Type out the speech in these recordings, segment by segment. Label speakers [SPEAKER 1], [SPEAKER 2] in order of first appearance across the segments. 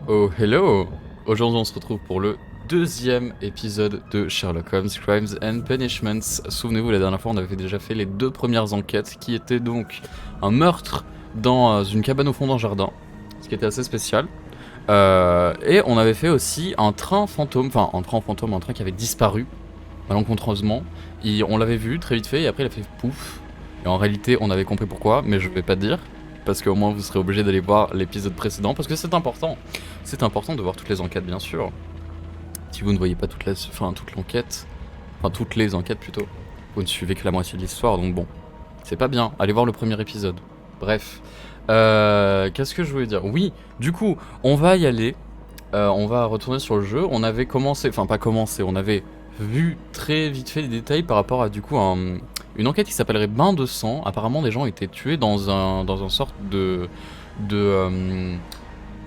[SPEAKER 1] Oh hello! Aujourd'hui on se retrouve pour le deuxième épisode de Sherlock Holmes Crimes and Punishments. Souvenez-vous, la dernière fois on avait déjà fait les deux premières enquêtes qui étaient donc un meurtre dans une cabane au fond d'un jardin, ce qui était assez spécial. Et on avait fait aussi un train fantôme, un train qui avait disparu malencontreusement. On l'avait vu très vite fait et après il a fait pouf. Et en réalité on avait compris pourquoi, mais je vais pas dire. Parce qu'au moins vous serez obligé d'aller voir l'épisode précédent, parce que c'est important. C'est important de voir toutes les enquêtes, bien sûr. Si vous ne voyez pas toute l'enquête, enfin toutes les enquêtes plutôt, vous ne suivez que la moitié de l'histoire, donc bon, c'est pas bien. Allez voir le premier épisode. Bref, qu'est-ce que je voulais dire? Oui, du coup, on va y aller. On va retourner sur le jeu. On avait commencé, enfin pas commencé, on avait vu très vite fait les détails par rapport à du coup une enquête qui s'appellerait Bain de sang. Apparemment, des gens étaient tués dans un sorte de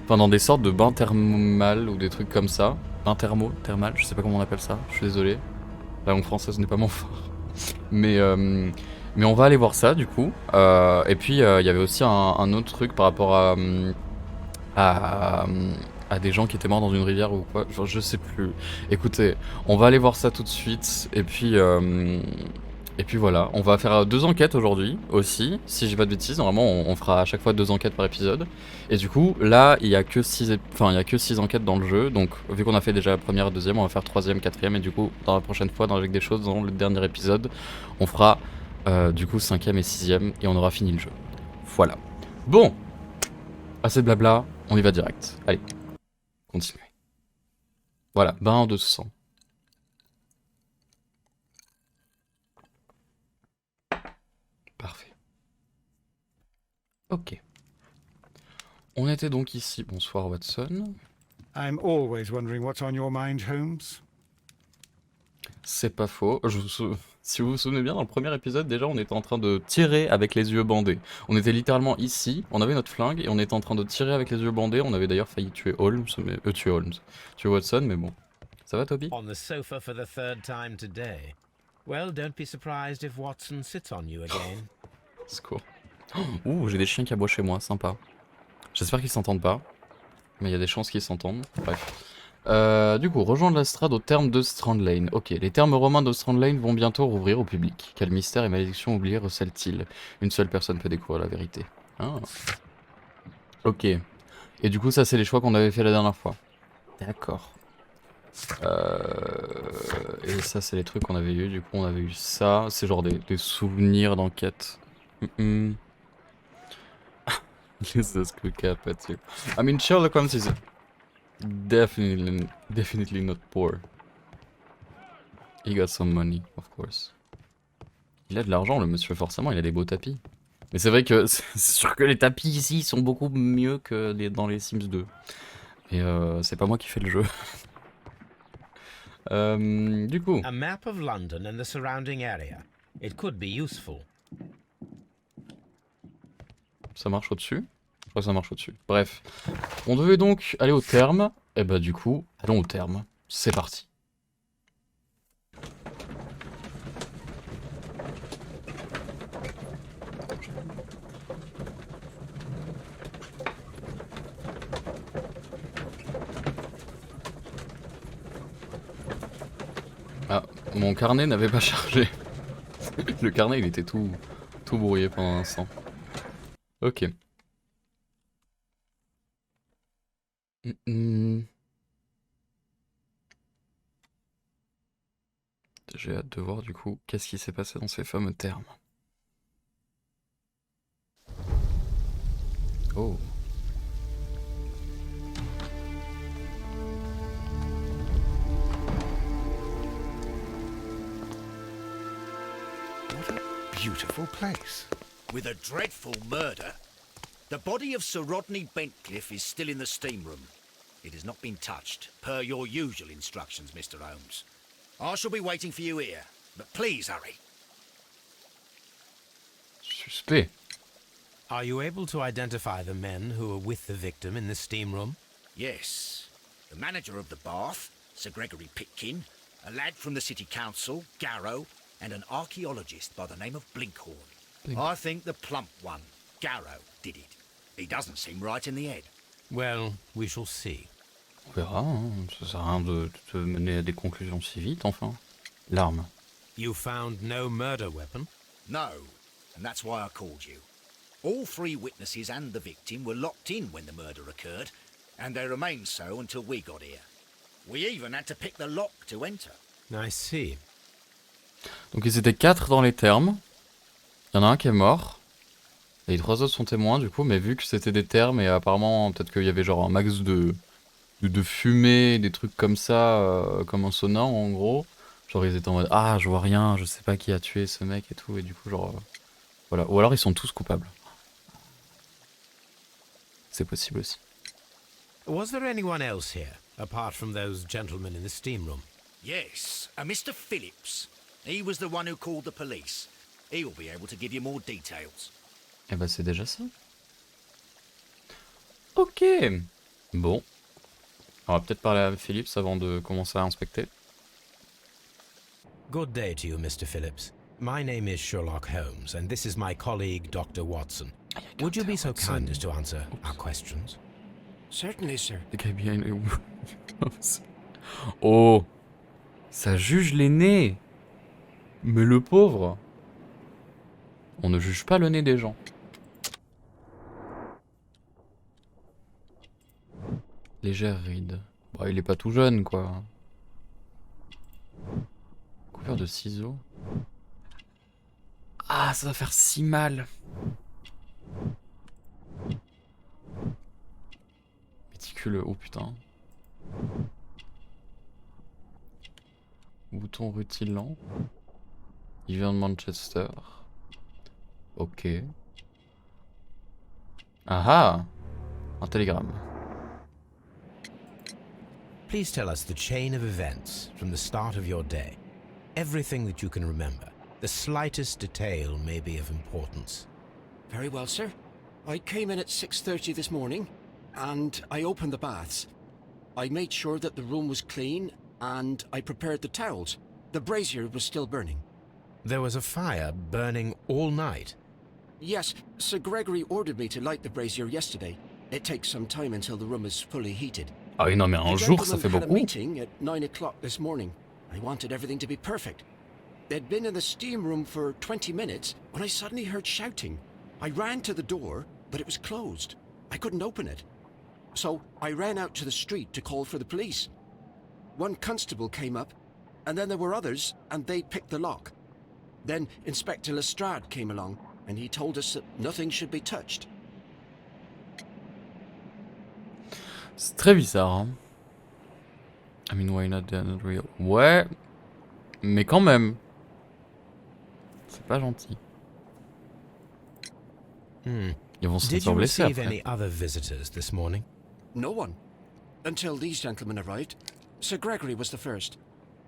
[SPEAKER 1] enfin dans des sortes de bains thermales ou des trucs comme ça. Bains thermal, je sais pas comment on appelle ça. Je suis désolé. La langue française n'est pas mon fort. Mais mais on va aller voir ça du coup. Et puis il y avait aussi un autre truc par rapport à, à des gens qui étaient morts dans une rivière ou quoi, genre, je sais plus. Écoutez, on va aller voir ça tout de suite, et puis voilà, on va faire deux enquêtes aujourd'hui aussi, si j'ai pas de bêtises, normalement on fera à chaque fois deux enquêtes par épisode, et du coup là il y a que six enquêtes dans le jeu, donc vu qu'on a fait déjà la première et deuxième, on va faire troisième, quatrième, et du coup dans la prochaine fois, dans Avec des choses, dans le dernier épisode, on fera du coup cinquième et sixième, et on aura fini le jeu. Voilà. Bon, assez de blabla, on y va direct. Allez, continuez. Voilà, bain de sang. Parfait. Ok. On était donc ici. Bonsoir Watson.
[SPEAKER 2] I'm always wondering what's on your mind, Holmes.
[SPEAKER 1] C'est pas faux. Si vous vous souvenez bien, dans le premier épisode, déjà, on était en train de tirer avec les yeux bandés. On était littéralement ici, on avait notre flingue, et on était en train de tirer avec les yeux bandés. On avait d'ailleurs failli tuer Holmes, tuer Watson, mais bon. Ça va, Toby?
[SPEAKER 3] On the sofa for the third time today. Well, don't be surprised if Watson sits on you again.
[SPEAKER 1] Secours. Ouh, j'ai des chiens qui aboient chez moi, sympa. J'espère qu'ils s'entendent pas, mais il y a des chances qu'ils s'entendent. Bref. Du coup, rejoindre la strade au terme de Strand Lane. Ok, les termes romains de Strand Lane vont bientôt rouvrir au public. Quel mystère et malédiction oubliée recèle-t-il? Une seule personne peut découvrir la vérité. Ah. Ok. Et du coup, ça, c'est les choix qu'on avait fait la dernière fois. D'accord. Et ça, c'est les trucs qu'on avait eu. Du coup, on avait eu ça. C'est genre des souvenirs d'enquête. This is quick up at you. I mean, Sherlock Holmes is definitely not poor. He got some money, of course. Il a de l'argent, le monsieur, forcément, il a des beaux tapis. Mais c'est vrai que c'est sûr que les tapis ici sont beaucoup mieux que dans les Sims 2. Et c'est pas moi qui fais le jeu. Du coup.
[SPEAKER 3] A map of London and the surrounding area. It could be useful.
[SPEAKER 1] Ça marche au-dessus? Je crois que ça marche au-dessus. Bref. On devait donc aller au terme. Et bah du coup, allons au terme. C'est parti. Ah, mon carnet n'avait pas chargé. Le carnet, il était tout brouillé pendant un instant. Ok. J'ai hâte de voir du coup qu'est-ce qui s'est passé dans ces fameux termes. Oh.
[SPEAKER 2] What a beautiful place.
[SPEAKER 4] With a dreadful murder. The body of Sir Rodney Bentcliffe is still in the steam room. It has not been touched, per your usual instructions, Mr. Holmes. I shall be waiting for you here, but please hurry.
[SPEAKER 1] Suspect.
[SPEAKER 3] Are you able to identify the men who were with the victim in the steam room?
[SPEAKER 4] Yes. The manager of the bath, Sir Gregory Pitkin, a lad from the City Council, Garrow, and an archaeologist by the name of Blinkhorn. I think the plump one, Garrow, did it. He doesn't seem right in the head.
[SPEAKER 3] Well, we shall see.
[SPEAKER 1] On verra, hein. Ça sert à rien de te mener à des conclusions si vite, enfin. L'arme.
[SPEAKER 3] You found no murder weapon?
[SPEAKER 4] No, and that's why I called you. All three witnesses and the victim were locked in when the murder occurred, and they remained so until we got here. We even had to pick the lock to enter.
[SPEAKER 3] I see.
[SPEAKER 1] Donc ils étaient 4 dans les termes. Il y en a un qui est mort. Et les 3 autres sont témoins du coup, mais vu que c'était des termes et apparemment peut-être qu'il y avait genre un max de fumée, des trucs comme ça, comme un sonore en gros. Genre ils étaient en mode ah je vois rien, je sais pas qui a tué ce mec et tout, et du coup genre voilà. Ou alors ils sont tous coupables. C'est possible aussi.
[SPEAKER 3] Was there anyone else here, apart from those gentlemen in the steam room?
[SPEAKER 4] Yes, a Mr. Phillips. He was the one who called the police. He'll be able to give you more details.
[SPEAKER 1] Et bah c'est déjà ça. Ok. Bon. On va peut-être parler à Philips avant de commencer à inspecter.
[SPEAKER 3] Good day to you, Mr. Phillips. My name is Sherlock Holmes, and this is my colleague, Dr. Watson. Would you be so kind as to answer our questions?
[SPEAKER 2] Certainly, sir.
[SPEAKER 1] The guy behind the... Oh, ça juge les nez. Mais le pauvre. On ne juge pas le nez des gens. Légère ride. Bah, il est pas tout jeune, quoi. Couvert de ciseaux. Ah, ça va faire si mal. Méticuleux, oh putain. Bouton rutilant. Il vient de Manchester. Ok. Ah ah! Un télégramme.
[SPEAKER 3] Please tell us the chain of events from the start of your day. Everything that you can remember. The slightest detail may be of importance.
[SPEAKER 5] Very well, sir. I came in at 6:30 this morning, and I opened the baths. I made sure that the room was clean, and I prepared the towels. The brazier was still burning.
[SPEAKER 3] There was a fire burning all night.
[SPEAKER 5] Yes, Sir Gregory ordered me to light the brazier yesterday. It takes some time until the room is fully heated.
[SPEAKER 1] Ah oui, non, mais un
[SPEAKER 5] The
[SPEAKER 1] jour, ça fait
[SPEAKER 5] gentlemen had a
[SPEAKER 1] beaucoup.
[SPEAKER 5] meeting at 9 o'clock this morning. I wanted everything to be perfect. They'd been in the steam room for 20 minutes when I suddenly heard shouting. I ran to the door, but it was closed. I couldn't open it. So I ran out to the street to call for the police. One constable came up, and then there were others, and they picked the lock. Then Inspector Lestrade came along, and he told us that nothing should be touched.
[SPEAKER 1] C'est très bizarre, hein. I mean, why not the real? Ouais, mais quand même. C'est pas gentil. Ils vont se
[SPEAKER 3] Did
[SPEAKER 1] sentir
[SPEAKER 3] you
[SPEAKER 1] blessés
[SPEAKER 3] receive
[SPEAKER 1] après.
[SPEAKER 3] any other visitors this morning?
[SPEAKER 5] No one. Until these gentlemen arrived. Sir Gregory was the first.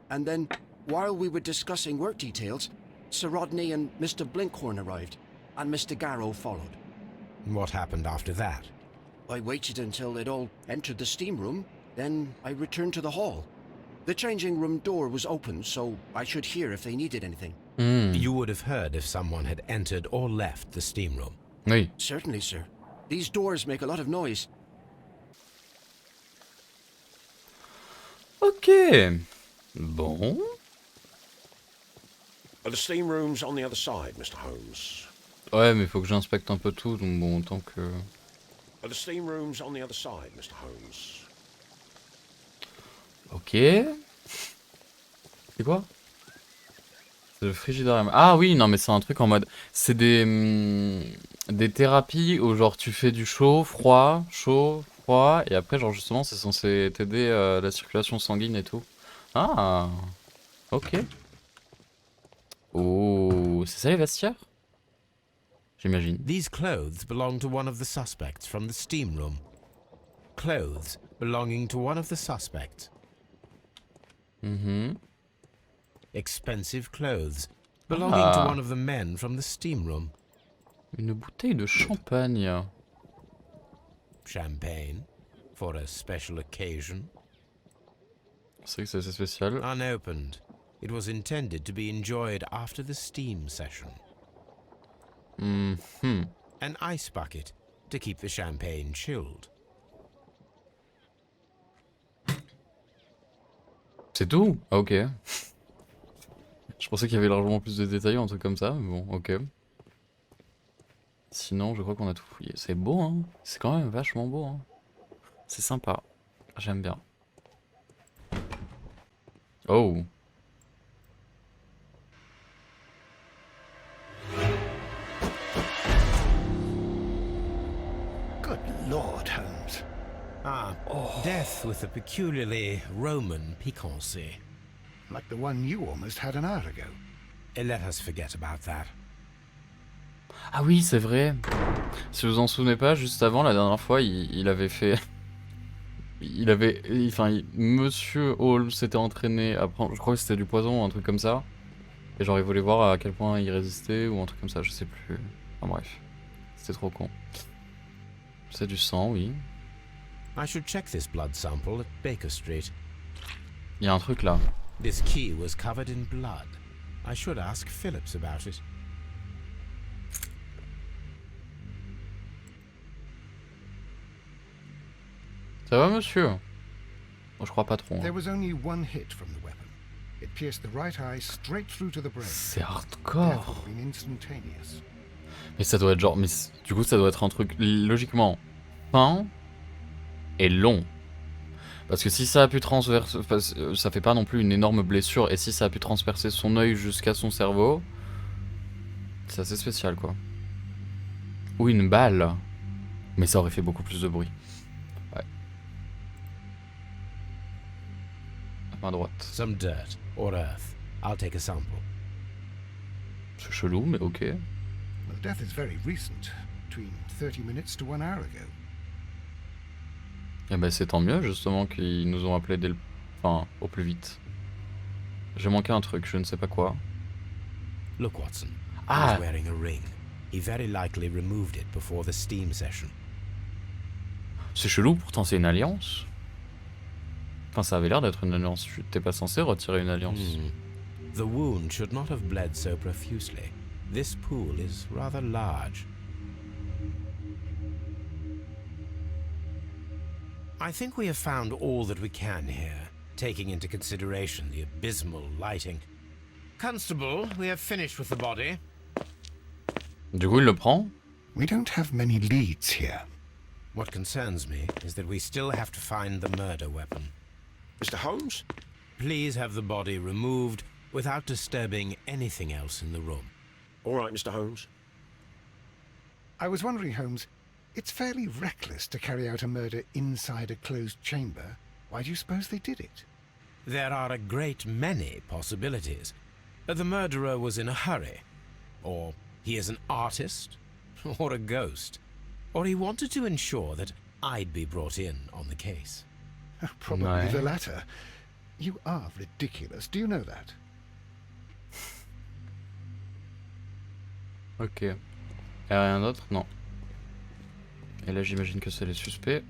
[SPEAKER 5] And then, while we were discussing work details, Sir Rodney and Mr. Blinkhorn arrived, and Mr. Garrow followed.
[SPEAKER 3] What happened after that?
[SPEAKER 5] I waited until they'd all entered the steam room, then I returned to the hall. The changing room door was open, so I should hear if they needed anything.
[SPEAKER 3] You would have heard if someone had entered or left the steam room.
[SPEAKER 1] Oui.
[SPEAKER 5] Certainly, sir. These doors make a lot of noise.
[SPEAKER 1] Ok. Bon.
[SPEAKER 6] The steam room's on the other side, Mr. Holmes.
[SPEAKER 1] Ouais, mais faut que j'inspecte un peu tout, donc bon, tant que...
[SPEAKER 6] The steam room's on the other side, Mr. Holmes.
[SPEAKER 1] Ok. C'est quoi? C'est le frigidarium. Ah oui, non mais c'est un truc en mode... C'est des thérapies où genre tu fais du chaud, froid, et après genre justement c'est censé t'aider la circulation sanguine et tout. Ah. Ok. Oh, c'est ça les vestiaires? J'imagine.
[SPEAKER 3] These clothes belong to one of the suspects from the steam room. Clothes belonging to one of the suspects. Expensive clothes belonging to one of the men from the steam room.
[SPEAKER 1] Une bouteille de champagne.
[SPEAKER 3] Champagne for a special occasion.
[SPEAKER 1] C'est vrai que c'est assez spécial.
[SPEAKER 3] Unopened. It was intended to be enjoyed after the steam session. An ice bucket to keep the champagne chilled.
[SPEAKER 1] C'est tout? Ah ok. Je pensais qu'il y avait largement plus de détails ou un truc comme ça, mais bon, ok. Sinon, je crois qu'on a tout fouillé. C'est beau, hein. C'est quand même vachement beau, hein. C'est sympa. J'aime bien. Oh.
[SPEAKER 2] Good Lord, Holmes.
[SPEAKER 3] Ah, death with a peculiarly Roman piquancy.
[SPEAKER 2] Like the one you almost had an hour ago.
[SPEAKER 3] Let us forget about that.
[SPEAKER 1] Ah oui, c'est vrai. Si vous en souvenez pas, juste avant, la dernière fois, il avait fait... Monsieur Holmes s'était entraîné à prendre... Je crois que c'était du poison ou un truc comme ça. Et genre, il voulait voir à quel point il résistait ou un truc comme ça, je sais plus. Enfin bref. C'était trop con. C'est du sang, oui.
[SPEAKER 3] I should check this blood sample at Baker Street.
[SPEAKER 1] Il y a un truc là.
[SPEAKER 3] This key was covered in blood. I should ask Phillips about it.
[SPEAKER 1] Ça va, monsieur? Moi, je crois pas trop.
[SPEAKER 2] There was only one hit from the weapon. It pierced the right eye straight through to the brain.
[SPEAKER 1] C'est
[SPEAKER 2] Death
[SPEAKER 1] hardcore.
[SPEAKER 2] would have been instantaneous.
[SPEAKER 1] Mais ça doit être genre... Mais du coup, ça doit être un truc logiquement fin et long. Parce que si ça a pu transverser... Ça fait pas non plus une énorme blessure. Et si ça a pu transpercer son œil jusqu'à son cerveau... C'est assez spécial, quoi. Ou une balle. Mais ça aurait fait beaucoup plus de bruit. Ouais. À droite.
[SPEAKER 3] Some dirt or earth. I'll take a sample.
[SPEAKER 1] C'est chelou, mais ok.
[SPEAKER 2] The death is very recent. Between 30 minutes to 1 hour ago.
[SPEAKER 1] Et ben c'est tant mieux, justement, qu'ils nous ont appelé dès le... Enfin, au plus vite. J'ai manqué un truc, je ne sais pas quoi.
[SPEAKER 3] Look, Watson.
[SPEAKER 1] Ah.
[SPEAKER 3] He's wearing a ring. He very likely removed it before the steam session.
[SPEAKER 1] C'est chelou, pourtant c'est une alliance. Enfin, ça avait l'air d'être une alliance. T'es pas censé retirer une alliance.
[SPEAKER 3] The wound should not have bled so profusely. This pool is rather large. I think we have found all that we can here, taking into consideration the abysmal lighting. Constable, we have finished with the body.
[SPEAKER 1] Du coup, il le prend.
[SPEAKER 2] We don't have many leads here.
[SPEAKER 3] What concerns me is that we still have to find the murder weapon.
[SPEAKER 6] Mr. Holmes?
[SPEAKER 3] Please have the body removed without disturbing anything else in the room.
[SPEAKER 6] All right, Mr. Holmes.
[SPEAKER 2] I was wondering, Holmes, it's fairly reckless to carry out a murder inside a closed chamber. Why do you suppose they did it?
[SPEAKER 3] There are a great many possibilities. The murderer was in a hurry. Or he is an artist. Or a ghost. Or he wanted to ensure that I'd be brought in on the case.
[SPEAKER 2] Probably
[SPEAKER 1] Ouais.
[SPEAKER 2] the latter. You are ridiculous. Do you know that?
[SPEAKER 1] Ok. Et rien d'autre? Non. Et là, j'imagine que c'est les suspects.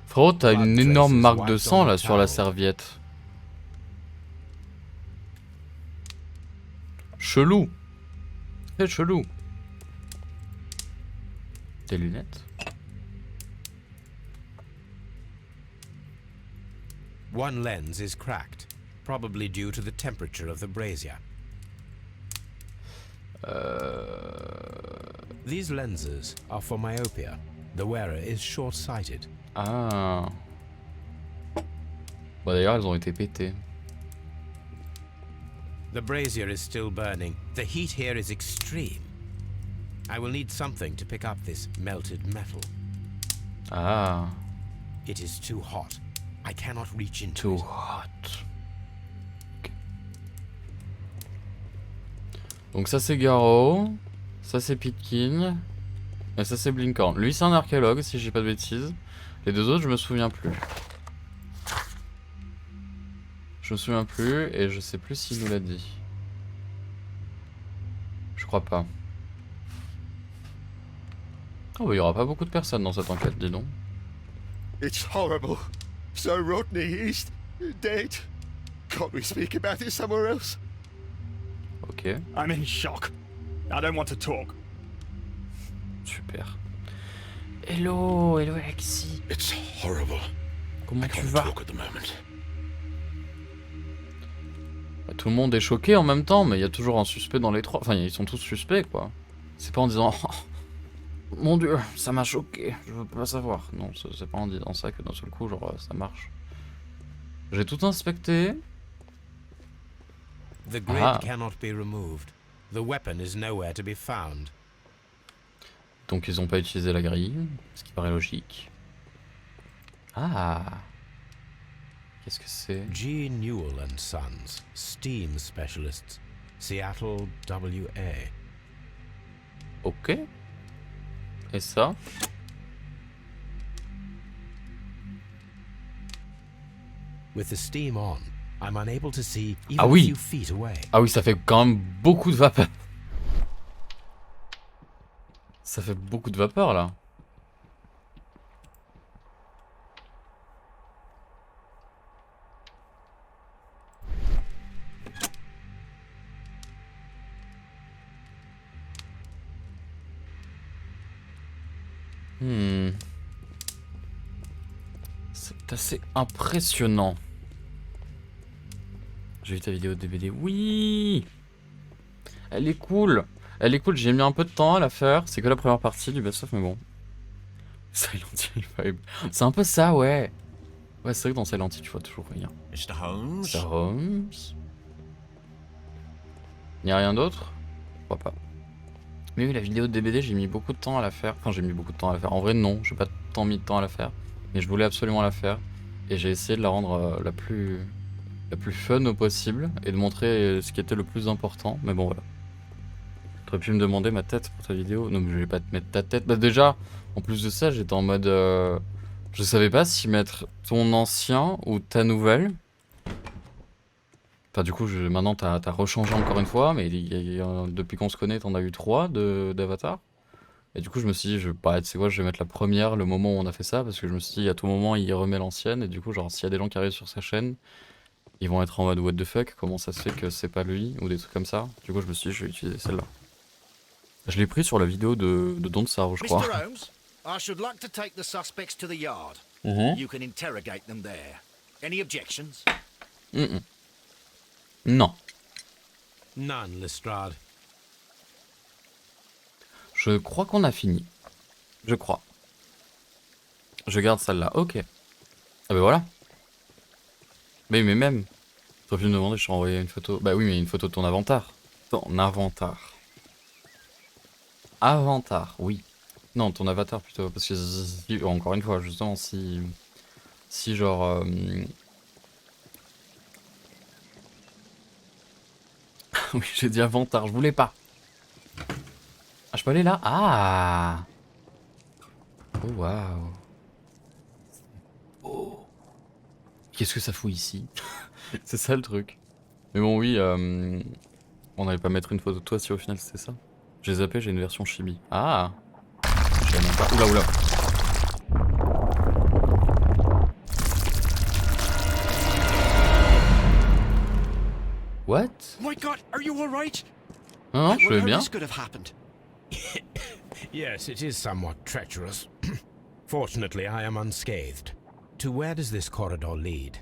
[SPEAKER 1] Frérot, t'as une énorme marque de sang là sur la serviette. Chelou. Très chelou. Tes lunettes?
[SPEAKER 3] One lens is cracked, probably due to the temperature of the brazier. These lenses are for myopia. The wearer is short-sighted.
[SPEAKER 1] Ah. Bon, d'ailleurs, elles ont été pétées.
[SPEAKER 3] The brazier is still burning. The heat here is extreme. I will need something to pick up this melted metal.
[SPEAKER 1] Ah.
[SPEAKER 3] It is too hot. I cannot reach into
[SPEAKER 1] Too
[SPEAKER 3] it.
[SPEAKER 1] hot. Ok. Donc ça c'est Garrow, ça c'est Pitkin, et ça c'est Blinkhorn. Lui c'est un archéologue si j'ai pas de bêtises. Les deux autres je me souviens plus. Je me souviens plus et je sais plus s'il nous l'a dit. Je crois pas. Oh bah il y aura pas beaucoup de personnes dans cette enquête, dis donc.
[SPEAKER 6] It's horrible. Sir Rodney is dead. Can't we speak about it somewhere else?
[SPEAKER 1] Ok,
[SPEAKER 7] I'm in shock. I don't want to talk.
[SPEAKER 1] super. Hello, hello Alexis.
[SPEAKER 6] It's horrible.
[SPEAKER 1] Comment
[SPEAKER 6] I
[SPEAKER 1] tu
[SPEAKER 6] can't
[SPEAKER 1] vas?
[SPEAKER 6] talk at the moment.
[SPEAKER 1] Bah, tout le monde est choqué en même temps, mais il y a toujours un suspect dans les trois. Enfin, ils sont tous suspects, quoi. C'est pas en disant oh, mon dieu, ça m'a choqué, je veux pas savoir. Non, c'est pas en disant ça que d'un seul coup, genre, ça marche. J'ai tout inspecté.
[SPEAKER 3] The grid
[SPEAKER 1] Ah.
[SPEAKER 3] cannot be removed. The weapon is nowhere to be found.
[SPEAKER 1] Donc, ils ont pas utilisé la grille, ce qui paraît logique. Ah. Qu'est-ce que c'est?
[SPEAKER 3] G. Newell and Sons, Steam Specialists, Seattle, WA.
[SPEAKER 1] Ok. Et ça?
[SPEAKER 3] With the steam on, I'm unable to see even
[SPEAKER 1] Ah oui.
[SPEAKER 3] a few feet away.
[SPEAKER 1] Ah oui, ça fait quand même beaucoup de vapeur. Ça fait beaucoup de vapeur là. C'est assez impressionnant. J'ai vu ta vidéo de DBD. Oui. Elle est cool. Elle est cool, j'ai mis un peu de temps à la faire. C'est que la première partie du best-of, mais bon. Silent Hill vibe. C'est un peu ça, ouais. Ouais, c'est vrai que dans Silent Hill, tu vois toujours rien.
[SPEAKER 4] Mr. Holmes?
[SPEAKER 1] Mr. Holmes. Il n'y a rien d'autre? Je crois pas. Mais oui, la vidéo de DBD, j'ai mis beaucoup de temps à la faire. Enfin, j'ai mis beaucoup de temps à la faire. En vrai, non, j'ai pas tant mis de temps à la faire. Mais je voulais absolument la faire. Et j'ai essayé de la rendre la plus fun au possible. Et de montrer ce qui était le plus important. Mais bon, voilà. T'aurais pu me demander ma tête pour ta vidéo. Non, mais je vais pas te mettre ta tête. Bah, déjà, en plus de ça, j'étais en mode. Je savais pas si mettre ton ancien ou ta nouvelle. Enfin, du coup, maintenant, t'as rechangé encore une fois, mais depuis qu'on se connaît, t'en as eu 3 d'avatar. Et du coup, je me suis dit, tu sais quoi, je vais mettre la première, le moment où on a fait ça, parce que je me suis dit, à tout moment, il remet l'ancienne, et du coup, genre, s'il y a des gens qui arrivent sur sa chaîne, ils vont être en mode, what the fuck, comment ça se fait que c'est pas lui, ou des trucs comme ça. Du coup, je me suis dit, je vais utiliser celle-là. Je l'ai pris sur la vidéo de Don't Starve, je crois.
[SPEAKER 4] Mr. Holmes, I should like to take the suspects to the yard. You can interrogate them there. Any objections?
[SPEAKER 1] Non.
[SPEAKER 3] None, Lestrade.
[SPEAKER 1] Je crois qu'on a fini. Je crois. Je garde celle-là. Ok. Ah bah voilà. Mais même. T'aurais pu me demander, je t'ai envoyé une photo. Bah oui, mais une photo de ton avatar. Ton avatar. Avatar, oui. Non, ton avatar plutôt. Parce que, encore une fois, justement, si genre... oui, j'ai dit avatar, je voulais pas. Ah, je peux aller là? Ah! Oh, waouh. Oh. Qu'est-ce que ça fout ici? C'est ça le truc. Mais bon, oui, on n'allait pas mettre une photo de toi si au final c'était ça. J'ai zappé, j'ai une version chibi. Ah! Je savais même pas. Oula, oula. What?
[SPEAKER 5] My God, are you all right?
[SPEAKER 1] Non, non, je vais bien.
[SPEAKER 5] This could have happened.
[SPEAKER 3] Yes, it is somewhat treacherous. Fortunately, I am unscathed. To where does this corridor lead?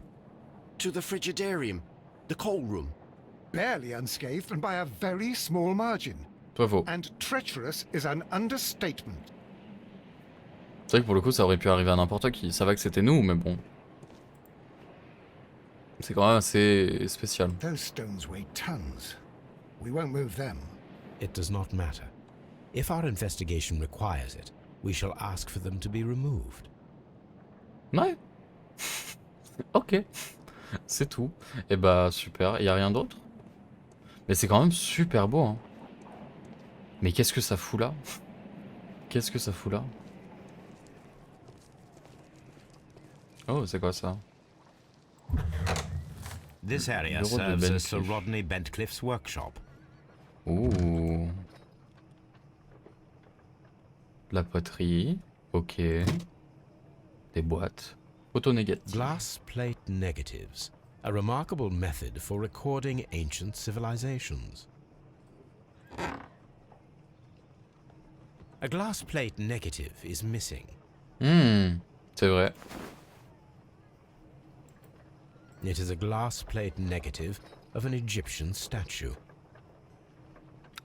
[SPEAKER 5] To the frigidarium, the coal room.
[SPEAKER 2] Barely unscathed and by a very small margin.
[SPEAKER 1] Toi faux.
[SPEAKER 2] And treacherous is an understatement.
[SPEAKER 1] C'est vrai que pour le coup, ça aurait pu arriver à n'importe qui. Ça va que c'était nous, mais bon. C'est quand même assez spécial.
[SPEAKER 2] Those stones weigh tons. We won't move them.
[SPEAKER 3] It does not matter. If our investigation requires it, we shall ask for them to be removed.
[SPEAKER 1] Ouais. Ok. C'est tout. Et bah super. Y a rien d'autre? Mais c'est quand même super beau, hein. Mais qu'est-ce que ça fout là? Qu'est-ce que ça fout là? Oh, c'est quoi ça?
[SPEAKER 3] This area
[SPEAKER 1] Bureau de
[SPEAKER 3] serves as Sir
[SPEAKER 1] Bentcliffe.
[SPEAKER 3] Rodney Bentcliffe's workshop.
[SPEAKER 1] Ouh. La poterie. Ok. Des boîtes. Photo négative.
[SPEAKER 3] Glass plate negatives, a remarkable method for recording ancient civilizations. A glass plate negative is missing.
[SPEAKER 1] C'est vrai.
[SPEAKER 3] It is a glass plate negative of an Egyptian statue.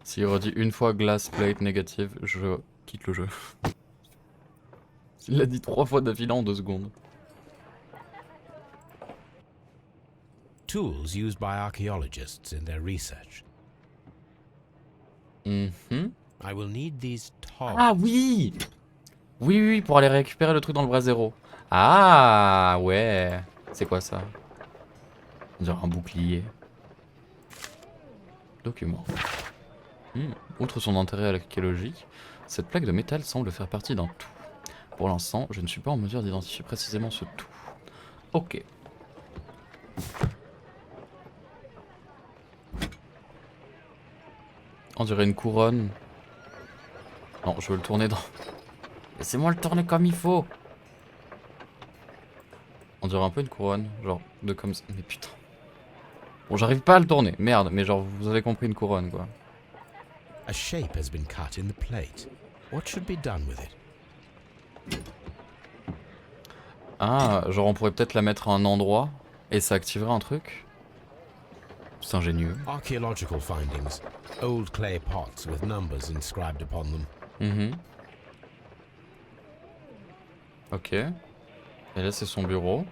[SPEAKER 1] S'il redit une fois glass plate négative, je quitte le jeu. Il l'a dit 3 fois d'affilée en 2 secondes.
[SPEAKER 3] Tools used by archaeologists in their research. I will need these tongs.
[SPEAKER 1] Ah oui. Oui, pour aller récupérer le truc dans le bras zéro. Ah ouais. C'est quoi ça? On dirait un bouclier. Document. Outre son intérêt à l'archéologie, cette plaque de métal semble faire partie d'un tout. Pour l'instant, je ne suis pas en mesure d'identifier précisément ce tout. Ok. On dirait une couronne. Non, je veux le tourner dans... Laissez-moi le tourner comme il faut. On dirait un peu une couronne, genre de comme ça. Mais putain. Bon, j'arrive pas à le tourner, merde, mais genre vous avez compris une couronne quoi.
[SPEAKER 3] A shape has been cut in the plate. What should be done with it?
[SPEAKER 1] Ah, genre on pourrait peut-être la mettre à un endroit et ça activerait un truc. C'est ingénieux.
[SPEAKER 3] Archaeological findings. Old clay pots with numbers inscribed upon them.
[SPEAKER 1] Ok. Et là c'est son bureau.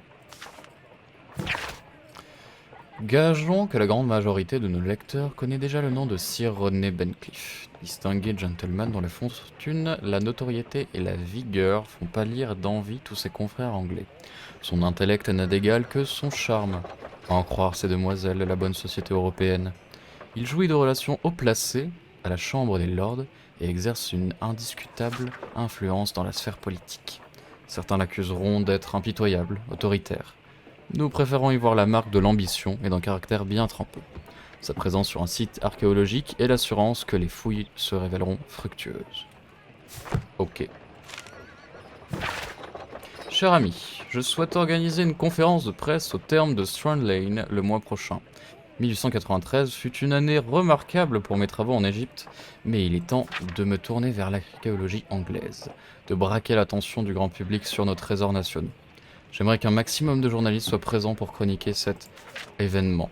[SPEAKER 1] Gageons que la grande majorité de nos lecteurs connaît déjà le nom de Sir Rodney Bencliffe, distingué gentleman dont la fortune, la notoriété et la vigueur font pâlir d'envie tous ses confrères anglais. Son intellect n'a d'égal que son charme, à en croire ces demoiselles de la bonne société européenne. Il jouit de relations haut placées à la Chambre des Lords et exerce une indiscutable influence dans la sphère politique. Certains l'accuseront d'être impitoyable, autoritaire. Nous préférons y voir la marque de l'ambition et d'un caractère bien trempé. Sa présence sur un site archéologique est l'assurance que les fouilles se révéleront fructueuses. Ok. Cher ami, je souhaite organiser une conférence de presse au terme de Strand Lane le mois prochain. 1893 fut une année remarquable pour mes travaux en Égypte, mais il est temps de me tourner vers l'archéologie anglaise, de braquer l'attention du grand public sur nos trésors nationaux. J'aimerais qu'un maximum de journalistes soient présents pour chroniquer cet événement.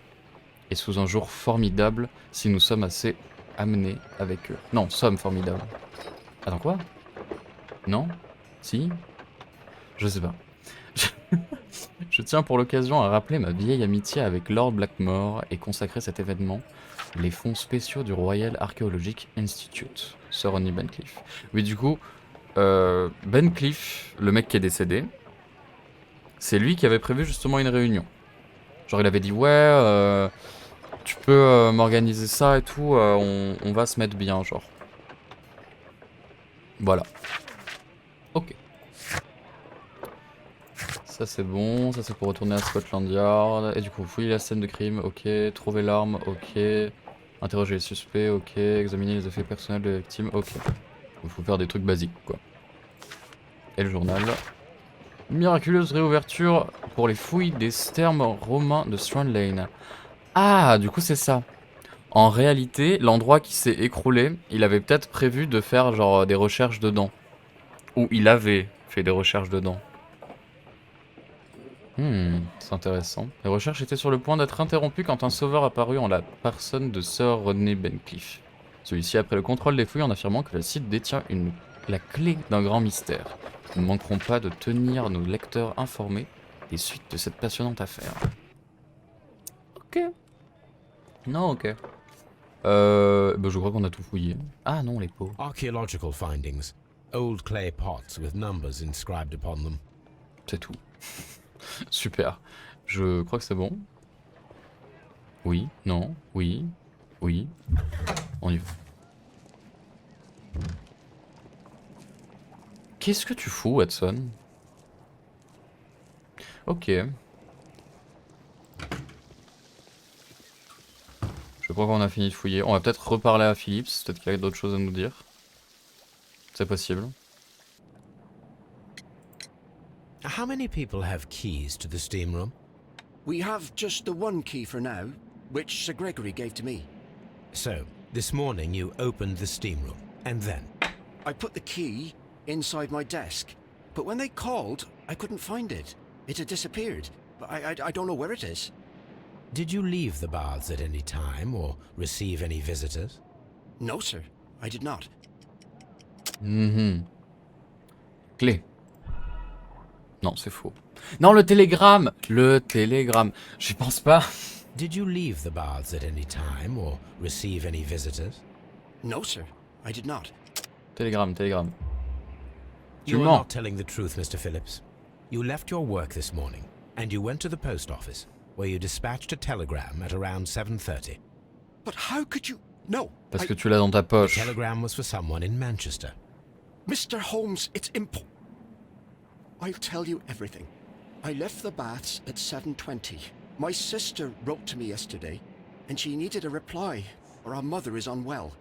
[SPEAKER 1] Et sous un jour formidable, si nous sommes assez amenés avec eux. Non, sommes formidables. Attends, quoi? Non? Si? Je sais pas. Je tiens pour l'occasion à rappeler ma vieille amitié avec Lord Blackmore et consacrer cet événement les fonds spéciaux du Royal Archaeological Institute. Sir Rodney Bencliffe. Oui, du coup, Bencliffe, le mec qui est décédé, c'est lui qui avait prévu justement une réunion. Genre il avait dit ouais, tu peux m'organiser ça et tout, on va se mettre bien genre. Voilà. Ok. Ça c'est bon, ça c'est pour retourner à Scotland Yard. Et du coup fouiller la scène de crime, ok. Trouver l'arme, ok. Interroger les suspects, ok. Examiner les effets personnels de la victime, ok. Il faut faire des trucs basiques quoi. Et le journal. Miraculeuse réouverture pour les fouilles des thermes romains de Strand Lane. Ah, du coup c'est ça. En réalité, l'endroit qui s'est écroulé, il avait peut-être prévu de faire genre des recherches dedans. Ou il avait fait des recherches dedans. C'est intéressant. Les recherches étaient sur le point d'être interrompues quand un sauveur apparut en la personne de Sir Rodney Bencliffe. Celui-ci a pris le contrôle des fouilles en affirmant que le site détient la clé d'un grand mystère. Nous ne manquerons pas de tenir nos lecteurs informés des suites de cette passionnante affaire. Ok. Non, ok. Je crois qu'on a tout fouillé. Ah non, les pots.
[SPEAKER 3] Archaeological findings. Old clay pots with numbers inscribed upon them.
[SPEAKER 1] C'est tout. Super. Je crois que c'est bon. Oui, non, oui, oui. On y va. Qu'est-ce que tu fous, Watson? Ok. Je crois qu'on a fini de fouiller. On va peut-être reparler à Philips. Peut-être qu'il y a d'autres choses à nous dire. C'est possible.
[SPEAKER 3] How many people have keys to the steam room?
[SPEAKER 5] We have just the one key for now, which Sir Gregory gave to me.
[SPEAKER 3] So, this morning you opened the steam room, and then?
[SPEAKER 5] I put the key inside my desk. but when they called, I couldn't find it. It had disappeared. I don't know where it is.
[SPEAKER 3] Did you leave the baths at any time or receive any visitors?
[SPEAKER 5] No, sir. I did not.
[SPEAKER 1] Clé. Non, c'est faux. Non, le télégramme. Le télégramme. J'y pense pas.
[SPEAKER 3] Did you leave the baths at any time or receive any visitors?
[SPEAKER 5] No, sir. I did not.
[SPEAKER 1] Télégramme, télégramme. Tu
[SPEAKER 3] You are
[SPEAKER 1] mens.
[SPEAKER 3] not telling the truth, Mr. Phillips. You left your work this morning, and you went to the post office, where you dispatched a telegram at around 7:30.
[SPEAKER 5] But how could you... No.
[SPEAKER 1] Parce que tu l'as dans ta
[SPEAKER 3] The
[SPEAKER 1] poche.
[SPEAKER 3] telegram was for someone in Manchester.
[SPEAKER 5] Mr. Holmes, it's I'll tell you everything. I left the baths at 7:20. My sister wrote to me yesterday, and she needed a reply, or our mother is unwell.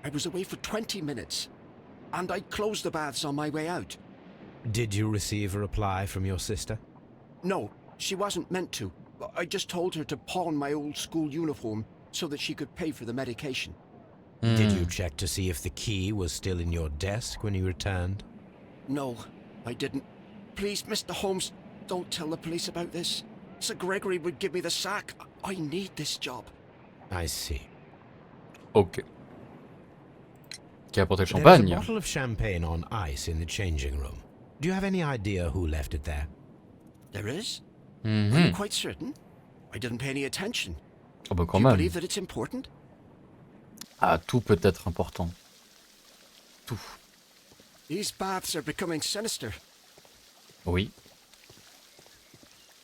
[SPEAKER 5] I was away for 20 minutes, and I closed the baths on my way out.
[SPEAKER 3] Did you receive a reply from your sister?
[SPEAKER 5] No, she wasn't meant to. I just told her to pawn my old school uniform so that she could pay for the medication.
[SPEAKER 3] Did you check to see if the key was still in your desk when you returned?
[SPEAKER 5] No, I didn't. Please, Mr. Holmes, don't tell the police about this. Sir Gregory would give me the sack. I need this job.
[SPEAKER 3] I see.
[SPEAKER 1] Ok. Qui a apporté le
[SPEAKER 3] There is a
[SPEAKER 1] champagne?
[SPEAKER 3] bottle of champagne on ice in the changing room. Do you have any idea who left it there?
[SPEAKER 5] There is? Are you
[SPEAKER 1] Mhm.
[SPEAKER 5] quite certain? I didn't pay any attention.
[SPEAKER 1] Oh bah
[SPEAKER 5] Do
[SPEAKER 1] quand
[SPEAKER 5] you
[SPEAKER 1] même.
[SPEAKER 5] believe that it's important?
[SPEAKER 1] Ah, tout peut être important. Tout.
[SPEAKER 5] These baths are becoming sinister.
[SPEAKER 1] Oui.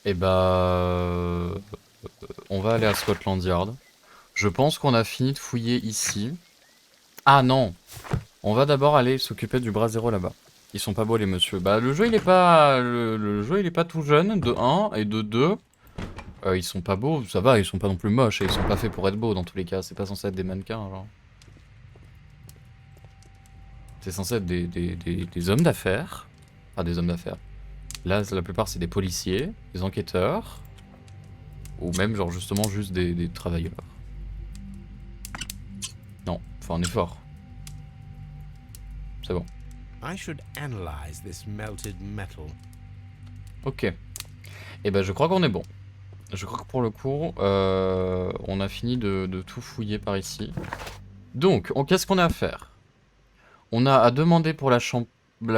[SPEAKER 1] Et bah... on va aller à Scotland Yard. Je pense qu'on a fini de fouiller ici. Ah non! On va d'abord aller s'occuper du bras zéro là-bas. Ils sont pas beaux les messieurs. Bah le jeu il est pas... Le jeu il est pas tout jeune, de 1, et de 2. Ils sont pas beaux, ça va, ils sont pas non plus moches, et ils sont pas faits pour être beaux dans tous les cas. C'est pas censé être des mannequins, genre. C'est censé être des hommes d'affaires. Ah, des hommes d'affaires. Là, la plupart, c'est des policiers, des enquêteurs, ou même, genre, justement, juste des travailleurs. Non, faut un effort. C'est bon.
[SPEAKER 3] I should analyze this melted metal.
[SPEAKER 1] Ok. Et ben, je crois qu'on est bon. Je crois que pour le coup, on a fini de tout fouiller par ici. Donc, qu'est-ce qu'on a à faire? On a à demander pour la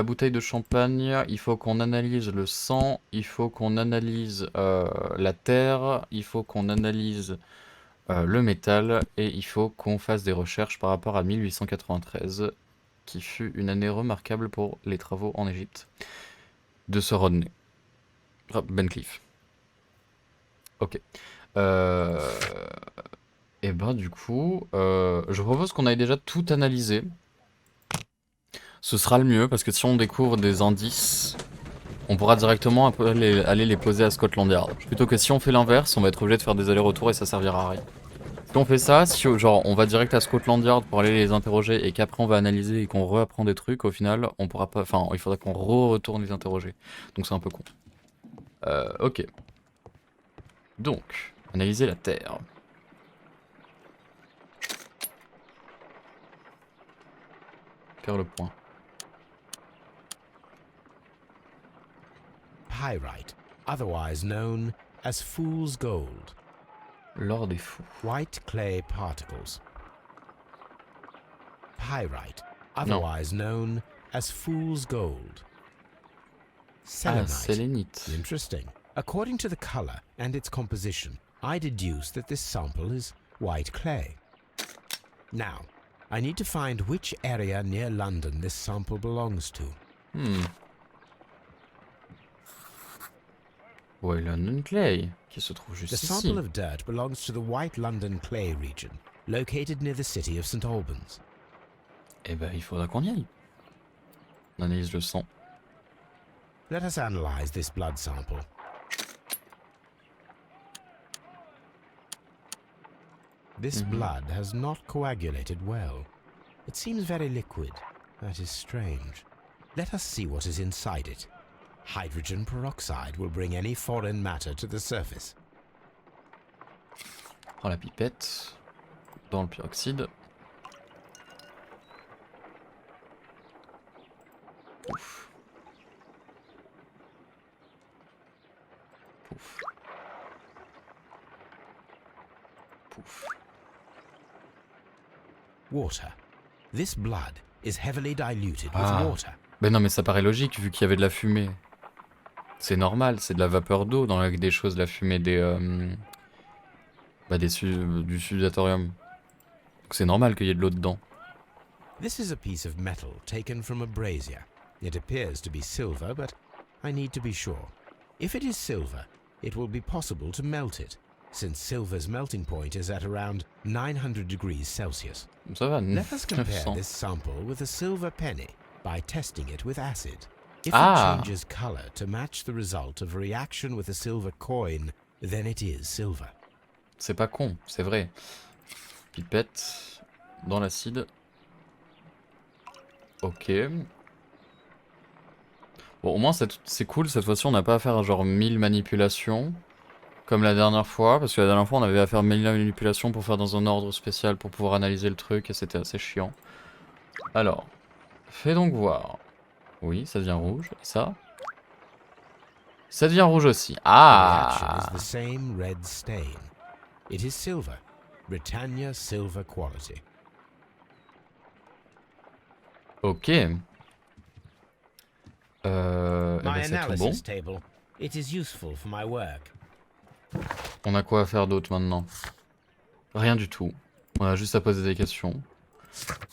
[SPEAKER 1] bouteille de champagne, il faut qu'on analyse le sang, il faut qu'on analyse la terre, il faut qu'on analyse le métal, et il faut qu'on fasse des recherches par rapport à 1893, qui fut une année remarquable pour les travaux en Égypte de Sir Rodney. Bencliffe. Ok. Et ben du coup, je propose qu'on aille déjà tout analyser. Ce sera le mieux, parce que si on découvre des indices, on pourra directement aller les poser à Scotland Yard. Plutôt que si on fait l'inverse, on va être obligé de faire des allers-retours et ça servira à rien. Si on fait ça, si genre on va direct à Scotland Yard pour aller les interroger et qu'après on va analyser et qu'on reapprend des trucs, au final, on pourra pas. Enfin, il faudra qu'on retourne les interroger. Donc c'est un peu con. Ok. Donc, analyser la terre. Faire le point.
[SPEAKER 3] Pyrite, otherwise known as fool's gold.
[SPEAKER 1] L'or des fous.
[SPEAKER 3] White clay particles. Pyrite, otherwise known as fool's gold.
[SPEAKER 1] Ah,
[SPEAKER 3] Selenite.
[SPEAKER 1] sélénite.
[SPEAKER 3] Interesting. According to the color and its composition, I deduce that this sample is white clay. Now, I need to find which area near London this sample belongs to.
[SPEAKER 1] London Clay, qui se trouve juste
[SPEAKER 3] The
[SPEAKER 1] ici.
[SPEAKER 3] sample of dirt belongs to the White London Clay region, located near the city of St. Albans.
[SPEAKER 1] Eh ben, il faudra qu'on y aille. On analyse le sang.
[SPEAKER 3] Let us analyze this blood sample. This blood has not coagulated well. It seems very liquid. That is strange. Let us see what is inside it. Hydrogen peroxide will bring any foreign matter to the surface.
[SPEAKER 1] Prends la pipette. Dans le peroxyde. Ouf. Pouf.
[SPEAKER 3] Water. This blood is heavily diluted with
[SPEAKER 1] Ah.
[SPEAKER 3] water.
[SPEAKER 1] Ben non, mais ça paraît logique vu qu'il y avait de la fumée. C'est normal, c'est de la vapeur d'eau dans des choses, la fumée du sudatorium. Donc c'est normal qu'il y ait de l'eau dedans.
[SPEAKER 3] This is a piece of metal taken from a brazier. It appears to be silver, but I need to be sure. If it is silver, it will be possible to melt it, since silver's melting point is at around 900 degrees Celsius.
[SPEAKER 1] Ça va,
[SPEAKER 3] Let us compare
[SPEAKER 1] 900.
[SPEAKER 3] this sample with a silver penny by testing it with acid. If
[SPEAKER 1] Ah.
[SPEAKER 3] it changes color to match the result of a reaction with a silver coin, then it is silver.
[SPEAKER 1] C'est pas con, c'est vrai. Pipette dans l'acide. Ok. Bon, au moins c'est cool, cette fois-ci on n'a pas à faire genre 1000 manipulations. Comme la dernière fois, parce que la dernière fois on avait à faire 1000 manipulations pour faire dans un ordre spécial pour pouvoir analyser le truc et c'était assez chiant. Alors, fais donc voir. Oui, ça devient rouge. Et ça devient rouge aussi.
[SPEAKER 3] The
[SPEAKER 1] Ah!
[SPEAKER 3] reaction is the same red stain. It is silver. Britannia silver quality.
[SPEAKER 1] Ok.
[SPEAKER 3] My
[SPEAKER 1] ben c'est tout bon.
[SPEAKER 3] analysis table. It is useful for my work.
[SPEAKER 1] On a quoi à faire d'autre maintenant? Rien du tout. On a juste à poser des questions.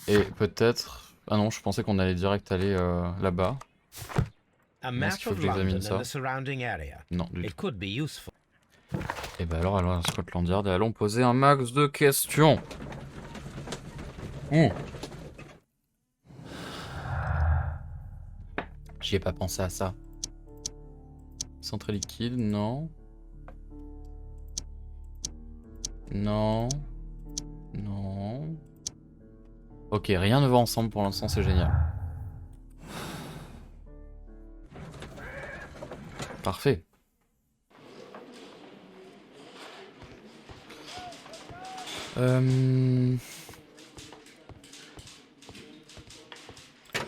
[SPEAKER 1] Et peut-être... Ah non, je pensais qu'on allait direct aller là-bas.
[SPEAKER 3] A
[SPEAKER 1] Est-ce
[SPEAKER 3] map
[SPEAKER 1] qu'il faut
[SPEAKER 3] of
[SPEAKER 1] que j'examine
[SPEAKER 3] London
[SPEAKER 1] ça?
[SPEAKER 3] and the surrounding area.
[SPEAKER 1] Non, du
[SPEAKER 3] It
[SPEAKER 1] tout.
[SPEAKER 3] could be useful.
[SPEAKER 1] Et bah alors, allons à Scotland Yard et allons poser un max de questions. Ouh. J'y ai pas pensé à ça. Centré liquide, non. Non. Non. Ok, rien ne va ensemble pour l'instant, c'est génial. Parfait.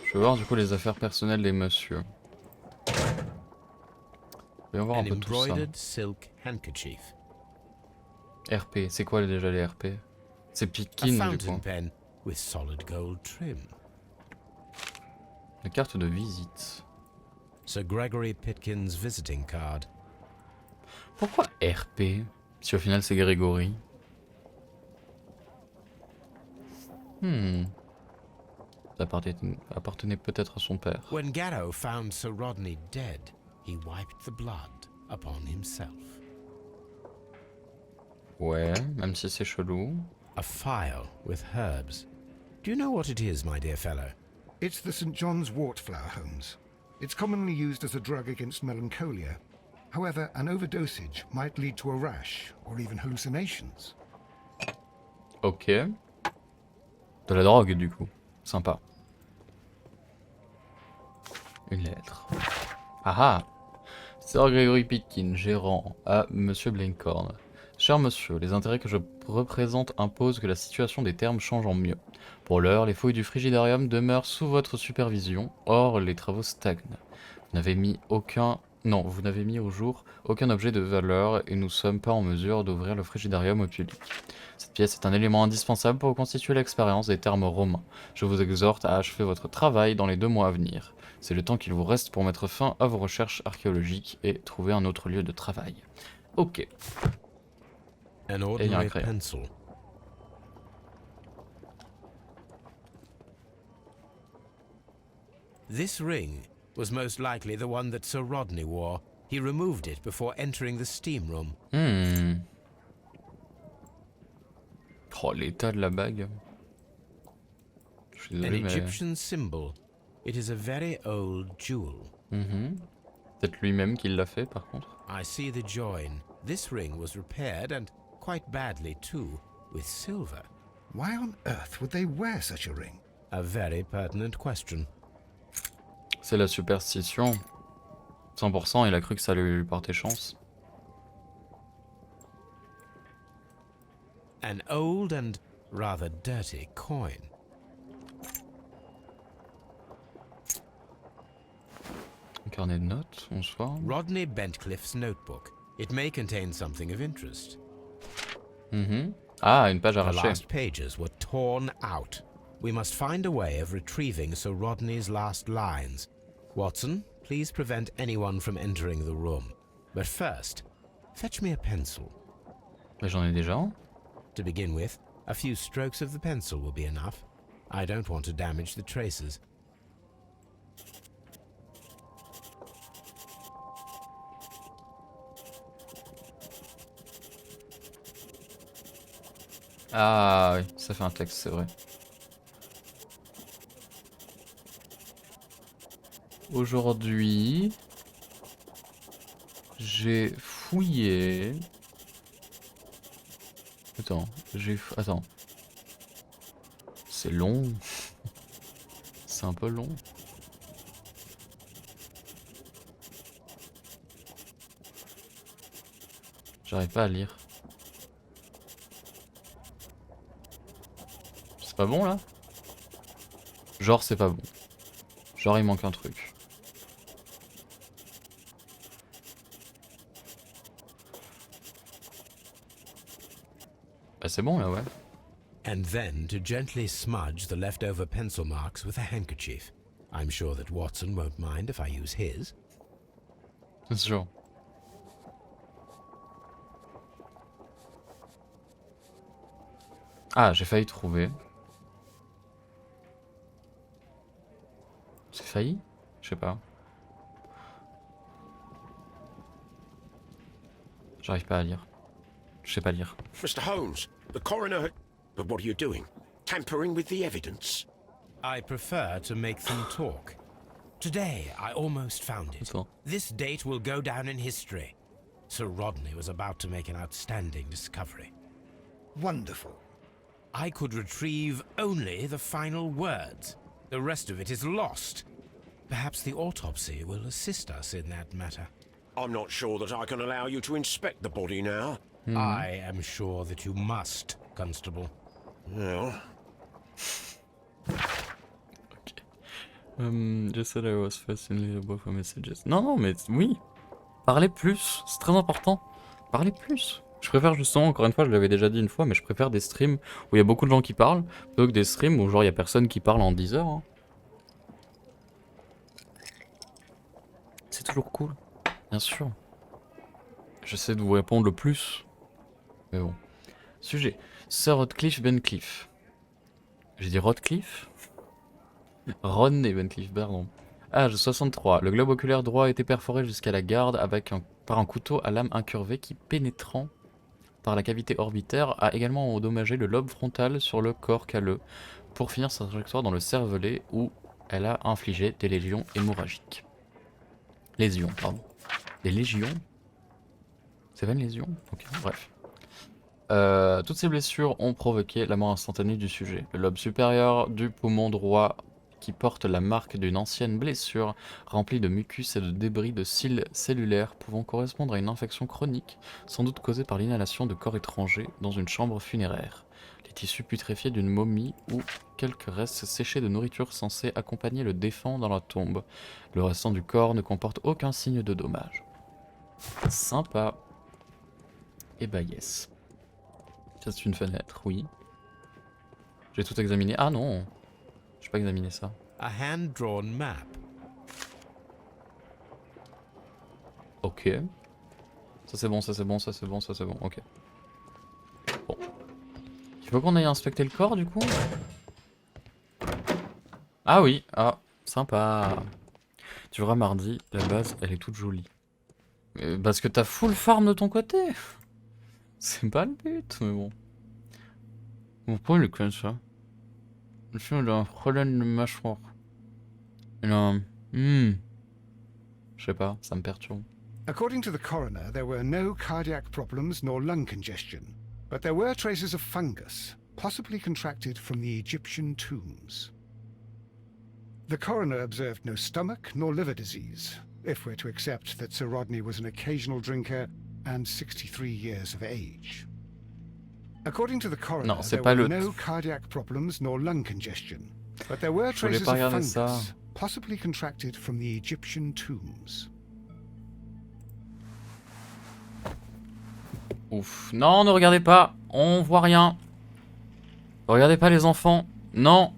[SPEAKER 1] Je vais voir du coup les affaires personnelles des messieurs. Voyons voir un
[SPEAKER 3] An
[SPEAKER 1] peu tout ça.
[SPEAKER 3] embroidered silk handkerchief.
[SPEAKER 1] RP, c'est quoi déjà les RP? C'est
[SPEAKER 3] A
[SPEAKER 1] Pitkin du
[SPEAKER 3] fountain
[SPEAKER 1] coup.
[SPEAKER 3] pen with solid gold trim.
[SPEAKER 1] La carte de visite.
[SPEAKER 3] Sir Gregory Pitkin's visiting card.
[SPEAKER 1] Pourquoi RP? Si au final c'est Grégory. Ça appartenait peut-être à son père.
[SPEAKER 3] When Garrow found Sir Rodney dead, he wiped the blood upon himself.
[SPEAKER 1] Ouais, même si c'est chelou.
[SPEAKER 3] A phial with herbs. Do you know what it is, my dear fellow?
[SPEAKER 2] It's the St. John's wort flower, Holmes. It's commonly used as a drug against melancholia. However, an overdosage might lead to a rash or even hallucinations.
[SPEAKER 1] Ok. De la drogue du coup. Sympa. Une lettre. Ah ah. Sir Gregory Pitkin, gérant à Monsieur Blinkhorn. Cher monsieur, les intérêts que je représente imposent que la situation des termes change en mieux. Pour l'heure, les fouilles du frigidarium demeurent sous votre supervision, or les travaux stagnent. Vous n'avez mis au jour aucun objet de valeur et nous sommes pas en mesure d'ouvrir le frigidarium au public. Cette pièce est un élément indispensable pour constituer l'expérience des termes romains. Je vous exhorte à achever votre travail dans les 2 mois à venir. C'est le temps qu'il vous reste pour mettre fin à vos recherches archéologiques et trouver un autre lieu de travail. Ok.
[SPEAKER 3] An
[SPEAKER 1] il y a un
[SPEAKER 3] ordinary
[SPEAKER 1] crayon.
[SPEAKER 3] pencil. This ring was most likely the one that Sir Rodney wore. He removed it before entering the steam room.
[SPEAKER 1] Oh, l'état de la bague. Je suis
[SPEAKER 3] An
[SPEAKER 1] désolé, mais...
[SPEAKER 3] Egyptian symbol. It is a very old jewel.
[SPEAKER 1] Peut-être lui-même qui l'a fait, par contre.
[SPEAKER 3] I see the join. This ring was repaired, and quite badly too, with silver.
[SPEAKER 2] Why on earth would they wear such a ring?
[SPEAKER 3] A very pertinent question.
[SPEAKER 1] C'est la superstition. 100%, il a cru que ça allait lui porter chance.
[SPEAKER 3] An old and rather dirty coin.
[SPEAKER 1] Un carnet de notes, bonsoir.
[SPEAKER 3] Rodney Bentcliffe's notebook. It may contain something of interest.
[SPEAKER 1] Ah, une page
[SPEAKER 3] The
[SPEAKER 1] arrachée.
[SPEAKER 3] last pages were torn out. We must find a way of retrieving Sir Rodney's last lines. Watson, please prevent anyone from entering the room. But first, fetch me a pencil.
[SPEAKER 1] Mais j'en ai déjà un.
[SPEAKER 3] To begin with, a few strokes of the pencil will be enough. I don't want to damage the traces.
[SPEAKER 1] Ah oui, ça fait un texte, c'est vrai. Aujourd'hui, j'ai fouillé... Attends, Attends. C'est long. C'est un peu long. J'arrive pas à lire. C'est pas bon là? Genre c'est pas bon. Genre il manque un truc. Bah c'est bon là, ouais.
[SPEAKER 3] And then to gently smudge the leftover pencil marks with a handkerchief. I'm sure that Watson won't mind if I use his.
[SPEAKER 1] C'est sûr. Ah, j'ai failli trouver. C'est failli? Je sais pas. J'arrive pas à lire. Je sais pas lire.
[SPEAKER 5] Mr. Holmes, the coroner... But what are you doing? Tampering with the evidence?
[SPEAKER 3] I prefer to make them talk. Today, I almost found it.
[SPEAKER 1] Attends.
[SPEAKER 3] This date will go down in history. Sir Rodney was about to make an outstanding discovery.
[SPEAKER 2] Wonderful.
[SPEAKER 3] I could retrieve only the final words. The rest of it is lost. Perhaps the autopsy will assist us in that matter.
[SPEAKER 5] I'm not sure that I can allow you to inspect the body now.
[SPEAKER 3] I am sure that you must, Constable.
[SPEAKER 5] Well,
[SPEAKER 1] Just said I was fascinated about messages. Non, non, mais oui. Parlez plus, c'est très important. Parlez plus. Je préfère justement, encore une fois, je l'avais déjà dit une fois, mais je préfère des streams où il y a beaucoup de gens qui parlent, plutôt que des streams où genre il y a personne qui parle en 10 heures. Hein. C'est toujours cool, bien sûr. J'essaie de vous répondre le plus. Mais bon. Sujet. Sir Rodcliffe Bencliffe. J'ai dit Rodcliffe? Ron et Bencliffe, pardon. Âge 63. Le globe oculaire droit a été perforé jusqu'à la garde par un couteau à lame incurvée qui, pénétrant par la cavité orbitaire, a également endommagé le lobe frontal sur le corps calleux pour finir sa trajectoire dans le cervelet où elle a infligé des lésions hémorragiques. Lésions, pardon. Des légions? C'est pas une lésion? Ok, bref. Toutes ces blessures ont provoqué la mort instantanée du sujet. Le lobe supérieur du poumon droit qui porte la marque d'une ancienne blessure remplie de mucus et de débris de cils cellulaires pouvant correspondre à une infection chronique, sans doute causée par l'inhalation de corps étrangers dans une chambre funéraire. Les tissus putréfiés d'une momie ou quelques restes séchés de nourriture censés accompagner le défunt dans la tombe. Le restant du corps ne comporte aucun signe de dommage. Sympa. Et bah yes. Ça c'est une fenêtre, oui. J'ai tout examiné. Ah non, j'ai pas examiné ça.
[SPEAKER 3] A hand-drawn map.
[SPEAKER 1] Ok. Ça c'est bon, ça c'est bon, ça c'est bon, ça c'est bon, ok. Bon. Il faut qu'on aille inspecter le corps du coup. Ah oui, ah, sympa. Tu verras mardi, la base elle est toute jolie. Parce que t'as full farm de ton côté. C'est pas le but, mais bon. Pourquoi il est comme ça? Le chien il a un problème de mâchoire. Il a un... Je sais pas, ça me perturbe.
[SPEAKER 2] According to the coroner, there were no cardiac problems nor lung congestion, but there were traces of fungus, possibly contracted from the Egyptian tombs. The coroner observed no stomach nor liver disease, if we're to accept that Sir Rodney was an occasional drinker and 63 years of age. According to the coroner,
[SPEAKER 1] Non, c'est
[SPEAKER 2] there
[SPEAKER 1] pas
[SPEAKER 2] were
[SPEAKER 1] le...
[SPEAKER 2] no cardiac problems nor lung congestion, but there were
[SPEAKER 1] Je voulais
[SPEAKER 2] traces
[SPEAKER 1] pas
[SPEAKER 2] of
[SPEAKER 1] regarder
[SPEAKER 2] fungus,
[SPEAKER 1] ça.
[SPEAKER 2] possibly contracted from the Egyptian tombs.
[SPEAKER 1] Ouf. Non, ne regardez pas. On voit rien. Regardez pas les enfants. Non.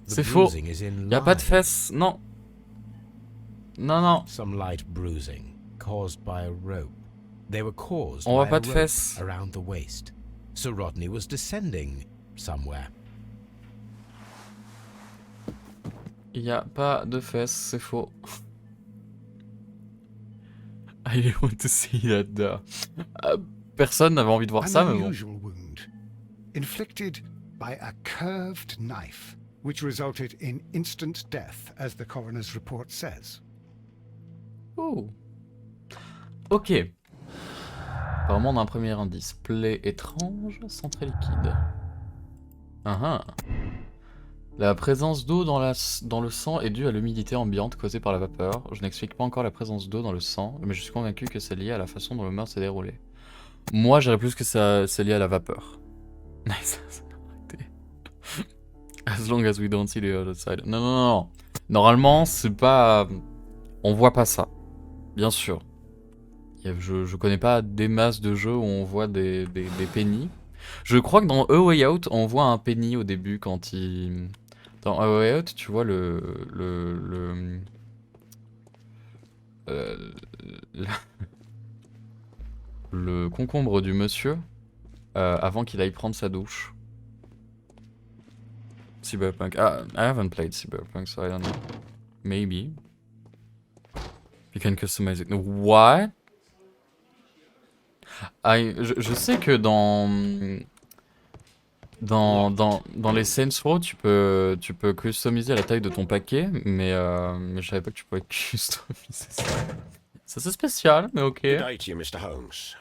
[SPEAKER 1] C'est faux. Y a pas de fesses. Non. Non, non.
[SPEAKER 3] Some light bruising caused by a rope. They were caused
[SPEAKER 1] On voit
[SPEAKER 3] by
[SPEAKER 1] pas
[SPEAKER 3] a
[SPEAKER 1] de
[SPEAKER 3] rope
[SPEAKER 1] fesses.
[SPEAKER 3] around the waist. Sir Rodney was descending somewhere.
[SPEAKER 1] Y a pas de fesses, c'est faux. I didn't want to see that. Personne n'avait envie de voir ça,
[SPEAKER 2] An
[SPEAKER 1] mais bon.
[SPEAKER 2] unusual wound, inflicted by a curved knife, which resulted in instant death, as the coroner's report says.
[SPEAKER 1] Oh. Ok. Apparemment, on a un premier indice. Plaie étrange, centrée liquide. La présence d'eau dans le sang est due à l'humidité ambiante causée par la vapeur. Je n'explique pas encore la présence d'eau dans le sang, mais je suis convaincu que c'est lié à la façon dont le meurtre s'est déroulé. Moi, j'irais plus que c'est lié à la vapeur. Nice. As long as we don't see the other side. Non, non, non. Normalement, c'est pas... On voit pas ça. Bien sûr. Je connais pas des masses de jeux où on voit des pennies. Je crois que dans OEIL, on voit un penny au début quand il... Dans OEIL, tu vois le concombre du monsieur avant qu'il aille prendre sa douche. Cyberpunk. Ah, I haven't played Cyberpunk, so I don't know. Maybe. You can customize it. What? Je sais que dans les Saints Row, tu peux customiser la taille de ton paquet, mais je savais pas que tu pouvais customiser ça. Ça c'est spécial, mais ok.
[SPEAKER 5] Good day to you, Mr. Holmes.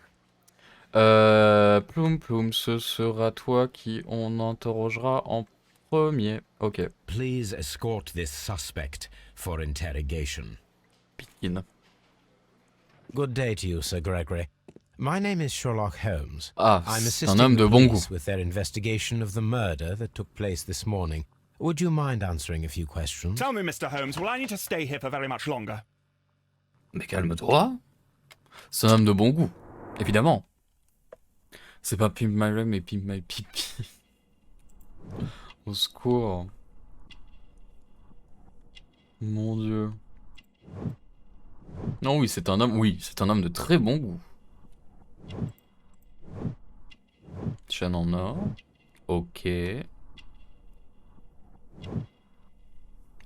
[SPEAKER 1] Ploum, ce sera toi qui on interrogera en premier. Ok.
[SPEAKER 3] Please escort this suspect for interrogation.
[SPEAKER 1] Pikin.
[SPEAKER 3] Good day to you, Sir Gregory. My name is Sherlock Holmes.
[SPEAKER 1] Ah,
[SPEAKER 3] I'm
[SPEAKER 1] c'est un
[SPEAKER 3] assisting
[SPEAKER 1] homme
[SPEAKER 3] the
[SPEAKER 1] de bon goût.
[SPEAKER 3] police with their investigation of the murder that took place this morning. Would you mind answering a few questions?
[SPEAKER 7] Tell me, Mr. Holmes, will I need to stay here for very much longer?
[SPEAKER 1] Mais calme-toi. C'est un homme de bon goût, évidemment. C'est pas Pimp My Ride, mais Pimp My Pipi. Au secours. Mon Dieu. Non, oui, c'est un homme de très bon goût. Chaîne en or. Ok.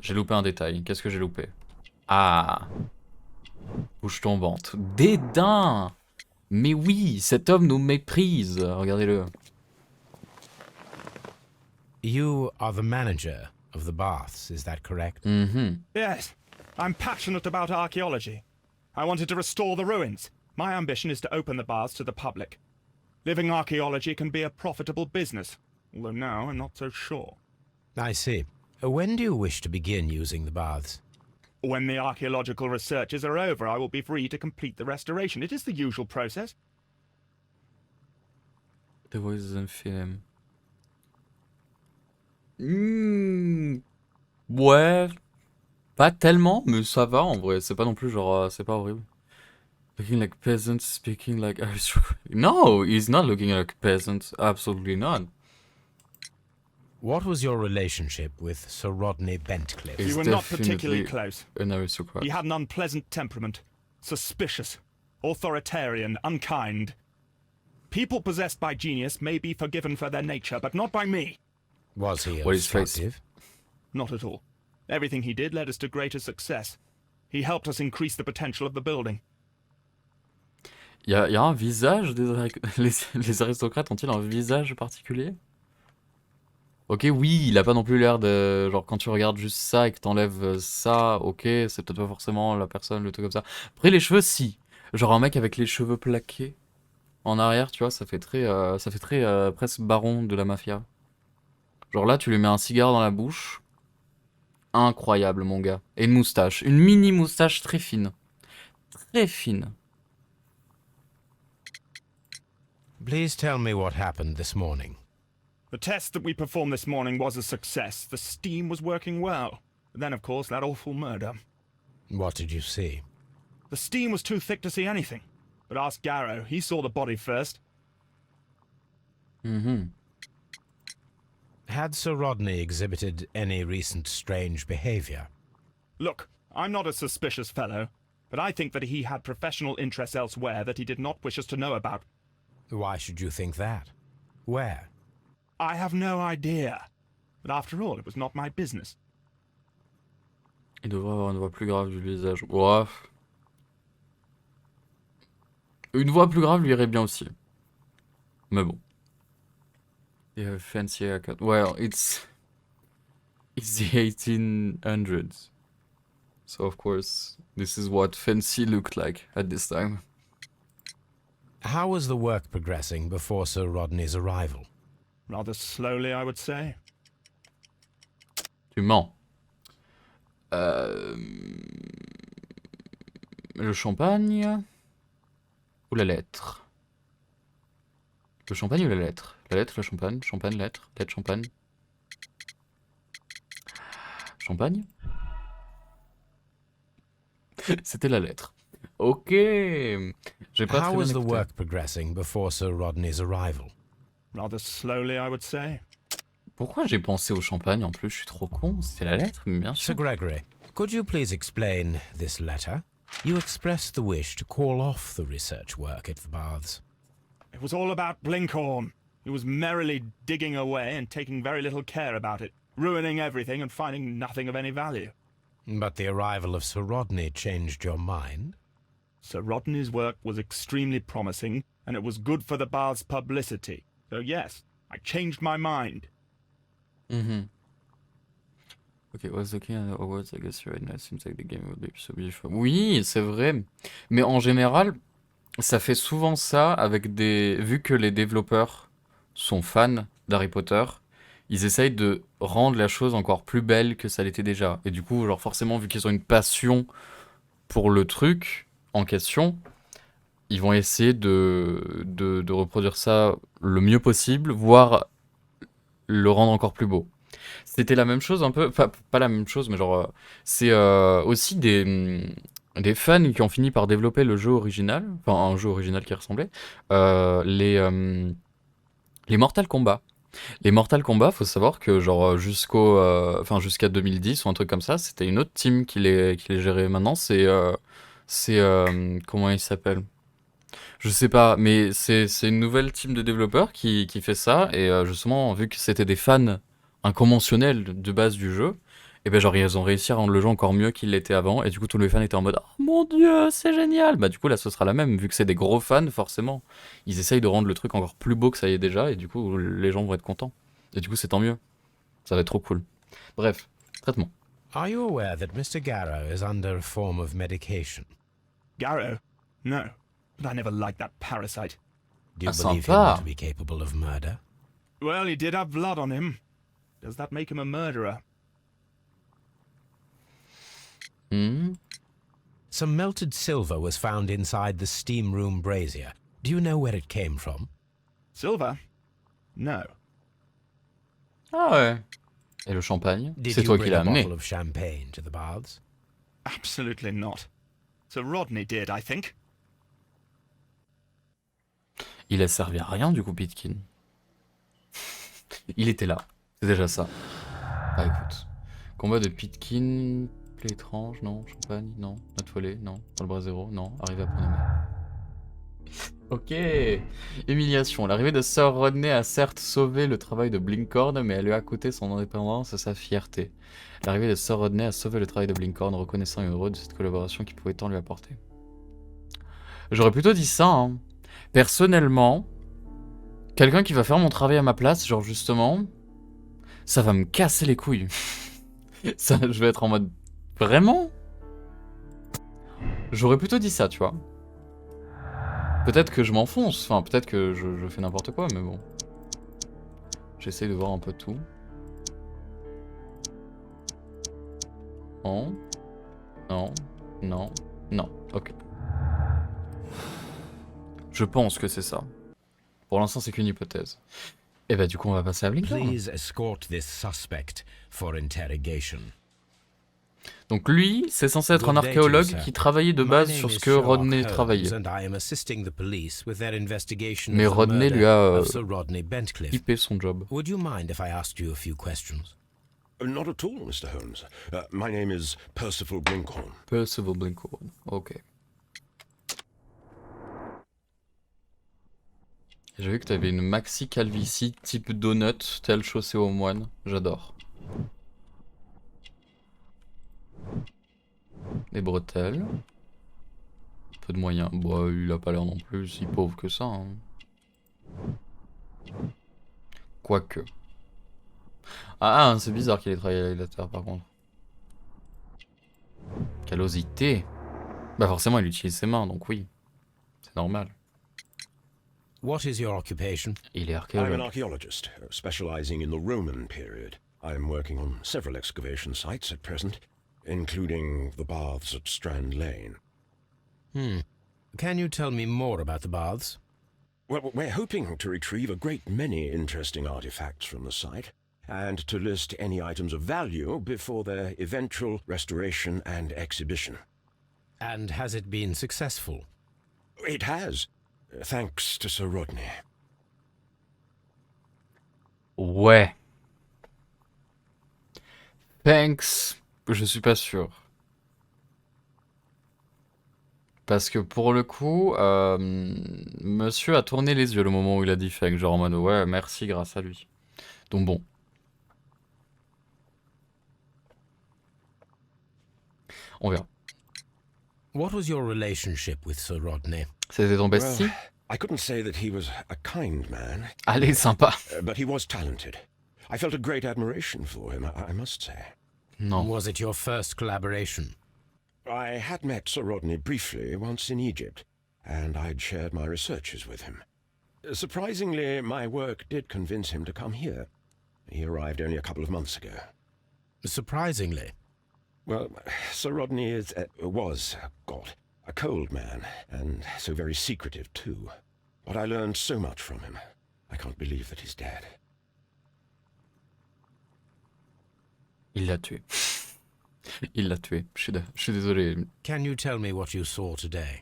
[SPEAKER 1] J'ai loupé un détail. Qu'est-ce que j'ai loupé? Ah. Bouche tombante. Dédain. Mais oui, cet homme nous méprise. Regardez-le.
[SPEAKER 3] You are the manager of the baths, is that correct?
[SPEAKER 7] Yes. I'm passionate about archaeology. I wanted to restore the ruins. My ambition is to open the baths to the public. Living archaeology can be a profitable business, although now I'm not so sure.
[SPEAKER 3] I see. When do you wish to begin using the baths?
[SPEAKER 7] When the archaeological researches are over, I will be free to complete the restoration. It is the usual process.
[SPEAKER 1] The voices in film. Ouais. Pas tellement, mais ça va en vrai. C'est pas non plus genre... c'est pas horrible. Looking like peasant, speaking like aristocrat. No, he's not looking like a peasant. Absolutely not.
[SPEAKER 3] What was your relationship with Sir Rodney Bentcliffe?
[SPEAKER 1] He's
[SPEAKER 7] We were not
[SPEAKER 1] definitely
[SPEAKER 7] particularly close.
[SPEAKER 1] An aristocrat.
[SPEAKER 7] He had an unpleasant temperament. Suspicious. Authoritarian. Unkind. People possessed by genius may be forgiven for their nature, but not by me.
[SPEAKER 3] Was he
[SPEAKER 1] What is face?
[SPEAKER 3] obstructive?
[SPEAKER 7] Not at all. Everything he did led us to greater success. He helped us increase the potential of the building.
[SPEAKER 1] Y a un visage les aristocrates ont-ils un visage particulier? Ok, oui, il a pas non plus l'air de... Genre, quand tu regardes juste ça et que t'enlèves ça, ok, c'est peut-être pas forcément la personne, le truc comme ça. Après, les cheveux, si. Genre, un mec avec les cheveux plaqués en arrière, tu vois, ça fait très presque baron de la mafia. Genre là, tu lui mets un cigare dans la bouche. Incroyable, mon gars. Et une moustache. Une mini moustache très fine. Très fine.
[SPEAKER 3] Please tell me what happened this morning.
[SPEAKER 7] The test that we performed this morning was a success. The steam was working well. But then, of course, that awful murder.
[SPEAKER 3] What did you see?
[SPEAKER 7] The steam was too thick to see anything. But ask Garrow. He saw the body first.
[SPEAKER 1] Mhm.
[SPEAKER 3] Had Sir Rodney exhibited any recent strange behavior?
[SPEAKER 7] Look, I'm not a suspicious fellow, but I think that he had professional interests elsewhere that he did not wish us to know about.
[SPEAKER 3] Why should you think that? Where?
[SPEAKER 7] I have no idea. But after all, it was not my business.
[SPEAKER 1] Il devrait avoir une voix plus grave du visage. Ouah. Une voix plus grave lui irait bien aussi. Mais bon. Yeah, fancy haircut. Well, it's the 1800s. So of course, this is what fancy looked like at this time.
[SPEAKER 3] How was the work progressing before Sir Rodney's arrival?
[SPEAKER 7] Rather slowly, I would say.
[SPEAKER 1] Tu mens. Le champagne ou la lettre? Le champagne ou la lettre? La lettre, le champagne, champagne, lettre, lettre, champagne. Champagne? C'était la lettre. Ok. J'ai pas
[SPEAKER 3] How
[SPEAKER 1] très
[SPEAKER 3] was
[SPEAKER 1] bien
[SPEAKER 3] the
[SPEAKER 1] écouté.
[SPEAKER 3] work progressing before Sir Rodney's arrival?
[SPEAKER 7] Rather slowly, I would say.
[SPEAKER 1] Pourquoi j'ai pensé au champagne en plus? Je suis trop con. C'était la lettre, mais bien
[SPEAKER 3] Sir
[SPEAKER 1] sûr.
[SPEAKER 3] Gregory, could you please explain this letter? You expressed the wish to call off the research work at the baths.
[SPEAKER 7] It was all about Blinkhorn. He was merrily digging away and taking very little care about it, ruining everything and finding nothing of any value.
[SPEAKER 3] But the arrival of Sir Rodney changed your mind?
[SPEAKER 7] Sir Rodney's work was extremely promising, and it was good for the bath's publicity. So yes, I changed my mind.
[SPEAKER 1] Mhm. Ok, was looking at the awards, I guess right now it seems like the game would be so beautiful. Oui, c'est vrai. Mais en général, ça fait souvent ça avec des... Vu que les développeurs sont fans d'Harry Potter, ils essayent de rendre la chose encore plus belle que ça l'était déjà. Et du coup, genre forcément, vu qu'ils ont une passion pour le truc en question, ils vont essayer de reproduire ça le mieux possible, voire le rendre encore plus beau. C'était la même chose un peu, enfin pas la même chose, mais genre c'est aussi des fans qui ont fini par développer le jeu original, enfin un jeu original qui ressemblait, les Mortal Kombat. Les Mortal Kombat, faut savoir que genre jusqu'à 2010 ou un truc comme ça, c'était une autre team qui les gérait. Maintenant, comment il s'appelle? Je sais pas, mais c'est une nouvelle team de développeurs qui fait ça, et justement, vu que c'était des fans inconventionnels de base du jeu, et ben genre ils ont réussi à rendre le jeu encore mieux qu'il l'était avant, et du coup tous les fans étaient en mode oh mon dieu, c'est génial! Bah du coup là ce sera la même, vu que c'est des gros fans, forcément, ils essayent de rendre le truc encore plus beau que ça y est déjà, et du coup les gens vont être contents. Et du coup c'est tant mieux, ça va être trop cool. Bref, traitement.
[SPEAKER 3] Are you aware that Mr. Garrow is under a form of medication?
[SPEAKER 7] Garrow? No. But I never liked that parasite.
[SPEAKER 3] Do you
[SPEAKER 1] Ah,
[SPEAKER 3] believe
[SPEAKER 1] sympa.
[SPEAKER 3] him to be capable of murder?
[SPEAKER 7] Well, he did have blood on him. Does that make him a murderer?
[SPEAKER 1] Hmm.
[SPEAKER 3] Some melted silver was found inside the steam room brazier. Do you know where it came from?
[SPEAKER 7] Silver? No.
[SPEAKER 1] Ah ouais. Et le champagne,
[SPEAKER 3] Did
[SPEAKER 1] c'est
[SPEAKER 3] you
[SPEAKER 1] toi qui
[SPEAKER 3] bring
[SPEAKER 1] l'as
[SPEAKER 3] a
[SPEAKER 1] amené.
[SPEAKER 3] bottle of champagne to the baths?
[SPEAKER 7] Absolutely not. Sir Rodney did, I think.
[SPEAKER 1] Il a servi à rien du coup, Pitkin. Il était là, c'est déjà ça. Ah écoute. Combat de Pitkin, plaie étrange, non. Champagne, non. Note volée, non. Dans le bras zéro, non. Arrivé à Panama. Ok. Humiliation. L'arrivée de Sir Rodney a certes sauvé le travail de Blinkhorn, mais elle lui a coûté son indépendance et sa fierté. L'arrivée de Sir Rodney a sauvé le travail de Blinkhorn, reconnaissant et heureux de cette collaboration qu'il pouvait tant lui apporter. J'aurais plutôt dit ça, hein. Personnellement, quelqu'un qui va faire mon travail à ma place, genre justement, ça va me casser les couilles. Ça, je vais être en mode... Vraiment? J'aurais plutôt dit ça, tu vois. Peut-être que je m'enfonce, enfin peut-être que je fais n'importe quoi, mais bon. J'essaye de voir un peu tout. Non. Non. Non. Non. Ok. Je pense que c'est ça. Pour l'instant, c'est qu'une hypothèse. Et bah du coup, on va passer à Blinkhorn.
[SPEAKER 3] Please escort this suspect for interrogation.
[SPEAKER 1] Donc lui, c'est censé être un
[SPEAKER 3] Good day to you,
[SPEAKER 1] archéologue
[SPEAKER 3] sir.
[SPEAKER 1] qui travaillait de
[SPEAKER 3] My
[SPEAKER 1] base
[SPEAKER 3] name
[SPEAKER 1] sur
[SPEAKER 3] is
[SPEAKER 1] ce que
[SPEAKER 3] Sherlock
[SPEAKER 1] Rodney
[SPEAKER 3] Holmes,
[SPEAKER 1] travaillait.
[SPEAKER 3] and I am assisting the police with their investigation
[SPEAKER 1] Mais
[SPEAKER 3] of the
[SPEAKER 1] Rodney lui
[SPEAKER 3] murder
[SPEAKER 1] a
[SPEAKER 3] of Sir Rodney Bentcliffe.
[SPEAKER 1] typé son job.
[SPEAKER 3] Would you mind if I asked you a few questions?
[SPEAKER 6] Not at all, Mr. Holmes. My name is Percival Blinkhorn.
[SPEAKER 1] Percival Blinkhorn, ok. J'ai vu que t'avais une maxi calvitie type donut, telle chaussée aux moines. J'adore. Des bretelles. Peu de moyens. Bon, il a pas l'air non plus si pauvre que ça. Hein. Quoique. Ah, c'est bizarre qu'il ait travaillé à l'élateur par contre. Quelle osité. Bah forcément il utilise ses mains, donc oui. C'est normal.
[SPEAKER 3] What is your occupation?
[SPEAKER 1] Il est
[SPEAKER 6] I'm an
[SPEAKER 1] archéologue.
[SPEAKER 6] archaeologist, specializing in the Roman period. I'm working on several excavation sites at present, including the baths at Strand Lane.
[SPEAKER 3] Can you tell me more about the baths?
[SPEAKER 6] Well, we're hoping to retrieve a great many interesting artifacts from the site, and to list any items of value before their eventual restoration and exhibition.
[SPEAKER 3] And has it been successful?
[SPEAKER 6] It has, thanks to Sir Rodney.
[SPEAKER 1] Ouais. Thanks. Je suis pas sûr. Parce que pour le coup, monsieur a tourné les yeux le moment où il a dit thanks, genre en mode ouais, merci grâce à lui. Donc bon. On verra.
[SPEAKER 3] What was your relationship with Sir Rodney?
[SPEAKER 1] C'était ton bestie?
[SPEAKER 6] Well, I couldn't say that he was a kind man,
[SPEAKER 1] Allez, sympa.
[SPEAKER 6] but he was talented. I felt a great admiration for him, I must say.
[SPEAKER 1] Non.
[SPEAKER 3] Was it your first collaboration?
[SPEAKER 6] I had met Sir Rodney briefly once in Egypt, and I'd shared my researches with him. Surprisingly, my work did convince him to come here. He arrived only a couple of months ago.
[SPEAKER 3] Surprisingly.
[SPEAKER 6] Well, Sir Rodney was, a cold man, and so very secretive too. But I learned so much from him. I can't believe that he's dead.
[SPEAKER 1] Il l'a tué. Il l'a tué. Je suis désolé.
[SPEAKER 3] Can you tell me what you saw today?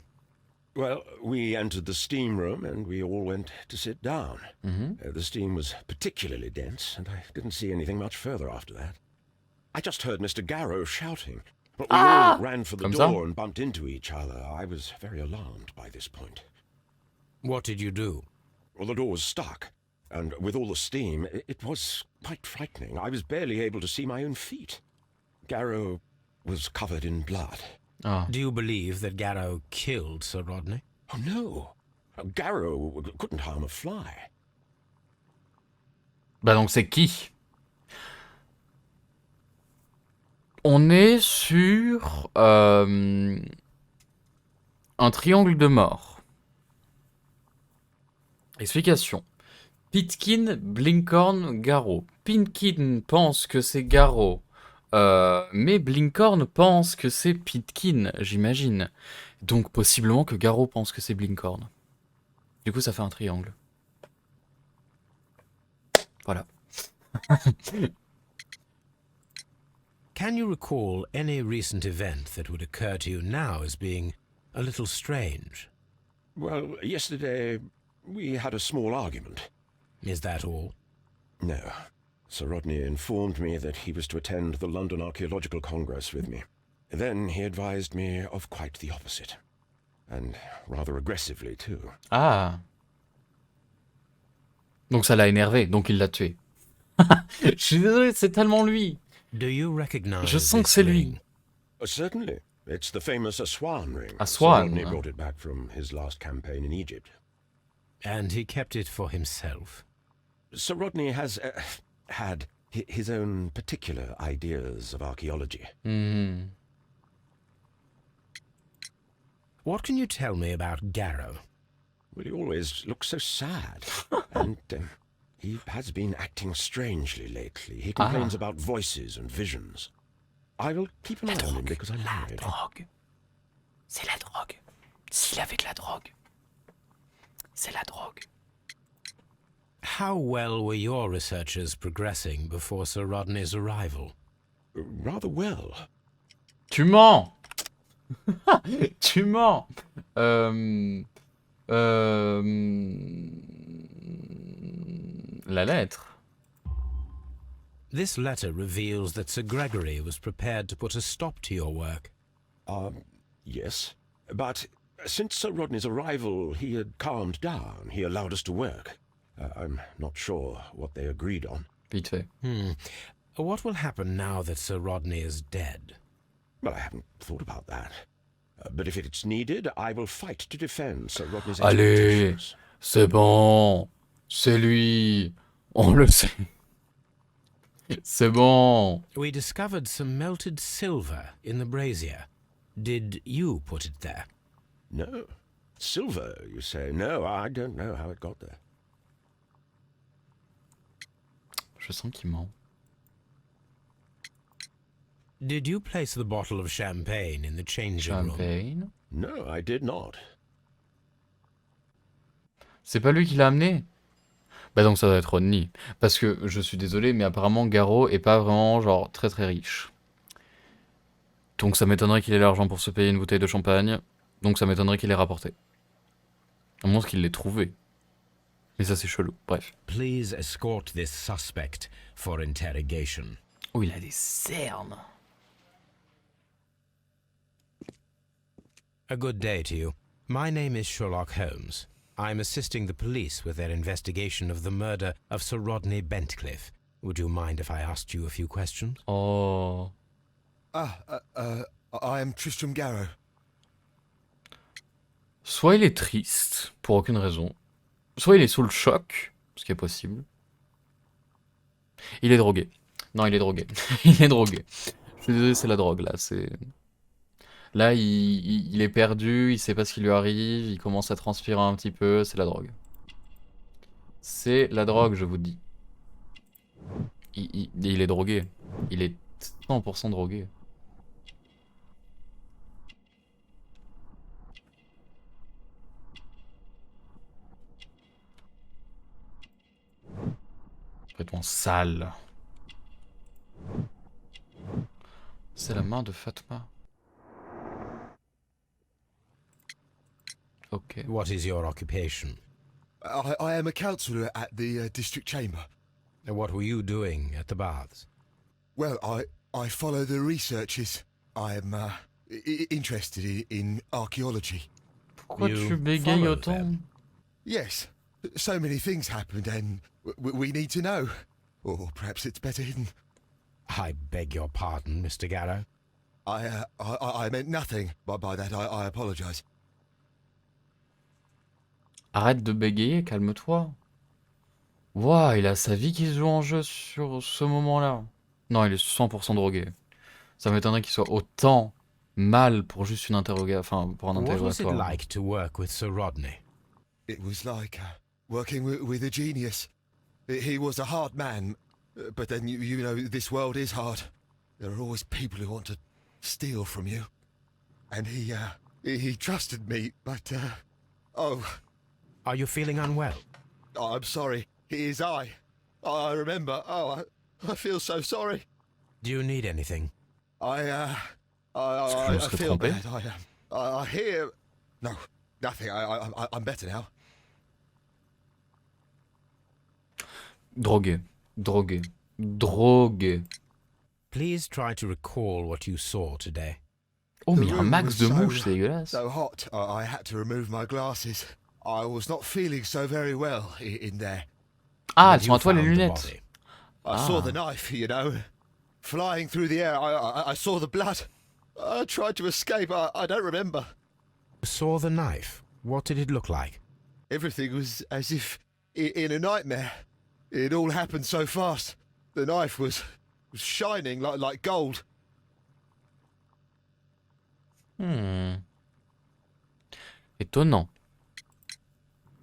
[SPEAKER 6] Well, we entered the steam room and we all went to sit down. The steam was particularly dense, and I didn't see anything much further after that. I just heard Mr. Garrow shouting, but we all ran for the
[SPEAKER 1] Comme
[SPEAKER 6] door
[SPEAKER 1] ça?
[SPEAKER 6] and bumped into each other. I was very alarmed by this point.
[SPEAKER 3] What did you do?
[SPEAKER 6] Well, the door was stuck, and with all the steam, it was quite frightening. I was barely able to see my own feet. Garrow was covered in blood.
[SPEAKER 1] Ah.
[SPEAKER 3] Do you believe that Garrow killed Sir Rodney?
[SPEAKER 6] Oh, no. Garrow couldn't harm a fly.
[SPEAKER 1] Bah donc c'est qui? On est sur un triangle de mort. Explication. Pitkin, Blinkhorn, Garrow. Pitkin pense que c'est Garrow, mais Blinkhorn pense que c'est Pitkin, j'imagine. Donc possiblement que Garrow pense que c'est Blinkhorn. Du coup ça fait un triangle. Voilà.
[SPEAKER 3] Can you recall any recent event that would occur to you now as being a little strange?
[SPEAKER 6] Well, yesterday we had a small argument.
[SPEAKER 3] Is that all?
[SPEAKER 6] No. Sir Rodney informed me that he was to attend the London Archaeological Congress with me. Then he advised me of quite the opposite. And rather aggressively, too.
[SPEAKER 1] Ah. Donc ça l'a énervé, donc il l'a tué. Je suis désolé, c'est tellement lui.
[SPEAKER 3] Do you recognize
[SPEAKER 1] Je sens que
[SPEAKER 3] this
[SPEAKER 1] c'est lui.
[SPEAKER 3] ring?
[SPEAKER 6] Certainly. It's the famous Aswan ring.
[SPEAKER 1] Aswan,
[SPEAKER 6] Sir Rodney
[SPEAKER 1] huh?
[SPEAKER 6] brought it back from his last campaign in Egypt.
[SPEAKER 3] And he kept it for himself.
[SPEAKER 6] Sir Rodney has had his own particular ideas of archaeology.
[SPEAKER 3] What can you tell me about Garrow?
[SPEAKER 6] Well, he always looks so sad. And he has been acting strangely lately. He complains about voices and visions. I will keep an eye on him because I'm married.
[SPEAKER 1] Drogue. C'est la drogue. S'il avait de la drogue. C'est la drogue.
[SPEAKER 3] How well were your researchers progressing before Sir Rodney's arrival?
[SPEAKER 6] Rather well.
[SPEAKER 1] Tu mens. Tu mens. La lettre.
[SPEAKER 3] This letter reveals that Sir Gregory was prepared to put a stop to your work.
[SPEAKER 6] Yes. But since Sir Rodney's arrival, he had calmed down. He allowed us to work. I'm not sure what they agreed on.
[SPEAKER 1] Vite fait.
[SPEAKER 3] What will happen now that Sir Rodney is dead?
[SPEAKER 6] Well, I haven't thought about that. But if it's needed, I will fight to defend Sir Rodney's
[SPEAKER 1] Allez,
[SPEAKER 6] expectations.
[SPEAKER 1] c'est bon. C'est lui. On le sait. C'est bon.
[SPEAKER 3] We discovered some melted silver in the brazier. Did you put it there?
[SPEAKER 6] No. Silver, you say? No, I don't know how it got there.
[SPEAKER 1] Je sens qu'il ment.
[SPEAKER 3] Did you place the bottle of champagne in the changing room?
[SPEAKER 1] Champagne.
[SPEAKER 6] No, I did not.
[SPEAKER 1] C'est pas lui qui l'a amené. Bah donc ça doit être Rodney. Parce que je suis désolé, mais apparemment Garrow est pas vraiment genre très très riche. Donc ça m'étonnerait qu'il ait l'argent pour se payer une bouteille de champagne. Donc ça m'étonnerait qu'il l'ait rapporté. À moins qu'il l'ait trouvé. Mais ça c'est chelou, bref.
[SPEAKER 3] Please escort this suspect for interrogation.
[SPEAKER 1] Oh, il a des cernes.
[SPEAKER 3] A good day to you. My name is Sherlock Holmes. I'm assisting the police with their investigation of the murder of Sir Rodney Bentcliffe. Would you mind if I asked you a few questions?
[SPEAKER 1] Oh.
[SPEAKER 8] I am Tristram Garrow.
[SPEAKER 1] Soit il est triste, pour aucune raison. Soit il est sous le choc, ce qui est possible. Il est drogué. Non, il est drogué. Il est drogué. Je suis désolé, c'est la drogue, là. C'est... Là, il est perdu, il sait pas ce qui lui arrive, il commence à transpirer un petit peu, c'est la drogue. C'est la drogue, je vous dis. Il est drogué. Il est 100% drogué. Complètement sale. C'est la main de Fatma. Ok.
[SPEAKER 3] What is your occupation?
[SPEAKER 8] I am a councillor at the district chamber.
[SPEAKER 3] What were you doing at the baths?
[SPEAKER 8] Well, I follow the researches. I am interested in archaeology.
[SPEAKER 1] Pourquoi
[SPEAKER 3] You
[SPEAKER 1] tu bégayes
[SPEAKER 3] follow
[SPEAKER 1] autant?
[SPEAKER 3] them.
[SPEAKER 8] Yes, so many things happened and we need to know. Or perhaps it's better hidden.
[SPEAKER 3] I beg your pardon, Mr. Garrow.
[SPEAKER 8] I meant nothing by that. I apologise.
[SPEAKER 1] Arrête de bégayer, calme-toi. Waouh, il a sa vie qui se joue en jeu sur ce moment-là. Non, il est 100% drogué. Ça m'étonnerait qu'il soit autant mal pour juste une interrogation, enfin pour un
[SPEAKER 3] What was it
[SPEAKER 1] interrogatoire.
[SPEAKER 3] like to work with Sir Rodney?
[SPEAKER 8] It was like working with a genius. He was a hard man, but then you know this world is hard. There are always people who want to steal from you. And he trusted me, but oh,
[SPEAKER 3] Are you feeling unwell?
[SPEAKER 8] I'm sorry. It is I remember. Oh, I feel so sorry.
[SPEAKER 3] Do you need anything?
[SPEAKER 8] I
[SPEAKER 1] serais
[SPEAKER 8] feel
[SPEAKER 1] trompé.
[SPEAKER 8] bad. I hear. No, nothing. I'm better now.
[SPEAKER 1] Drogué, drogué, drogué.
[SPEAKER 3] Please try to recall what you saw today.
[SPEAKER 1] Oh, mais il y
[SPEAKER 8] The
[SPEAKER 1] a un
[SPEAKER 8] room
[SPEAKER 1] max
[SPEAKER 8] was
[SPEAKER 1] de
[SPEAKER 8] so-
[SPEAKER 1] mouches, c'est dégueulasse.
[SPEAKER 8] So hot, I had to remove my glasses. I was not feeling so very well in there.
[SPEAKER 1] Ah,
[SPEAKER 3] Have
[SPEAKER 1] elles sont
[SPEAKER 3] you
[SPEAKER 1] à toi les
[SPEAKER 3] found the
[SPEAKER 1] lunettes.
[SPEAKER 3] body?
[SPEAKER 8] I saw the knife, you know, flying through the air. I saw the blood. I tried to escape. I don't remember.
[SPEAKER 3] Saw the knife. What did it look like?
[SPEAKER 8] Everything was as if in a nightmare. It all happened so fast. The knife was shining like gold.
[SPEAKER 1] Étonnant.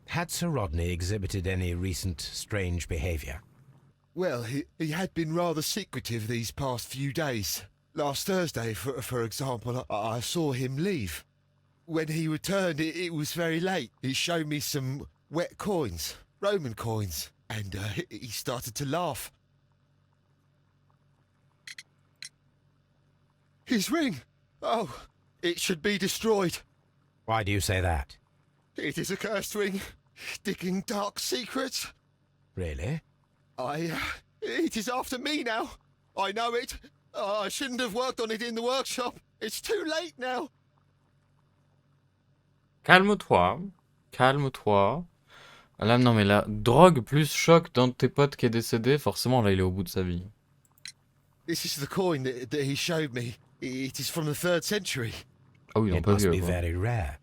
[SPEAKER 3] Had Sir Rodney exhibited any recent strange behaviour?
[SPEAKER 8] Well, he had been rather secretive these past few days. Last Thursday, for example, I saw him leave. When he returned, it was very late. He showed me some wet coins, Roman coins, and he started to laugh. His ring! Oh, it should be destroyed.
[SPEAKER 3] Why do you say that?
[SPEAKER 8] It is a cursed ring, digging dark secrets.
[SPEAKER 3] Really?
[SPEAKER 8] It is after me now. I know it. I shouldn't have worked on it in the workshop. It's too late now.
[SPEAKER 1] Calme-toi. Calme-toi. Là, non, mais la drogue plus choc d'un de tes potes qui est décédé, forcément, là, il est au bout de sa vie.
[SPEAKER 8] This is the coin that he showed me. It is from the 3rd century.
[SPEAKER 1] Ah oui, il est un
[SPEAKER 3] It
[SPEAKER 1] peu
[SPEAKER 3] must
[SPEAKER 1] vieux,
[SPEAKER 3] be
[SPEAKER 1] quoi.
[SPEAKER 3] very rare.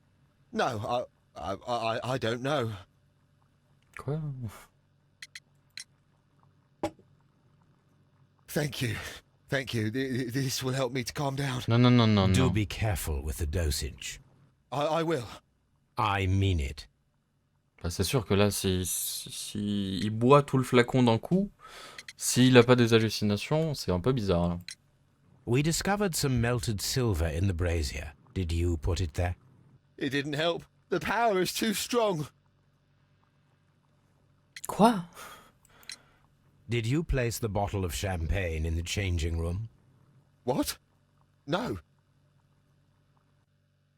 [SPEAKER 8] No, I don't know.
[SPEAKER 1] Quoi?
[SPEAKER 8] Thank you. Thank you. This will help me to calm down.
[SPEAKER 1] Non, non, non, non,
[SPEAKER 3] Do
[SPEAKER 1] non.
[SPEAKER 3] be careful with the dosage.
[SPEAKER 8] I will.
[SPEAKER 3] I mean it.
[SPEAKER 1] Bah, c'est sûr que là, si il boit tout le flacon d'un coup, s'il a pas des hallucinations, c'est un peu bizarre. Là.
[SPEAKER 3] We discovered some melted silver in the brazier. Did you put it there?
[SPEAKER 8] It didn't help. The power is too strong.
[SPEAKER 1] Quoi?
[SPEAKER 3] Did you place the bottle of champagne in the changing room?
[SPEAKER 8] What? No.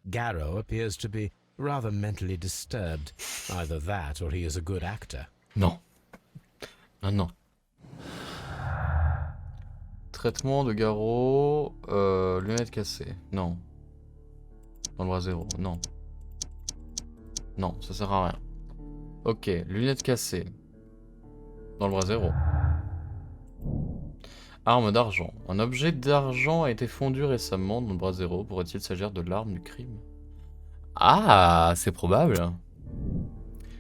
[SPEAKER 3] Garrow appears to be rather mentally disturbed. Either that or he is a good actor.
[SPEAKER 1] Non. Non, non. Traitement de garrot, lunettes cassées. Non. Dans le bras zéro. Non. Non, ça sert à rien. Ok, lunettes cassées. Dans le bras zéro. Arme d'argent. Un objet d'argent a été fondu récemment dans le bras zéro. Pourrait-il s'agir de l'arme du crime? Ah, c'est probable.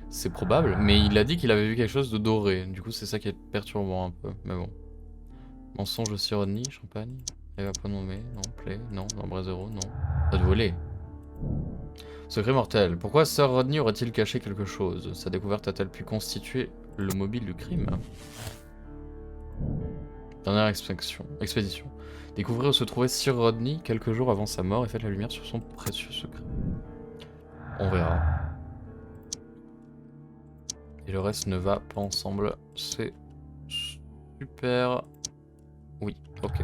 [SPEAKER 1] C'est probable, mais il a dit qu'il avait vu quelque chose de doré. Du coup, c'est ça qui est perturbant un peu. Mais bon. Mensonge de Sir Rodney, champagne. Elle va pas nommer, non. Plaie, non. Dans le bras zéro, non. Ça de voler. Secret mortel. Pourquoi Sir Rodney aurait-il caché quelque chose? Sa découverte a-t-elle pu constituer le mobile du crime? Dernière expédition. Découvrir où se trouvait Sir Rodney quelques jours avant sa mort et faites la lumière sur son précieux secret. On verra. Et le reste ne va pas ensemble. C'est super. Oui, ok.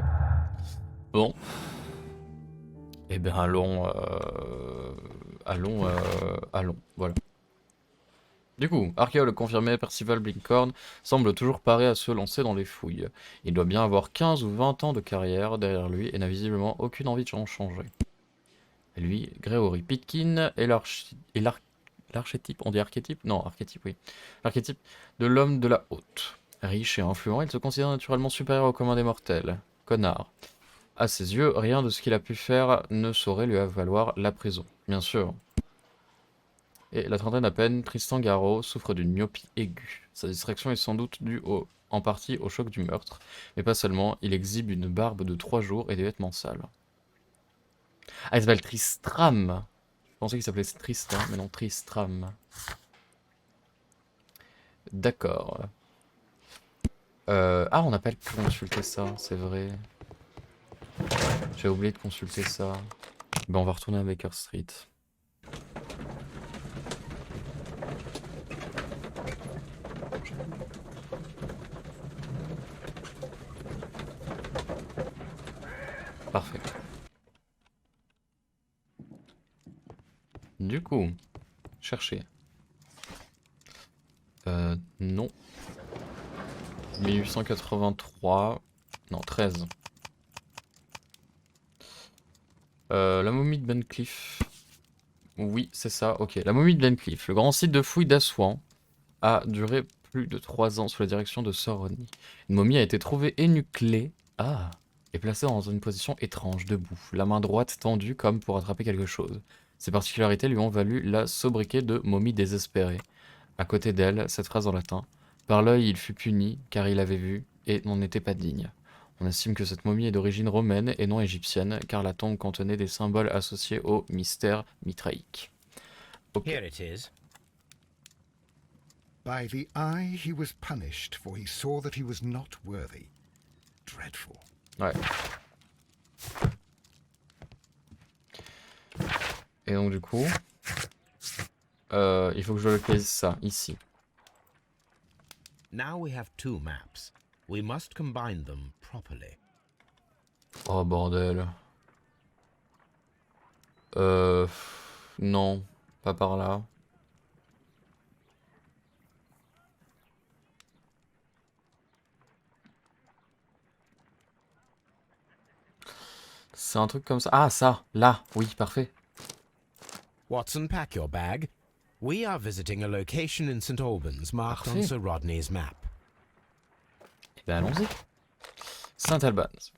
[SPEAKER 1] Bon. Eh bien allons, voilà. Du coup, archéologue confirmé, Percival Blinkhorn semble toujours paré à se lancer dans les fouilles. Il doit bien avoir 15 ou 20 ans de carrière derrière lui et n'a visiblement aucune envie de en changer. Et lui, Gregory Pitkin est l'archétype, on dit archétype? Non, archétype, oui. L'archétype de l'homme de la haute. Riche et influent, il se considère naturellement supérieur au commun des mortels. Connard. À ses yeux, rien de ce qu'il a pu faire ne saurait lui valoir la prison. Bien sûr. Et la trentaine à peine, Tristan Garrot souffre d'une myopie aiguë. Sa distraction est sans doute due en partie au choc du meurtre, mais pas seulement, il exhibe une barbe de 3 jours et des vêtements sales. Ah, il s'appelle Tristram. Je pensais qu'il s'appelait Tristan, mais non, Tristram. D'accord. Ah, on n'a pas consulté ça, c'est vrai. J'ai oublié de consulter ça. Ben, on va retourner à Baker Street. Parfait. Du coup, chercher. Non. 1883. Non, 13. La momie de Bencliffe. Oui, c'est ça, ok. La momie de Bencliffe. Le grand site de fouilles d'Assouan a duré plus de 3 ans sous la direction de Sir Rodney. Une momie a été trouvée énuclée. Ah, et placée dans une position étrange, debout, la main droite tendue comme pour attraper quelque chose. Ces particularités lui ont valu la sobriquet de momie désespérée. À côté d'elle, cette phrase en latin. Par l'œil, il fut puni, car il avait vu, et n'en était pas digne. On estime que cette momie est d'origine romaine et non égyptienne, car la tombe contenait des symboles associés au mystère mitraïque. Okay.
[SPEAKER 3] Here it is.
[SPEAKER 2] By the eye he was punished, for he saw that he was not worthy. Dreadful.
[SPEAKER 1] Ouais. Et donc du coup, il faut que je localise ça, ici.
[SPEAKER 3] Now we have 2 maps. We must combine them properly.
[SPEAKER 1] Oh bordel. Non, pas par là. C'est un truc comme ça. Ah, ça, là, oui, parfait.
[SPEAKER 3] Watson, pack your bag. We are visiting a location in St. Albans marked on
[SPEAKER 1] Parfait.
[SPEAKER 3] Sir Rodney's map.
[SPEAKER 1] Eh ben allons-y. Saint-Albans.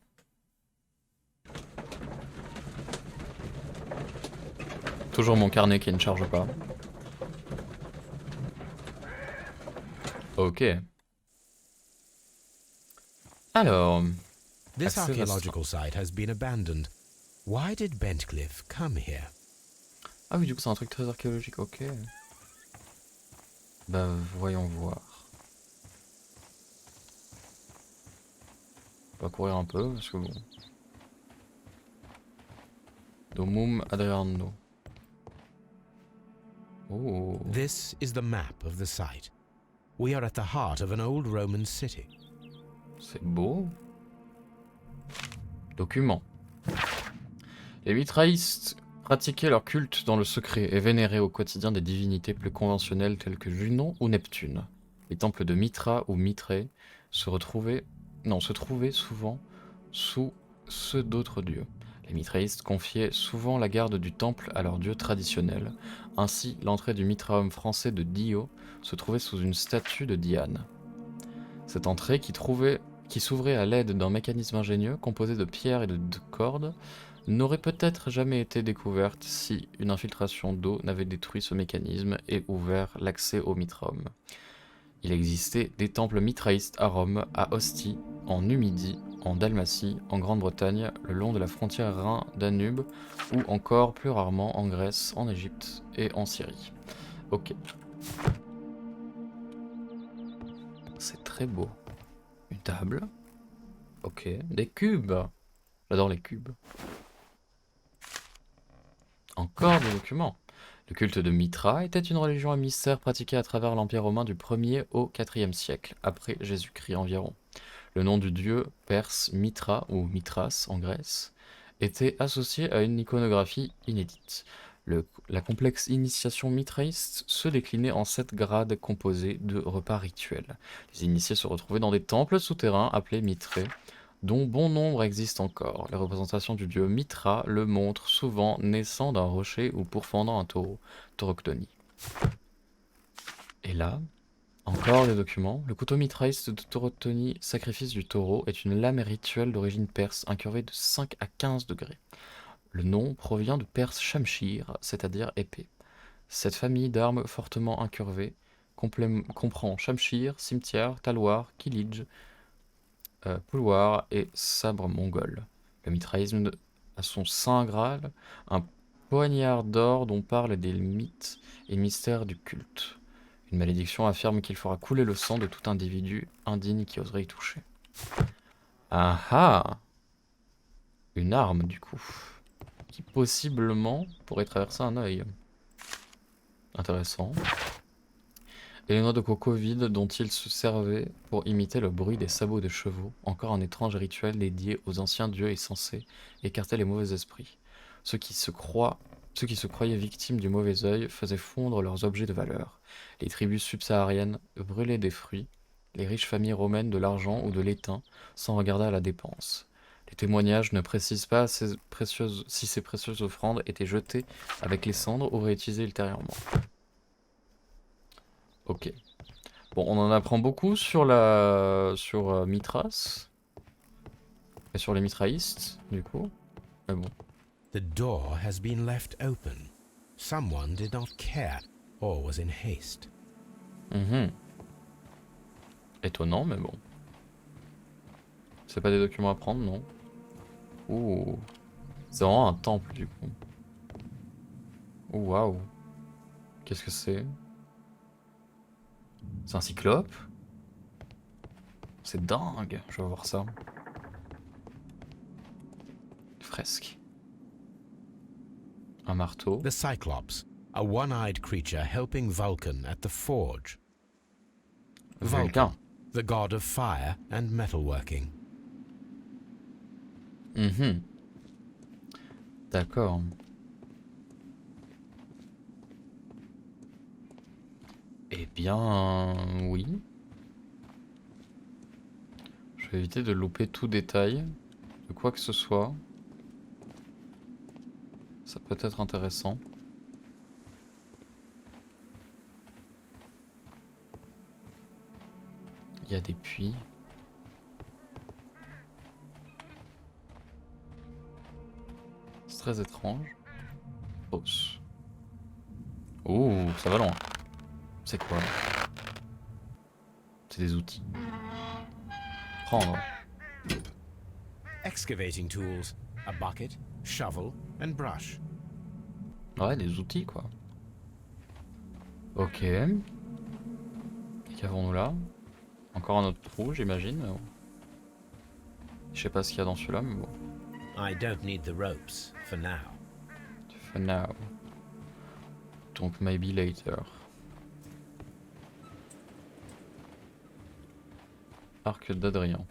[SPEAKER 1] Toujours mon carnet qui ne charge pas. Ok. Alors,
[SPEAKER 3] This
[SPEAKER 1] Accès
[SPEAKER 3] archaeological site has been abandoned. Why did Bentcliffe come here?
[SPEAKER 1] ah oui, du coup c'est un truc très archéologique, ok. Bah voyons voir. On va courir un peu parce que bon. Domum Adriano. Oh,
[SPEAKER 3] This is the map of the site. We are at the heart of an old Roman city.
[SPEAKER 1] c'est beau. Document. Les mitraïstes pratiquaient leur culte dans le secret et vénéraient au quotidien des divinités plus conventionnelles telles que Junon ou Neptune. Les temples de Mithras ou Mitrée se trouvaient souvent sous ceux d'autres dieux. Les mitraïstes confiaient souvent la garde du temple à leurs dieux traditionnels. Ainsi, l'entrée du mitraum français de Dio se trouvait sous une statue de Diane. Cette entrée qui s'ouvrait à l'aide d'un mécanisme ingénieux composé de pierres et de cordes, n'aurait peut-être jamais été découverte si une infiltration d'eau n'avait détruit ce mécanisme et ouvert l'accès au Mitraum. Il existait des temples mitraïstes à Rome, à Ostie, en Numidie, en Dalmatie, en Grande-Bretagne, le long de la frontière Rhin-Danube, ou encore plus rarement en Grèce, en Égypte et en Syrie. Ok. C'est très beau. Une table. Ok. Des cubes. J'adore les cubes. Encore des documents. Le culte de Mithras était une religion à mystère pratiquée à travers l'Empire romain du 1er au 4e siècle, après Jésus-Christ environ. Le nom du dieu perse Mithras, ou Mithras en Grèce, était associé à une iconographie inédite. La complexe initiation mitraïste se déclinait en 7 grades composés de repas rituels. Les initiés se retrouvaient dans des temples souterrains appelés mitrées, dont bon nombre existent encore. Les représentations du dieu Mithras le montrent souvent naissant d'un rocher ou pourfendant un taureau, tauroctonie. Et là, encore des documents. Le couteau mitraïste de tauroctonie, sacrifice du taureau, est une lame rituelle d'origine perse, incurvée de 5 à 15 degrés. Le nom provient de perse shamshir, c'est-à-dire épée. Cette famille d'armes fortement incurvées comprend shamshir, cimetière, taloir, kilij, pouloir et sabre mongol. Le mitraïsme a son saint graal, un poignard d'or dont parlent des mythes et mystères du culte. Une malédiction affirme qu'il fera couler le sang de tout individu indigne qui oserait y toucher. Ah ah! Une arme du coup, qui possiblement pourrait traverser un œil. Intéressant. Et les noix de coco vides dont il se servait pour imiter le bruit des sabots de chevaux, encore un étrange rituel dédié aux anciens dieux et censé écarter les mauvais esprits. Ceux qui se croyaient victimes du mauvais œil faisaient fondre leurs objets de valeur. Les tribus subsahariennes brûlaient des fruits, les riches familles romaines de l'argent ou de l'étain, sans regarder à la dépense. Les témoignages ne précisent pas si ces précieuses offrandes étaient jetées avec les cendres ou réutilisées ultérieurement. Ok. Bon, on en apprend beaucoup sur Mithras. Et sur les mitraïstes, du coup. Mais bon.
[SPEAKER 3] The door has been left open. Someone did not care or was in haste.
[SPEAKER 1] Étonnant, mais bon. C'est pas des documents à prendre, non? Ouh. C'est vraiment un temple, du coup. Ouh, waouh. Qu'est-ce que c'est? C'est un cyclope? C'est dingue, je vais voir ça. Fresque. Un marteau.
[SPEAKER 3] The Cyclops, a one-eyed creature helping Vulcan at the forge.
[SPEAKER 1] Vulcan.
[SPEAKER 3] The god of fire and metalworking.
[SPEAKER 1] D'accord. Eh bien, oui. Je vais éviter de louper tout détail de quoi que ce soit. Ça peut être intéressant. Il y a des puits. C'est très étrange. Hausse. Oh, ça va loin. C'est quoi? C'est des outils. Prendre.
[SPEAKER 3] Excavating tools. A bucket, shovel, and brush.
[SPEAKER 1] Ouais, des outils quoi. Ok. Qu'avons-nous là? Encore un autre trou, j'imagine. Je sais pas ce qu'il y a dans celui-là, mais bon.
[SPEAKER 3] I don't need the ropes for now.
[SPEAKER 1] For now. Donc maybe later. Arc d'Adrien.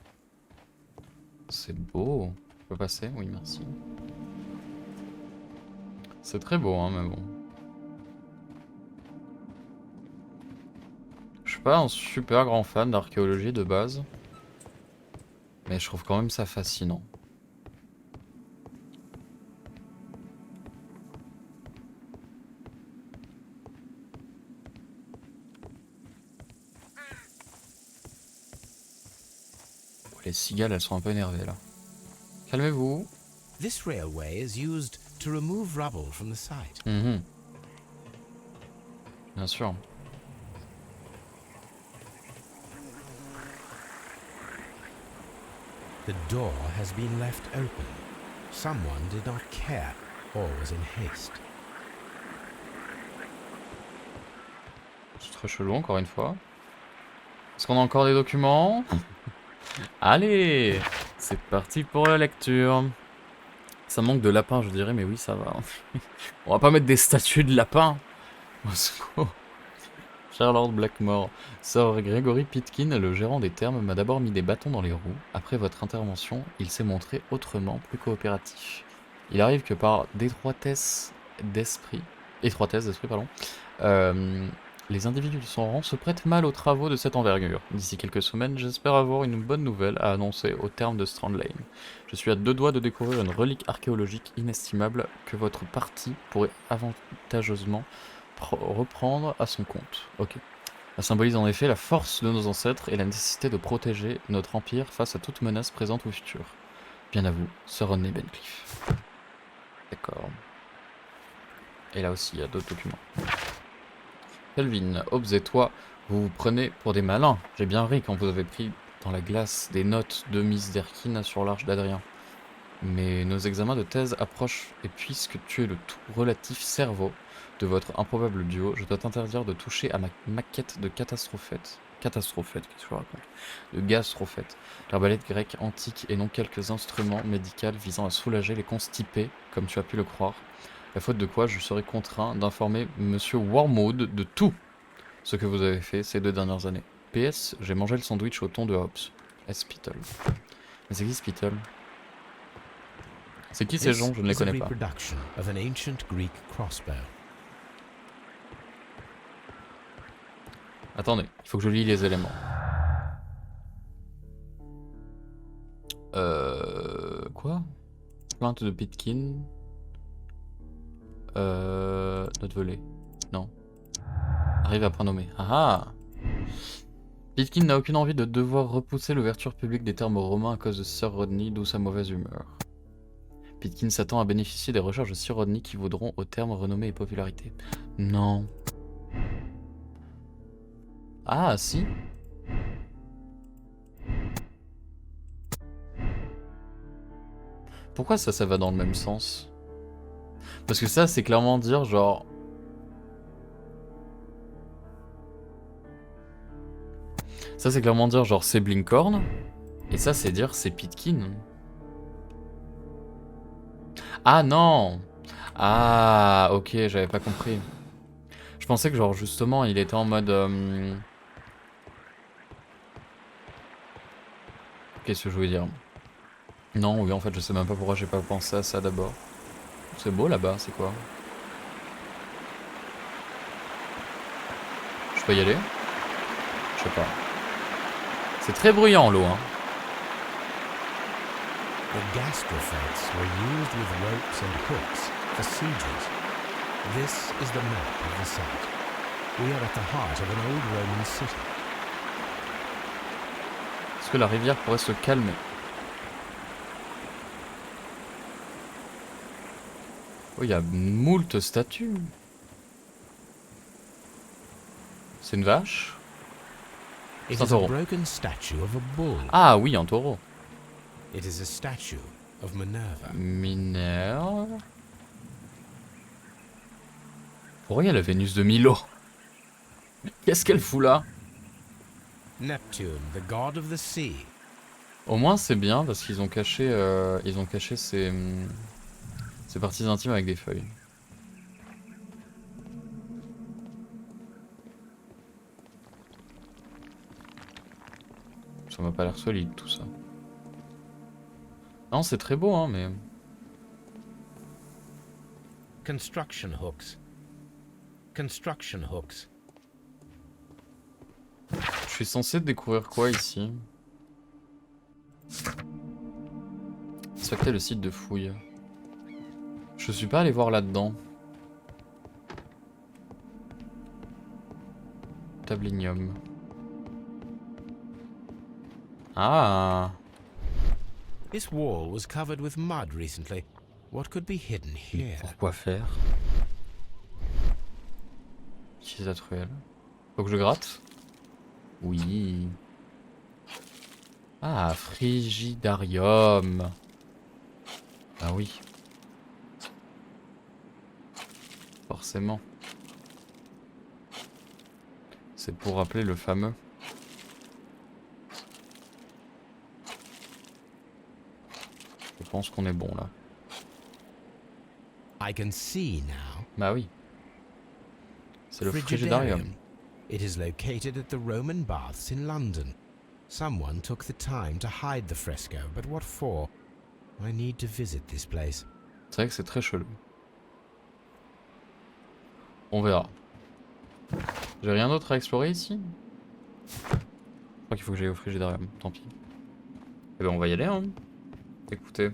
[SPEAKER 1] C'est beau. Je peux passer? Oui, merci. C'est très beau, hein, mais bon. Je suis pas un super grand fan d'archéologie de base. Mais je trouve quand même ça fascinant. Les cigales, elles sont un peu énervées là. Calmez-vous.
[SPEAKER 3] This railway is used to remove rubble from the site.
[SPEAKER 1] Bien sûr.
[SPEAKER 3] The door has been left open. Someone did not care or was in haste.
[SPEAKER 1] C'est très chelou encore une fois. Est-ce qu'on a encore des documents? Allez, c'est parti pour la lecture. Ça manque de lapin, je dirais, mais oui, ça va. On va pas mettre des statues de lapin. Au secours. Cher Lord Blackmore, Sir Gregory Pitkin, le gérant des thermes, m'a d'abord mis des bâtons dans les roues. Après votre intervention, il s'est montré autrement, plus coopératif. Il arrive que par étroitesse d'esprit, les individus de son rang se prêtent mal aux travaux de cette envergure. D'ici quelques semaines, j'espère avoir une bonne nouvelle à annoncer au terme de Strand Lane. Je suis à 2 doigts de découvrir une relique archéologique inestimable que votre parti pourrait avantageusement reprendre à son compte. Ok. Elle symbolise en effet la force de nos ancêtres et la nécessité de protéger notre empire face à toute menace présente ou future. Bien à vous, Sir Rodney Bencliffe. D'accord. Et là aussi, il y a d'autres documents. Kelvin, Hobbes et toi, vous vous prenez pour des malins. J'ai bien ri quand vous avez pris dans la glace des notes de Miss Derkin sur l'arche d'Adrien. Mais nos examens de thèse approchent, et puisque tu es le tout relatif cerveau de votre improbable duo, je dois t'interdire de toucher à ma maquette de catastrophète. Catastrophète, qu'est-ce que je raconte? De gastrophète. L'arbalète grecque antique et non quelques instruments médicaux visant à soulager les constipés, comme tu as pu le croire. La faute de quoi je serai contraint d'informer Monsieur Wormwood de tout ce que vous avez fait ces 2 dernières années. PS, j'ai mangé le sandwich au thon de Hobbes. Spittle. Mais c'est qui Spittle? C'est qui ces gens? Je ne les connais pas. Attendez, il faut que je lis les éléments. Quoi? Plainte de Pitkin. Notre volet. Non. Arrive à point nommé. Ah ah! Pitkin n'a aucune envie de devoir repousser l'ouverture publique des termes romains à cause de Sir Rodney, d'où sa mauvaise humeur. Pitkin s'attend à bénéficier des recherches de Sir Rodney qui vaudront aux termes renommée et popularité. Non. Ah, si. Pourquoi ça va dans le même sens? Parce que ça, c'est clairement dire genre... Ça, c'est clairement dire genre c'est Blinkhorn. Et ça, c'est dire c'est Pitkin. Ah non! Ah, ok, j'avais pas compris. Je pensais que genre justement, il était en mode... Qu'est-ce que je voulais dire? Non, oui, en fait, je sais même pas pourquoi j'ai pas pensé à ça d'abord. C'est beau là-bas, c'est quoi? Je peux y aller? Je sais pas. C'est très bruyant l'eau, hein.
[SPEAKER 3] The gastrofetes were used with ropes and hooks for sieges. This is the map of the site. We are at the heart of an old Roman city.
[SPEAKER 1] Est-ce que la rivière pourrait se calmer? Oh, il y a moult statues. C'est une vache?
[SPEAKER 3] It
[SPEAKER 1] C'est un
[SPEAKER 3] is a
[SPEAKER 1] taureau.
[SPEAKER 3] broken statue of a bull.
[SPEAKER 1] Ah oui, un taureau.
[SPEAKER 3] It is a statue of Minerva.
[SPEAKER 1] Minerve. Pourquoi il y a la Vénus de Milo? Qu'est-ce qu'elle fout là?
[SPEAKER 3] Neptune, the god of the sea.
[SPEAKER 1] Au moins c'est bien parce qu'ils ont caché, ces parties intimes avec des feuilles. Ça m'a pas l'air solide tout ça. Non, c'est très beau hein, mais...
[SPEAKER 3] Construction hooks. Construction hooks.
[SPEAKER 1] Je suis censé découvrir quoi ici? Inspecter le site de fouille. Je suis pas allé voir là-dedans. Tablinium. Ah.
[SPEAKER 3] This wall was covered with mud recently. What could be hidden here?
[SPEAKER 1] Pourquoi faire? Utilisateur. Faut que je gratte? Oui. Ah, frigidarium. Ah oui. Forcément. C'est pour rappeler le fameux. Je pense qu'on est bon là.
[SPEAKER 3] I can see now.
[SPEAKER 1] Bah oui. C'est le frigidarium.
[SPEAKER 3] It is located at the Roman baths in London. Someone took the time to hide the fresco, but what for? I need to visit this place.
[SPEAKER 1] C'est vrai que c'est très chelou. On verra. J'ai rien d'autre à explorer ici? Je crois qu'il faut que j'aille au frigidarium, tant pis. Eh ben on va y aller hein. Écoutez.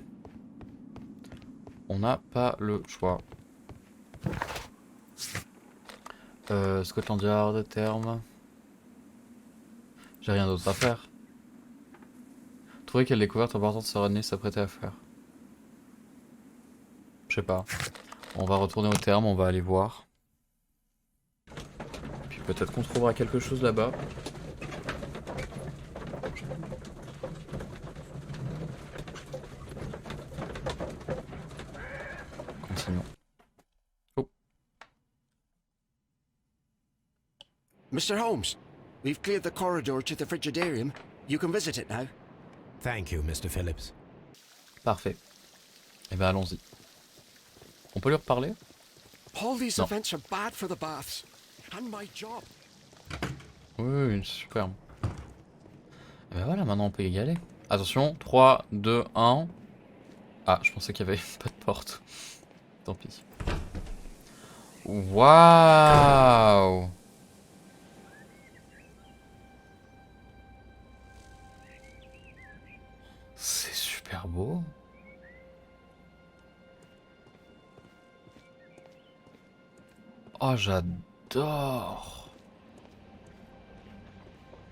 [SPEAKER 1] On n'a pas le choix. Scotland Yard, terme. J'ai rien d'autre à faire. Trouver quelle découverte importante Serenné s'apprêtait à faire. Je sais pas. On va retourner au terme, on va aller voir. Puis peut-être qu'on trouvera quelque chose là-bas. Continuons. Oh.
[SPEAKER 5] Mr. Holmes, we've cleared the corridor to the frigidarium. You can visit it now.
[SPEAKER 3] Thank you, Mr. Phillips.
[SPEAKER 1] Parfait. Eh ben allons-y. On peut lui reparler?
[SPEAKER 5] All these
[SPEAKER 1] Non.
[SPEAKER 5] events are bad for the baths. And my job.
[SPEAKER 1] Oui, super. Et ben voilà, maintenant on peut y aller. Attention, 3, 2, 1. Ah, je pensais qu'il y avait pas de porte. Tant pis. Waouh! C'est super beau. Oh, j'adore.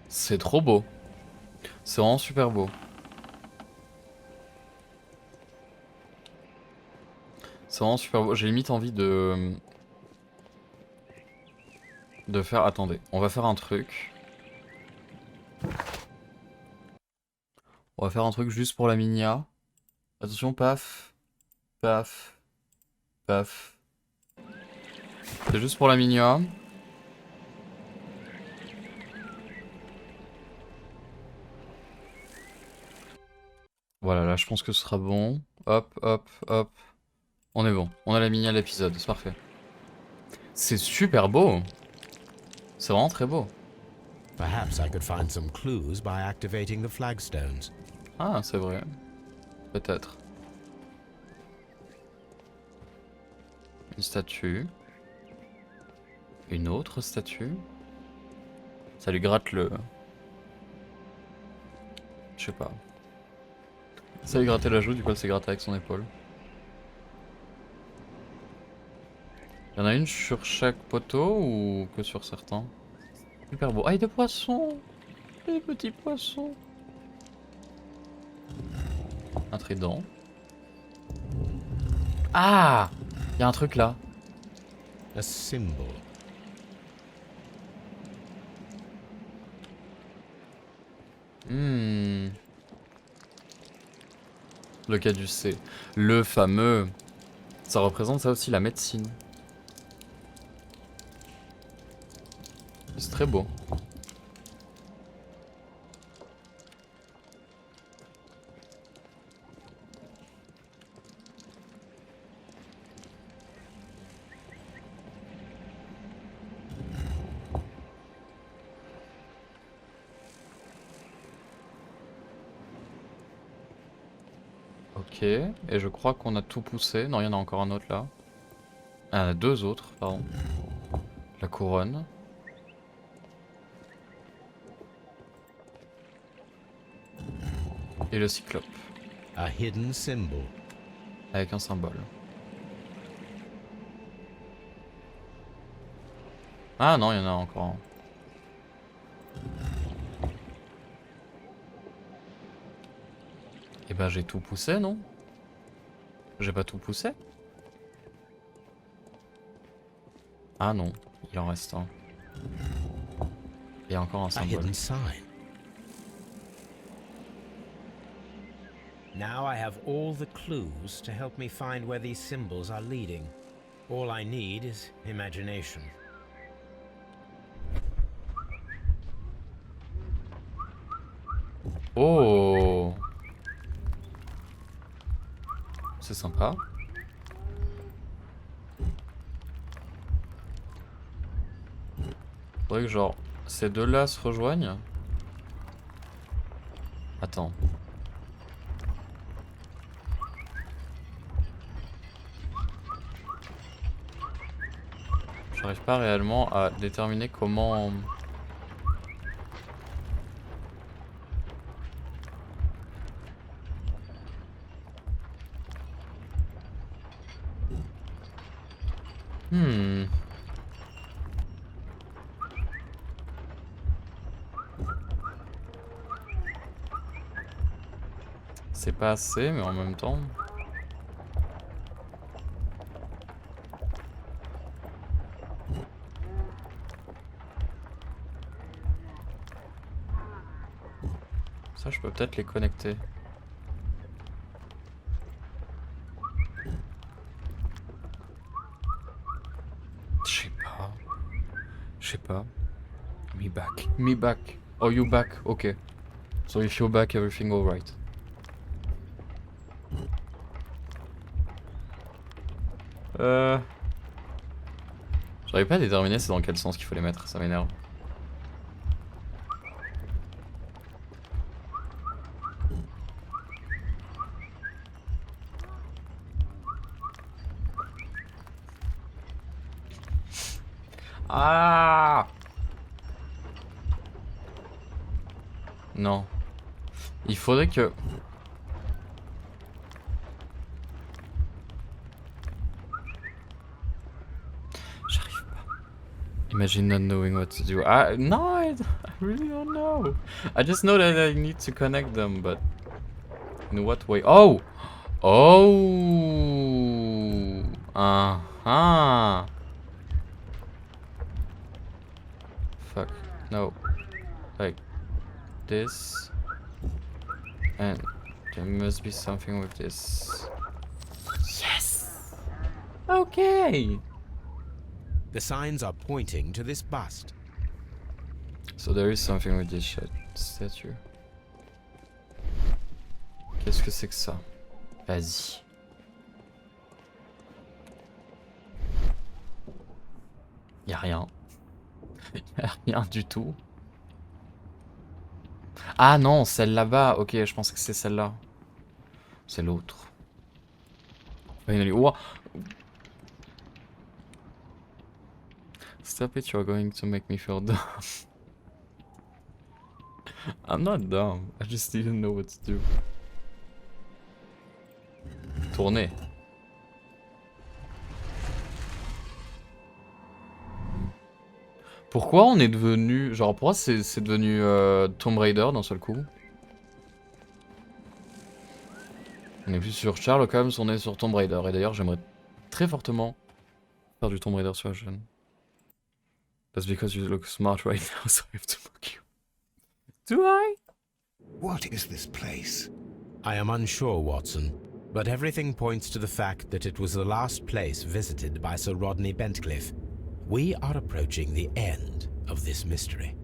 [SPEAKER 1] C'est trop beau. C'est vraiment super beau. C'est vraiment super beau. J'ai limite envie de faire... Attendez, on va faire un truc. On va faire un truc juste pour la minia. Attention, paf. Paf. Paf. C'est juste pour la minia. Voilà, là je pense que ce sera bon. Hop, hop, hop. On est bon. On a la minia à l'épisode, c'est parfait. C'est super beau. C'est vraiment très beau.
[SPEAKER 3] Perhaps I could find some clues by activating the flagstones.
[SPEAKER 1] Ah, c'est vrai. Peut-être. Une statue. Une autre statue. Ça lui gratte le... Je sais pas. Ça lui grattait la joue, du coup elle s'est grattée avec son épaule. Il y en a une sur chaque poteau ou que sur certains? Super beau. Ah, et des poissons! Des petits poissons! Un trident. Ah! Il y a un truc là.
[SPEAKER 3] A symbol.
[SPEAKER 1] Hmm. Le caducée. Le fameux. Ça représente ça aussi, la médecine. C'est très beau. Ok, et je crois qu'on a tout poussé. Non, il y en a encore un autre là. Ah, il y en a deux autres, pardon. La couronne. Et le cyclope.
[SPEAKER 3] A hidden symbol.
[SPEAKER 1] Avec un symbole. Ah non, il y en a encore un. Eh ben j'ai tout poussé, non? J'ai pas tout poussé? Ah non, il en reste un. Et encore un
[SPEAKER 3] A
[SPEAKER 1] symbole.
[SPEAKER 3] hidden sign. Now I have all the clues to help me find where these symbols are leading. All I need is imagination.
[SPEAKER 1] Oh! C'est sympa. Faudrait que genre ces deux-là se rejoignent. Attends. J'arrive pas réellement à déterminer comment... Hmm. C'est pas assez, mais en même temps... Ça, je peux peut-être les connecter. Je sais pas. Je sais pas. Me back. Me back. Oh, you back. Okay. So if you back, everything alright. J'arrive pas à déterminer c'est dans quel sens qu'il faut les mettre, ça m'énerve. Ah! Non. Il faudrait que... J'arrive pas. Imagine not knowing what to do. No, I really don't know. I just know that I need to connect them, but... In what way? Oh! Oh! Uh-huh. Fuck. No. Like this. And there must be something with this. Yes! Okay!
[SPEAKER 3] The signs are pointing to this bust.
[SPEAKER 1] So there is something with this statue. Qu'est-ce que c'est que ça? Vas-y. Y'a rien. Y'a rien du tout. Ah non, celle là-bas. Ok, je pensais que c'est celle-là. C'est l'autre. Finally. Wow. Stop it, you're going to make me feel dumb. I'm not dumb. I just didn't know what to do. Tourner. Pourquoi on est devenu... Genre, pourquoi c'est devenu Tomb Raider d'un seul coup? On est plus sur Sherlock Holmes, on est sur Tomb Raider. Et d'ailleurs, j'aimerais très fortement faire du Tomb Raider sur la chaîne. That's because you look smart right now, so I have to mock you. Do I?
[SPEAKER 2] What is this place?
[SPEAKER 3] I am unsure, Watson, but everything points to the fact that it was the last place visited by Sir Rodney Bentcliffe. We are approaching the end of this mystery.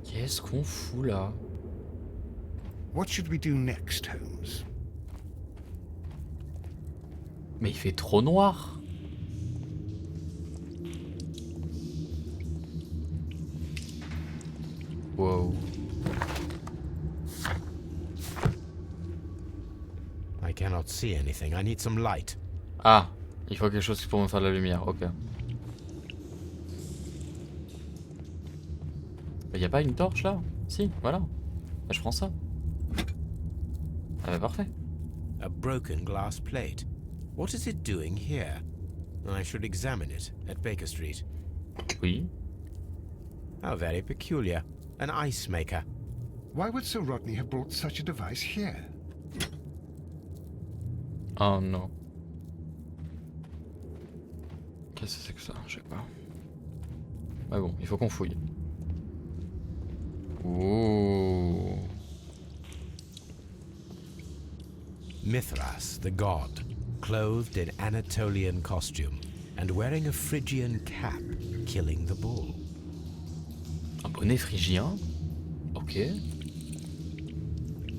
[SPEAKER 1] Qu'est-ce qu'on fout là?
[SPEAKER 2] What should we do next, Holmes?
[SPEAKER 1] Mais il fait trop noir. Wow.
[SPEAKER 3] I cannot see anything. I need some light.
[SPEAKER 1] Ah, il faut quelque chose pour me faire de la lumière, ok. Mais y a pas une torche là? Si, voilà. Bah, je prends ça. Ah bah parfait.
[SPEAKER 3] A broken glass plate. What is it doing here? I should examine it at Baker Street.
[SPEAKER 1] Oui.
[SPEAKER 3] How very peculiar. An ice maker.
[SPEAKER 2] Why would Sir Rodney have brought such a device here?
[SPEAKER 1] Oh non. Qu'est-ce que c'est que ça? Je sais pas. Mais bon, il faut qu'on fouille. Ouh.
[SPEAKER 3] Mithras, the god, clothed in Anatolian costume and wearing a Phrygian cap, killing the bull.
[SPEAKER 1] Un bonnet phrygien? Ok.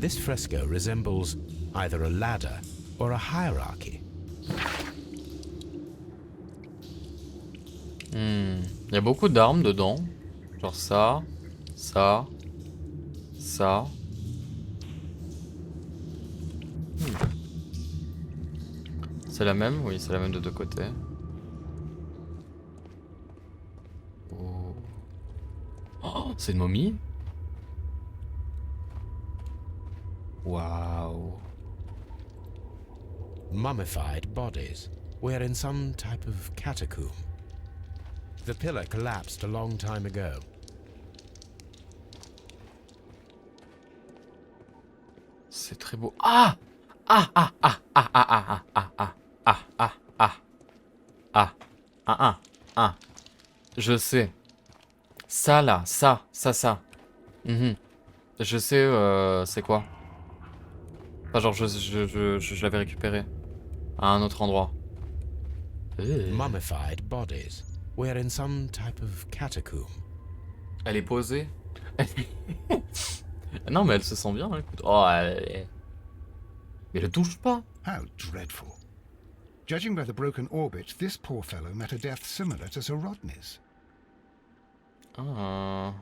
[SPEAKER 3] This fresco resembles either a ladder or a hierarchy.
[SPEAKER 1] Il y a beaucoup d'armes dedans. Genre ça, ça, ça. C'est la même? Oui, c'est la même de deux côtés. Oh, oh, c'est une momie? Waouh.
[SPEAKER 3] Mummified bodies were in some type of catacomb. The pillar collapsed a long time ago.
[SPEAKER 1] C'est très beau. Ah! Ah ah ah ah ah ah ah ah ah ah ah ah ah ah ah. Je sais. Ça là, ça. Je sais c'est quoi. Enfin genre je l'avais récupéré à un autre endroit.
[SPEAKER 3] Mummified bodies were in some type of catacomb.
[SPEAKER 1] Elle est posée. Non mais elle se sent bien, hein, écoute. Oh, mais elle touche pas.
[SPEAKER 2] How dreadful. Judging by the broken orbit, this poor fellow met a death similar to Sir Rodney's.
[SPEAKER 1] Ah.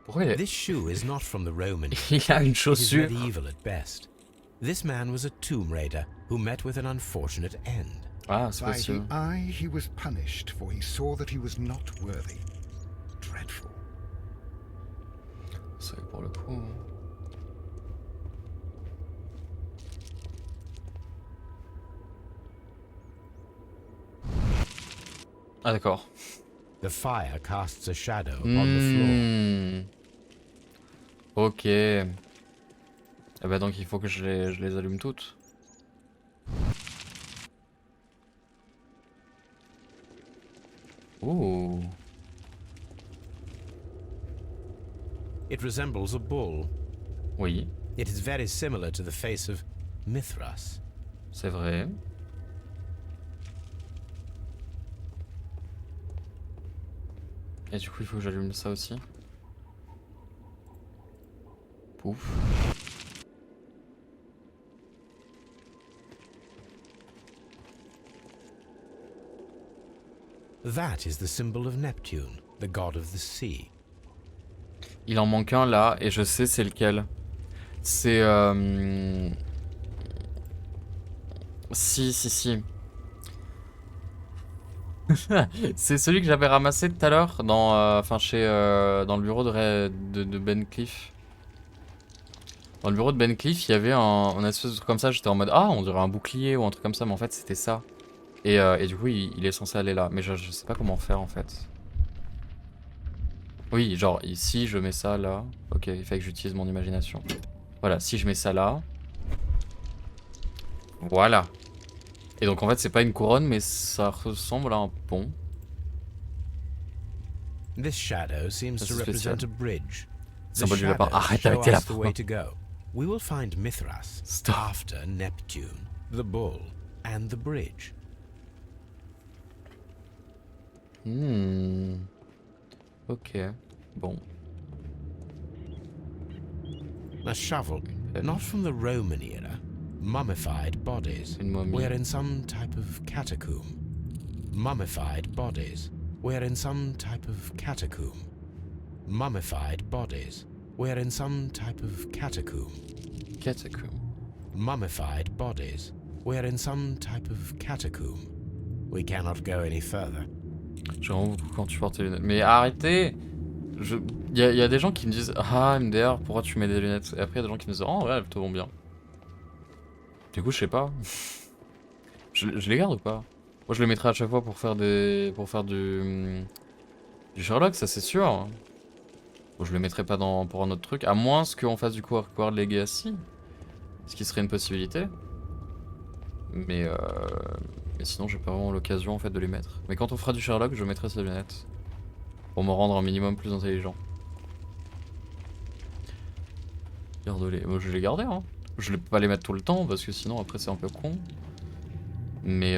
[SPEAKER 1] Pourquoi il
[SPEAKER 3] This shoe is not from the Roman.
[SPEAKER 1] il a une
[SPEAKER 3] It is
[SPEAKER 1] chaussure?
[SPEAKER 3] medieval at best. This man was a tomb raider who met with an unfortunate end.
[SPEAKER 1] Ah, c'est
[SPEAKER 2] By the
[SPEAKER 1] possible.
[SPEAKER 2] eye he was punished, for he saw that he was not worthy. Dreadful.
[SPEAKER 1] C'est pour le coup. Ah d'accord.
[SPEAKER 3] The fire casts a shadow upon the floor.
[SPEAKER 1] Ok. Eh bah donc il faut que je les allume toutes. Ouh.
[SPEAKER 3] It resembles a bull.
[SPEAKER 1] Oui,
[SPEAKER 3] It is very similar to the face of Mithras.
[SPEAKER 1] c'est vrai. Et du coup il faut que j'allume ça aussi. Pouf.
[SPEAKER 3] That is the symbol of Neptune, the god of the sea.
[SPEAKER 1] Il en manque un là et je sais c'est lequel. C'est si. C'est celui que j'avais ramassé tout à l'heure dans, dans le bureau de Ben Cliff. Dans le bureau de Ben Cliff, il y avait un espèce de truc comme ça. J'étais en mode ah, on dirait un bouclier ou un truc comme ça, mais en fait c'était ça. Et du coup, il est censé aller là, mais je sais pas comment faire en fait. Oui, genre ici je mets ça là. Ok, il fait que j'utilise mon imagination. Voilà, si je mets ça là. Voilà. Et donc en fait c'est pas une couronne mais ça ressemble à un pont.
[SPEAKER 3] This shadow seems
[SPEAKER 1] Ça,
[SPEAKER 3] to
[SPEAKER 1] c'est spécial.
[SPEAKER 3] represent a bridge. The
[SPEAKER 1] Symbole du lapin.
[SPEAKER 3] shadows
[SPEAKER 1] Arrête
[SPEAKER 3] show
[SPEAKER 1] avec tes
[SPEAKER 3] us the
[SPEAKER 1] lapins.
[SPEAKER 3] way to go. We will find Mithras
[SPEAKER 1] Stop.
[SPEAKER 3] after Neptune, the bull, and the bridge.
[SPEAKER 1] Ok. Bon.
[SPEAKER 3] A shovel, not from the Roman era. Mummified bodies.
[SPEAKER 1] Une momie.
[SPEAKER 3] We're in some type of catacomb. Mummified bodies. We're in some type of catacomb. Mummified bodies. We're in some type of catacomb.
[SPEAKER 1] Catacomb.
[SPEAKER 3] Mummified bodies. We're in some type of catacomb. We cannot go any further.
[SPEAKER 1] J'aime beaucoup quand tu portes les lunettes. Mais arrêtez. Y a des gens qui me disent ah MDR pourquoi tu mets des lunettes. Et après il y a des gens qui me disent oh ouais elles te vont bien. Du coup je sais pas. je les garde ou pas? Moi je les mettrai à chaque fois pour faire du Sherlock, ça c'est sûr. Bon, je le mettrai pas pour un autre truc, à moins qu'on fasse du coup Hardcore Legacy, ce qui serait une possibilité. Mais sinon j'ai pas vraiment l'occasion en fait de les mettre. Mais quand on fera du Sherlock, je mettrai ces lunettes pour me rendre un minimum plus intelligent. Garde-les. Moi je vais les garder hein. Je vais pas les mettre tout le temps parce que sinon après c'est un peu con. Mais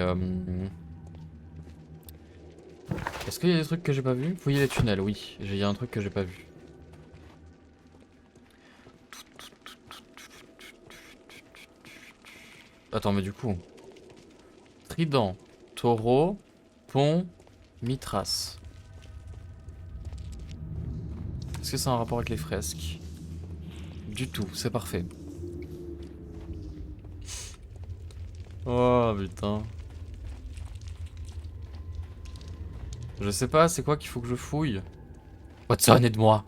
[SPEAKER 1] est-ce qu'il y a des trucs que j'ai pas vu? Fouiller les tunnels, oui. Il y a un truc que j'ai pas vu. Attends, mais du coup... Trident, taureau, pont, Mithras. Est-ce que c'est un rapport avec les fresques? Du tout, c'est parfait. Oh putain. Je sais pas, c'est quoi qu'il faut que je fouille? Watson, aide-moi.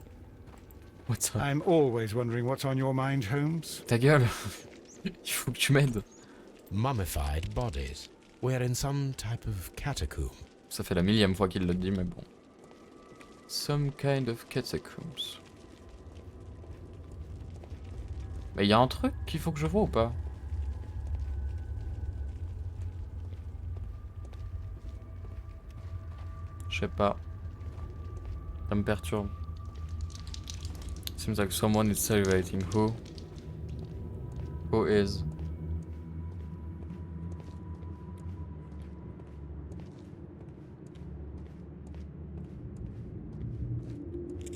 [SPEAKER 1] Watson.
[SPEAKER 2] I'm always wondering what's on your mind, Holmes.
[SPEAKER 1] Ta gueule. Il faut que tu m'aides.
[SPEAKER 3] Mummified bodies. We're in some type of catacomb.
[SPEAKER 1] Ça fait la millième fois qu'il le dit, mais bon. Some kind of catacombs. Mais y a un truc qu'il faut que je vois ou pas? Je sais pas. Ça me perturbe. Seems like someone is salivating. Who? Who is?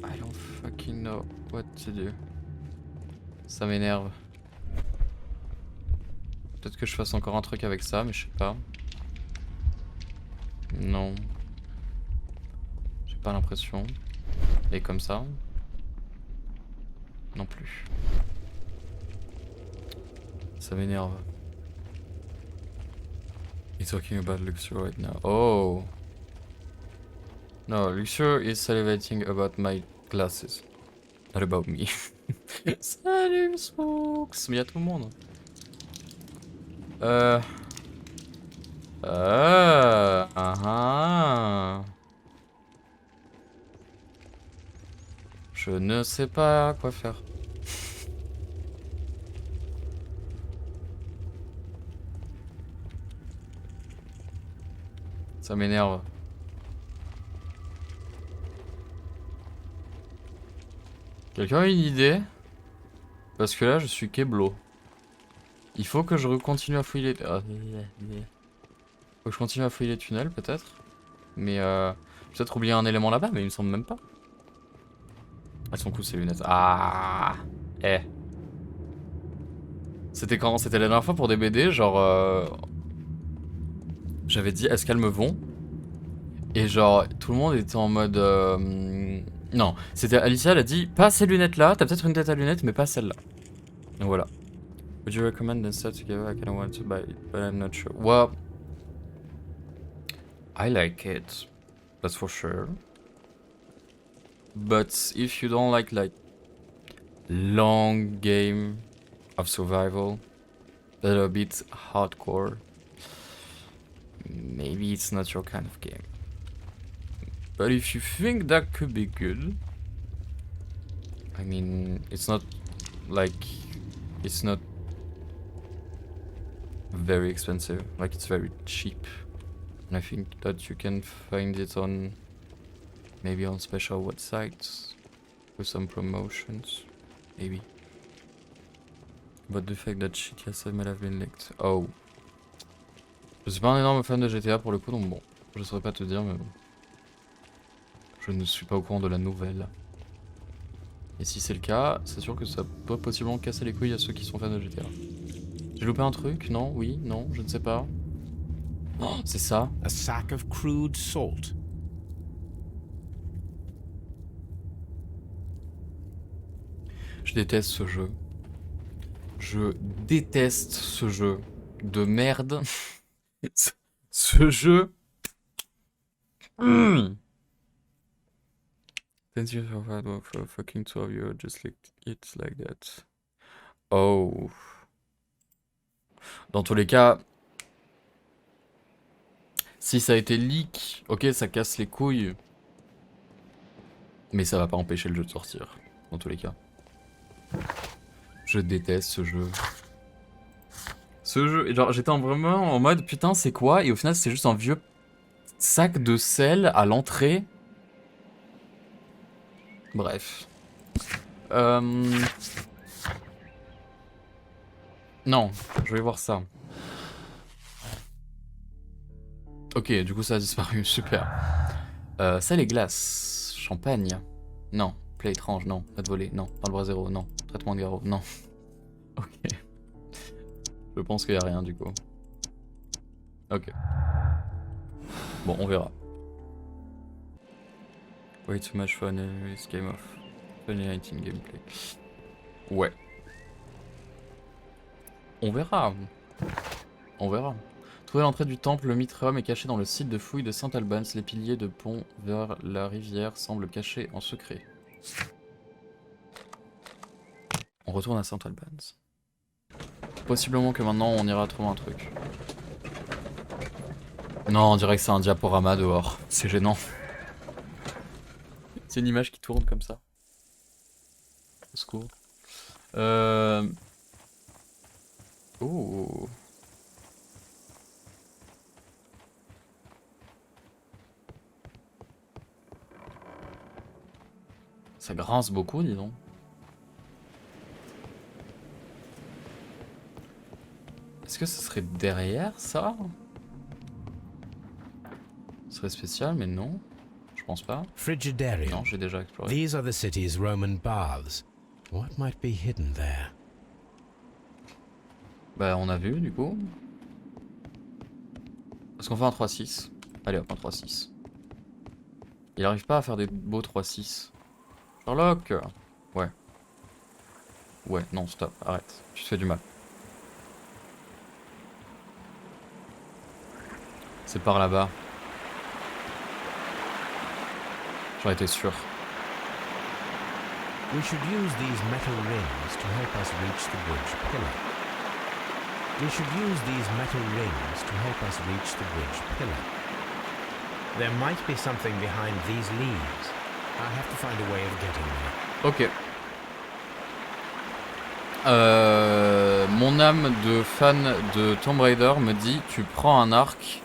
[SPEAKER 1] I don't fucking know what to do. Ça m'énerve. Peut-être que je fasse encore un truc avec ça, mais je sais pas. Non. J'ai pas l'impression. Et comme ça. Non plus. Ça m'énerve. He's talking about Luxor right now. Oh. No, Luxor is salivating about my glasses. Not about me. Salut Smokes. Mais y'a tout le monde. Je ne sais pas quoi faire. Ça m'énerve. Quelqu'un a une idée? Parce que là je suis keblo. Il faut que je continue à fouiller les... Faut que je continue à fouiller les tunnels peut-être. Mais peut-être oublier un élément là-bas, mais il me semble même pas. Elles sont cool ces lunettes. Ah. Eh. C'était quand? C'était la dernière fois pour des BD, genre... J'avais dit est-ce qu'elles me vont? Et genre tout le monde était en mode... Non, c'était Alicia, elle a dit pas ces lunettes là, t'as peut-être une tête à lunettes mais pas celle-là. Donc voilà. Would you recommend instead together? I kind of want to buy it, but I'm not sure. Well, I like it, that's for sure. But if you don't like long game of survival that are a bit hardcore, maybe it's not your kind of game. But if you think that could be good, I mean, it's not very expensive, like it's very cheap. And I think that you can find it on maybe on special websites with some promotions, maybe. But the fact that shit yes might have been leaked. Oh. Je suis pas un énorme fan de GTA pour le coup, donc bon, je saurais pas te dire, mais bon. Je ne suis pas au courant de la nouvelle. Et si c'est le cas, c'est sûr que ça peut possiblement casser les couilles à ceux qui sont fans de GTA. J'ai loupé un truc? Non? Oui? Non? Je ne sais pas. Oh, c'est ça.
[SPEAKER 3] A sack of crude salt.
[SPEAKER 1] Je déteste ce jeu. Je déteste ce jeu de merde. Ce jeu. Thank you for fucking 12 you just like it's like that. Oh. Dans tous les cas, si ça a été leak, ok, ça casse les couilles. Mais ça va pas empêcher le jeu de sortir. Dans tous les cas. Je déteste ce jeu. Ce jeu, genre j'étais vraiment en mode putain c'est quoi? Et au final c'est juste un vieux sac de sel à l'entrée. Bref. Non, je vais voir ça. Ok, du coup ça a disparu, super. Ça les glaces. Champagne. Non. Play étrange, non. Pas de volée, non. Dans le bras zéro, non. Traitement de garrot, non. Ok. Je pense qu'il n'y a rien du coup. Ok. Bon, on verra. Way too much fun this game of 2019 gameplay. Ouais. On verra. On verra. Trouver l'entrée du temple, le Mithras est caché dans le site de fouilles de Saint-Albans. Les piliers de pont vers la rivière semblent cachés en secret. On retourne à Saint-Albans. Possiblement que maintenant on ira trouver un truc. Non, on dirait que c'est un diaporama dehors. C'est gênant. C'est une image qui tourne comme ça. Au secours. Oh. Ça grince beaucoup, dis donc. Est-ce que ce serait derrière ça? Ce serait spécial, mais non. Je pense pas.
[SPEAKER 3] Frigidarium.
[SPEAKER 1] Non, j'ai déjà exploré.
[SPEAKER 3] These are the city's Roman baths. What might be hidden there?
[SPEAKER 1] Bah, on a vu du coup. Est-ce qu'on fait un 3-6? Allez hop, un 3-6. Il arrive pas à faire des beaux 3-6. Sherlock! Ouais. Ouais, non, stop, arrête. Tu te fais du mal. C'est par là-bas. J'en étais sûr.
[SPEAKER 3] We should use these metal rings to help us reach the bridge pillar. We should use these metal rings to help us reach the bridge pillar. There might be something behind these leaves. I have to find a way of getting there.
[SPEAKER 1] Ok. Mon âme de fan de Tomb Raider me dit tu prends un arc,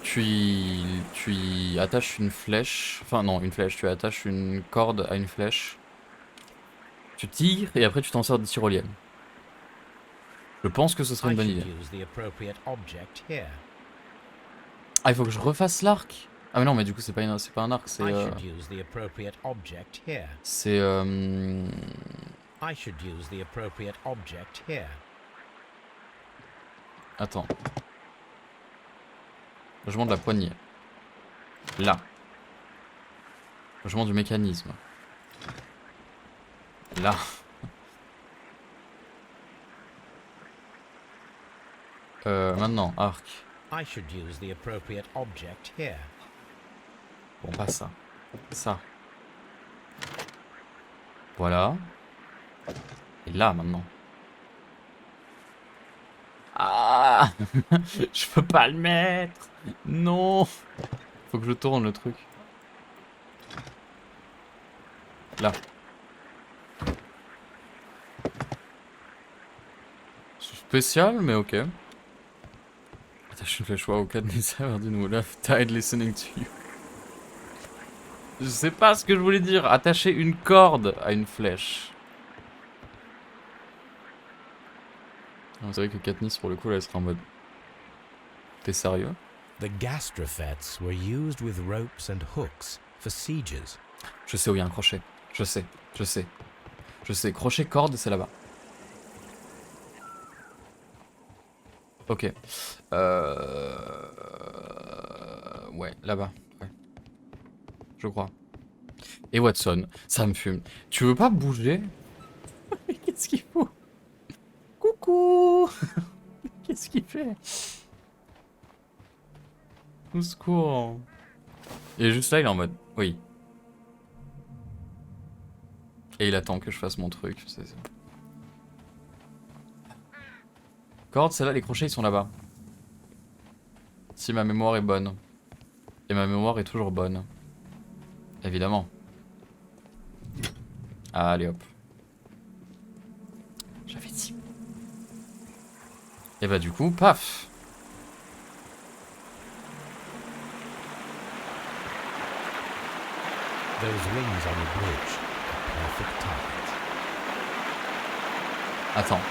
[SPEAKER 1] tu y attaches une flèche, enfin non une flèche, tu attaches une corde à une flèche, tu tires et après tu t'en sers de tyrolienne. Je pense que ce serait une bonne idée. Ah il faut que je refasse l'arc. Ah mais non mais du coup c'est pas un arc, c'est Attends. Logement de la poignée. Là. Logement du mécanisme. Là. Maintenant, arc.
[SPEAKER 3] I should use the appropriate object here.
[SPEAKER 1] Bon, pas ça. Ça. Voilà. Et là, maintenant. Ah. Je peux pas le mettre. Non. Faut que je tourne le truc. Là. C'est spécial, mais ok. Attache une flèche au cas de nécessaire d'une ou tied listening to you. Je sais pas ce que je voulais dire. Attacher une corde à une flèche. C'est vrai que Katniss, pour le coup, là, elle serait en mode... T'es sérieux?
[SPEAKER 3] The gastrofets were used with ropes and hooks for sieges.
[SPEAKER 1] Je sais où il y a un crochet. Je sais. Crochet, corde, c'est là-bas. Ok. Ouais, là-bas. Ouais. Je crois. Et Watson, ça me fume. Tu veux pas bouger? Mais qu'est-ce qu'il faut? Coucou. Qu'est-ce qu'il fait? Au secours. Et juste là, il est en mode... Oui. Et il attend que je fasse mon truc. Corde, celle-là, les crochets, ils sont là-bas. Si ma mémoire est bonne. Et ma mémoire est toujours bonne. Évidemment. Allez hop. J'avais dit. Et bah du coup, paf.
[SPEAKER 3] Those rings on the bridge are perfect targets.
[SPEAKER 1] Attends.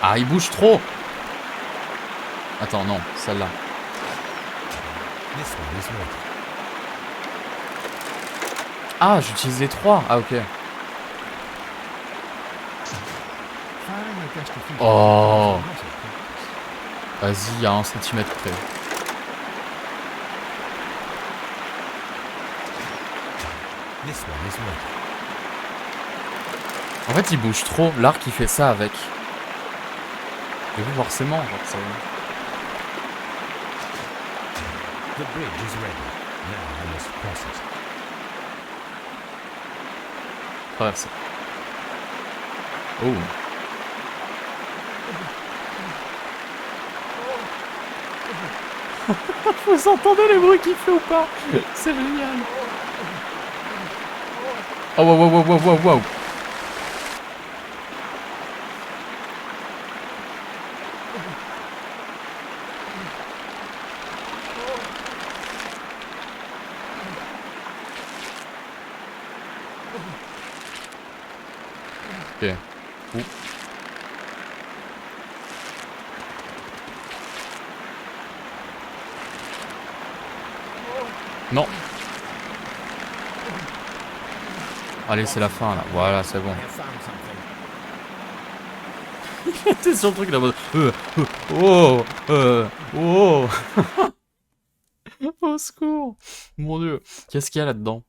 [SPEAKER 1] Ah, il bouge trop. Attends, non, celle-là.
[SPEAKER 3] This one is ready.
[SPEAKER 1] Ah, j'utilise les trois. Ah, ok. Oh. Vas-y, à 1 centimètre près.
[SPEAKER 3] This one is ready.
[SPEAKER 1] En fait, il bouge trop. L'arc, il fait ça avec. Et vous, forcément, genre, ça...
[SPEAKER 3] The bridge is ready. Now I must cross it.
[SPEAKER 1] Traverser. Oh. Vous entendez les bruits qu'il fait ou pas? C'est génial. Oh wow wow wow wow wow. Ok. Ouh. Non. Allez, c'est la fin là. Voilà, c'est bon.
[SPEAKER 3] I have found something.
[SPEAKER 1] Il était sur le truc là-bas. Oh. Au secours. Mon dieu. Qu'est-ce qu'il y a là-dedans?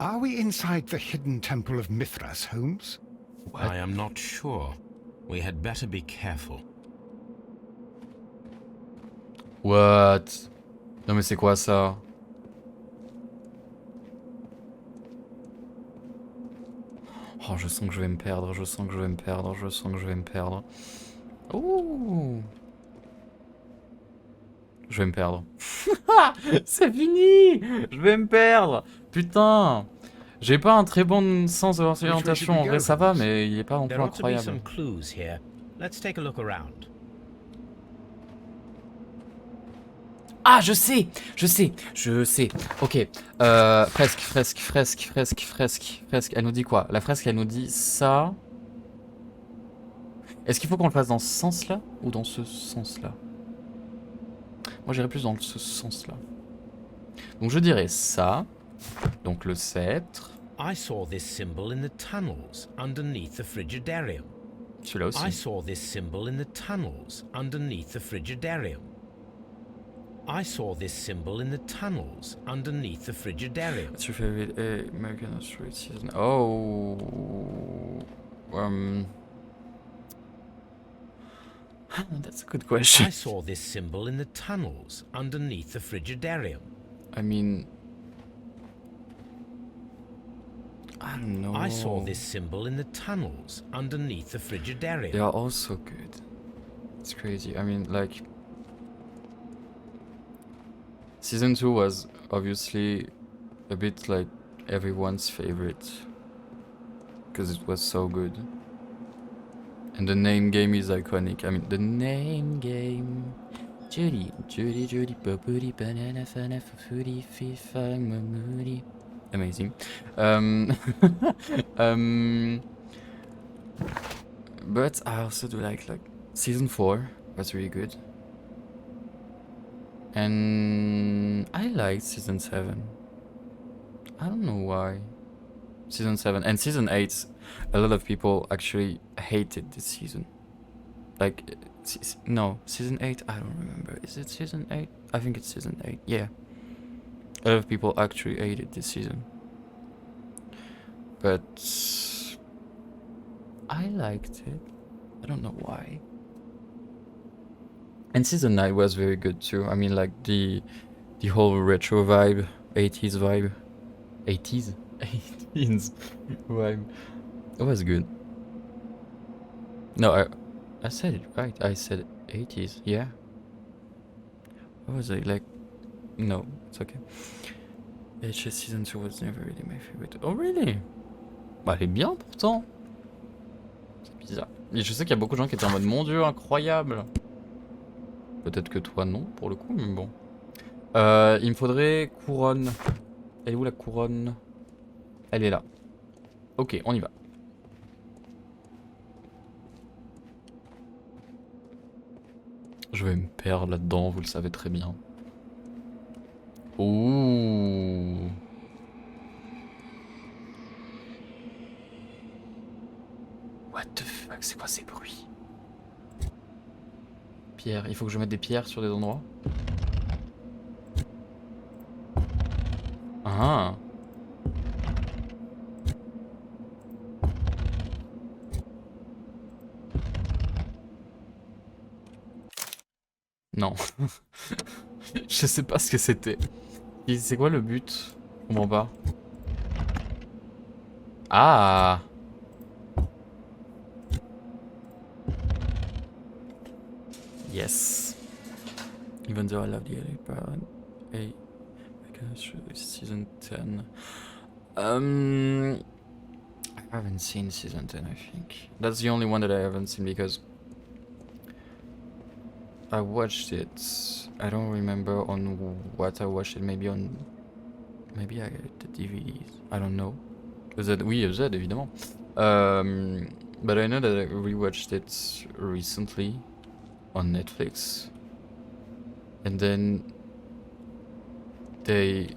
[SPEAKER 2] Are we inside the hidden temple of Mithras, Holmes?
[SPEAKER 3] I am not sure. We had better be careful.
[SPEAKER 1] What? Non mais c'est quoi ça? Oh, je sens que je vais me perdre, je sens que je vais me perdre, je sens que je vais me perdre. Ouh. Je vais me perdre. C'est fini. Je vais me perdre. Putain. J'ai pas un très bon sens de l'orientation. En vrai, ça va, mais il est pas non plus
[SPEAKER 3] There ought to be
[SPEAKER 1] incroyable.
[SPEAKER 3] some clues here. Let's take a look around.
[SPEAKER 1] Ah, je sais. Ok. Fresque. Elle nous dit quoi? La fresque, elle nous dit ça. Est-ce qu'il faut qu'on le fasse dans ce sens-là ou dans ce sens-là? Moi, j'irais plus dans ce sens-là. Donc, je dirais ça. Donc, le sceptre.
[SPEAKER 3] I saw this symbol in the tunnels underneath the frigidarium.
[SPEAKER 1] Celui-là aussi.
[SPEAKER 3] I saw this symbol in the tunnels underneath the frigidarium. I saw this symbol in the tunnels underneath the frigidarium.
[SPEAKER 1] Tu fais American Street Season. Oh. That's a good question.
[SPEAKER 3] I saw this symbol in the tunnels underneath the frigidarium.
[SPEAKER 1] I mean, I don't know.
[SPEAKER 3] I saw this symbol in the tunnels underneath the frigidarium.
[SPEAKER 1] They are also good. It's crazy. I mean, like, season 2 was obviously a bit like everyone's favorite because it was so good. And the name game is iconic. I mean, the name game. Judy, Judy, Judy, Bobudi, Banana, Fana, Foodie, FIFA, Mamoody. Amazing. But I also do like season 4 was really good. And I liked season 7. I don't know why. Season 7 and season 8, a lot of people actually hated this season. Like, no, season 8, I don't remember. Is it season 8? I think it's season 8, yeah. A lot of people actually hated this season. But I liked it. I don't know why. And season 9 was very good too. I mean, like the whole retro vibe, 80s vibe. 80s? 18s vibe. It was good. No, I said it right. I said 80s, yeah. What was I like? No, it's okay. HS season 2 was never really my favorite. Oh really? Bah elle est bien pourtant. C'est bizarre. Et je sais qu'il y a beaucoup de gens qui étaient en mode mon dieu, incroyable. Peut-être que toi non pour le coup, mais bon. Il me faudrait couronne. Elle est où la couronne? Elle est là. Ok, on y va. Je vais me perdre là-dedans, vous le savez très bien. Ouh. What the fuck, c'est quoi ces bruits? Pierre, il faut que je mette des pierres sur des endroits. Ah. Non. Je sais pas ce que c'était. C'est quoi le but? Je comprends pas. Ah. Yes. Even though I love the LA part, hey, because season 10. I haven't seen season 10, I think. That's the only one that I haven't seen because I watched it. I don't remember on what I watched it. Maybe I got the DVDs. I don't know. Oui, Episode évidemment. But I know that I rewatched it recently on Netflix, and then they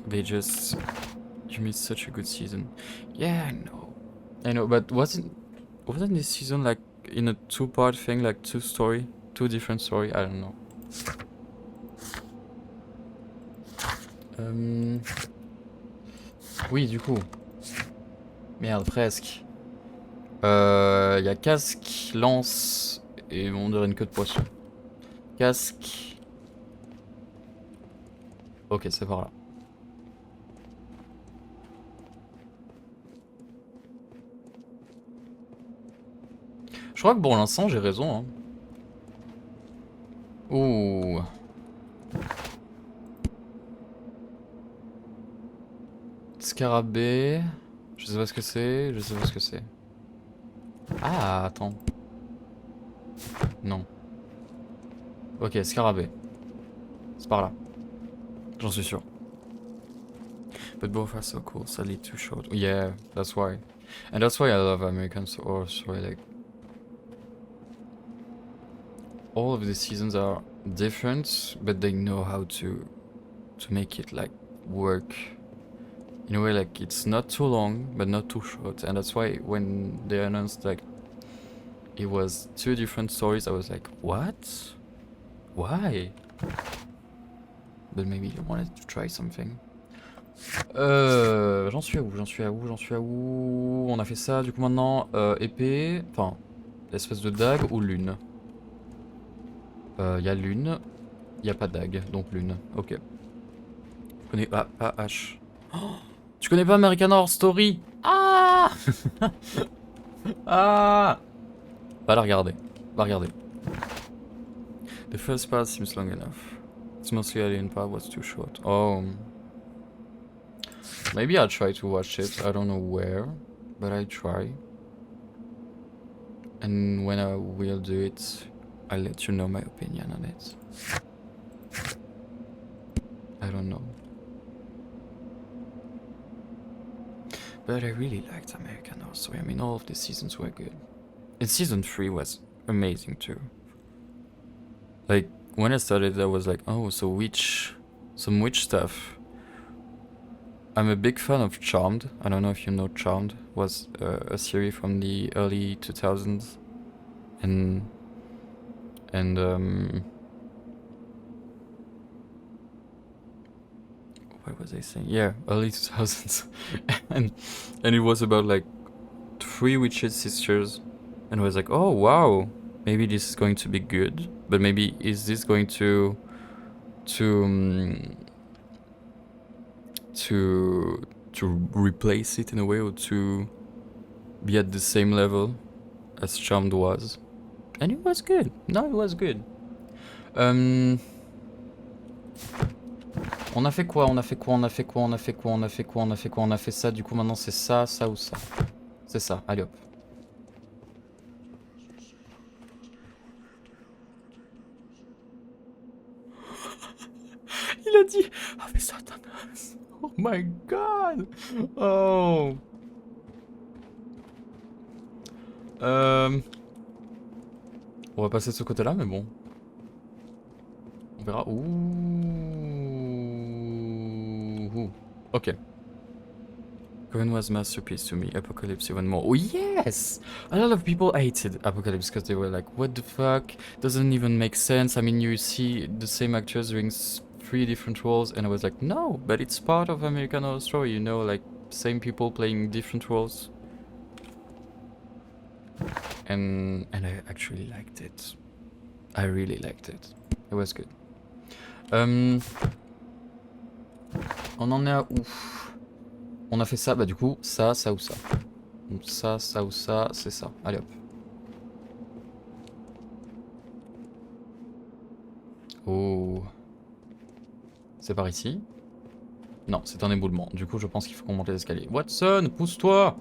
[SPEAKER 1] just give me such a good season. Yeah, I know, but wasn't this season like in a two-part thing, like two different story? I don't know. Oui, du coup. Merde, presque. Y a casque, lance et on dirait une queue de poisson. Casque. Ok, c'est par là. Je crois que pour l'instant j'ai raison. Hein. Ouh. Scarabée. Je sais pas ce que c'est. Ah, attends. Non. Ok, scarabée. C'est par là. J'en suis sûr. But both are so cool, sadly too short. Yeah, that's why. And that's why I love American Horror Story. Like, all of the seasons are different, but they know how to make it like work. In a way, like it's not too long, but not too short, and that's why when they announced like it was two different stories, I was like, what? Why? But maybe they wanted to try something. J'en suis à où? J'en suis à où? J'en suis à où? On a fait ça, du coup maintenant, épée, enfin, espèce de dague ou lune? Y a lune, y a pas dague, donc lune, ok. Tu connais pas H. Oh, tu connais pas American Horror Story? Ah. Ah. Va la regarder, va regarder. The first part seems long enough. It's mostly alien part was too short. Oh. Maybe I'll try to watch it. I don't know where, but I try. And when I will do it, I'll let you know my opinion on it. I don't know. But I really liked American Horror Story. I mean, all of the seasons were good. And season 3 was amazing too. Like, when I started, I was like, oh, so some witch stuff. I'm a big fan of Charmed. I don't know if you know Charmed. Was a series from the early 2000s. And what was I saying? Yeah, early 2000s. and it was about like 3 witches sisters. And I was like, oh wow, maybe this is going to be good. But maybe is this going to replace it in a way, or to be at the same level as Charmed was? And it was good. No, it was good. On a fait quoi? On a fait quoi? On a fait quoi? On a fait quoi? On a fait quoi? On a fait quoi? On a fait ça. Du coup maintenant c'est ça, ça ou ça. C'est ça. Allez hop. Il a dit Ave Satanas. Oh my god. Oh. On va passer de ce côté-là, mais bon. On verra. Ouh. Ok. Coven was masterpiece to me. Apocalypse even more. Oh yes! A lot of people hated Apocalypse because they were like, what the fuck? Doesn't even make sense. I mean, you see the same actors doing 3 different roles, and I was like, no, but it's part of American Horror Story, you know, like same people playing different roles. And I actually liked it. I really liked it. It was good. On en est à où? On a fait ça, bah du coup, ça, ça ou ça. Donc ça, ça ou ça, c'est ça. Allez hop. Oh. C'est par ici? Non, c'est un éboulement. Du coup, je pense qu'il faut qu'on monte les escaliers. Watson, pousse-toi!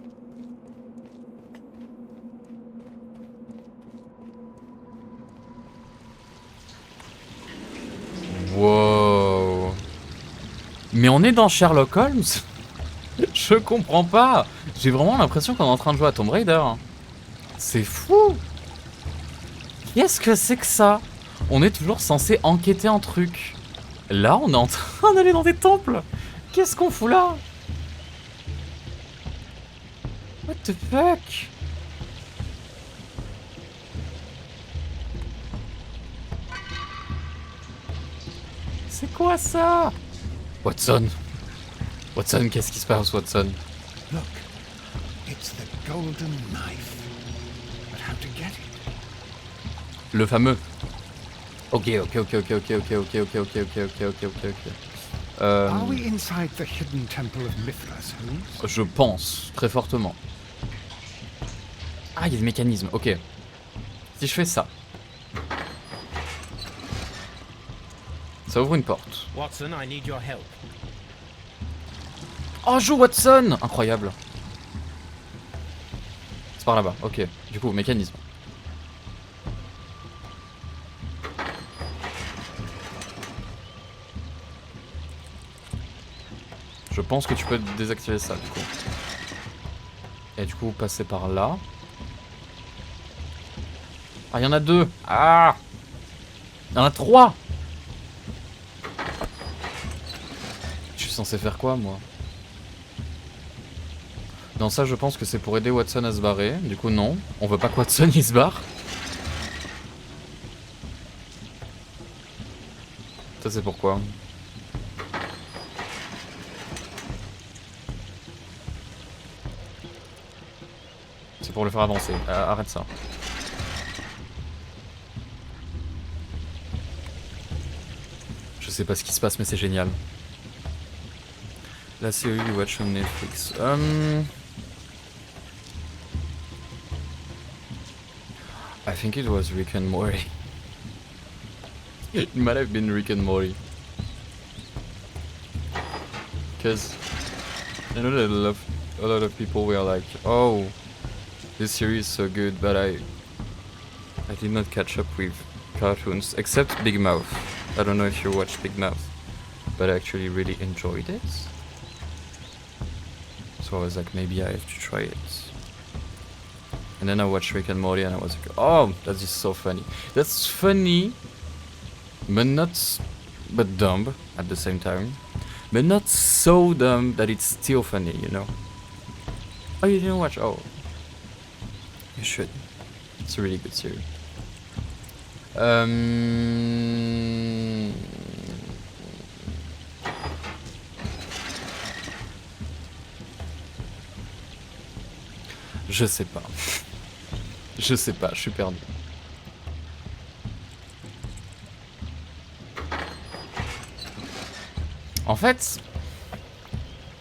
[SPEAKER 1] Wow. Mais on est dans Sherlock Holmes? Je comprends pas. J'ai vraiment l'impression qu'on est en train de jouer à Tomb Raider. C'est fou. Qu'est-ce que c'est que ça? On est toujours censé enquêter un truc. Là, on est en train d'aller dans des temples. Qu'est-ce qu'on fout là? What the fuck? C'est quoi ça? Watson. Watson, qu'est-ce qui se passe, Watson?
[SPEAKER 2] Look, it's the golden knife. But how to get it?
[SPEAKER 1] Le fameux. Ok.
[SPEAKER 2] Are we inside the hidden temple of Mithras, Holmes?
[SPEAKER 1] Je pense, très fortement. Ah, il y a des mécanismes, ok. Si je fais ça. Ça ouvre une porte.
[SPEAKER 3] Watson, I need your help.
[SPEAKER 1] Oh, joue Watson! Incroyable. C'est par là-bas, ok. Du coup, mécanisme. Je pense que tu peux désactiver ça, du coup. Et du coup, passer par là. Ah, il y en a 2! Ah! Il y en a 3! Je suis censé faire quoi, moi? Non, ça, je pense que c'est pour aider Watson à se barrer. Du coup, non. On veut pas que Watson, il se barre. Ça, c'est pourquoi? C'est pour le faire avancer. Arrête ça. Je sais pas ce qui se passe, mais c'est génial. La série you watch on Netflix. I think it was Rick and Morty. It might have been Rick and Morty. Because I know that a lot of people were like, oh, this series is so good, but I did not catch up with cartoons, except Big Mouth. I don't know if you watched Big Mouth, but I actually really enjoyed it. So I was like, maybe I have to try it. And then I watched Rick and Morty and I was like, oh, that is so funny. That's funny, but dumb at the same time. But not so dumb that it's still funny, you know? Oh, you didn't watch? Oh. You should. It's a really good series. Je sais pas. Je sais pas, je suis perdu. En fait,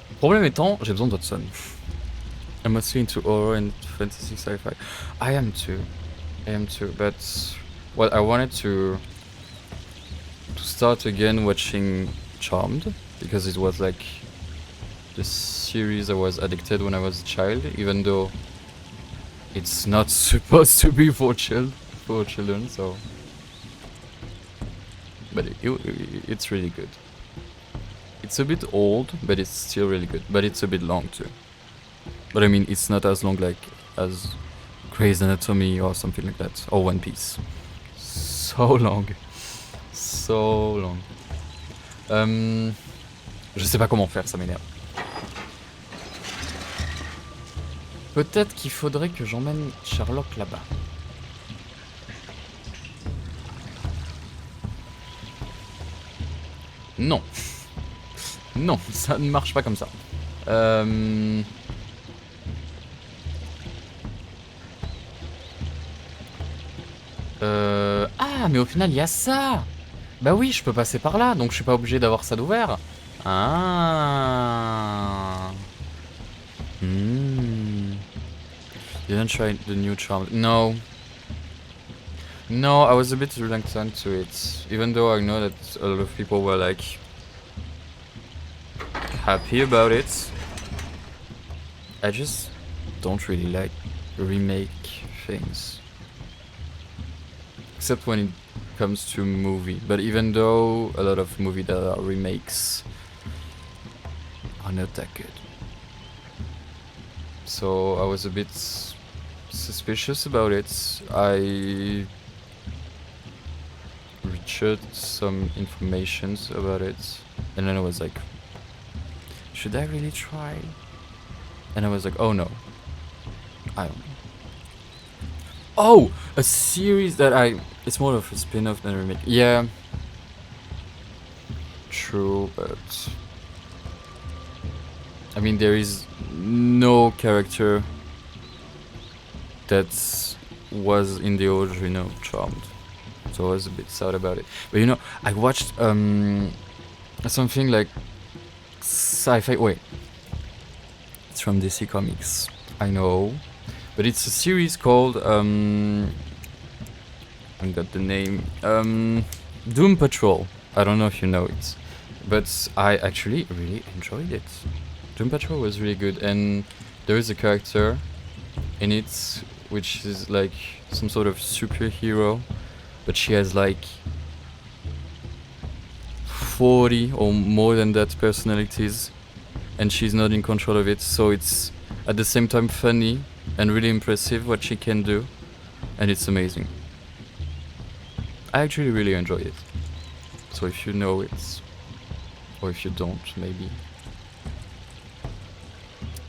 [SPEAKER 1] le problème étant, j'ai besoin d'Hudson. I'm mostly into horror and fantasy sci-fi. I am too, but well, I wanted to start again watching Charmed, because it was like the series I was addicted when I was a child, even though it's not supposed to be for children, so. But it's really good. It's a bit old, but it's still really good. But it's a bit long too. But I mean, it's not as long like as Grey's Anatomy or something like that, or One Piece. So long, so long. Je sais pas comment faire, ça m'énerve. Peut-être qu'il faudrait que j'emmène Sherlock là-bas. Non. Non, ça ne marche pas comme ça. Ah, mais au final, il y a ça. Bah oui, je peux passer par là, donc je suis pas obligé d'avoir ça d'ouvert. Ah. You didn't try the new charm? No. No, I was a bit reluctant to it, even though I know that a lot of people were like happy about it. I just don't really like remake things, except when it comes to movie. But even though a lot of movies that are remakes are not that good, so I was a bit suspicious about it. I researched some information about it, and then I was like, should I really try? And I was like, oh no, I don't know. Oh, a series that it's more of a spin-off than a remake. Yeah, true, but I mean, there is no character that was in the original Charmed, so I was a bit sad about it. But you know, I watched something like sci-fi. Wait, it's from DC Comics, I know, but it's a series called I got the name, Doom Patrol. I don't know if you know it, but I actually really enjoyed it. Doom Patrol was really good, and there is a character in it which is like some sort of superhero, but she has like 40 or more than that personalities, and she's not in control of it, so it's at the same time funny and really impressive what she can do, and it's amazing. I actually really enjoy it, so if you know it, or if you don't, maybe.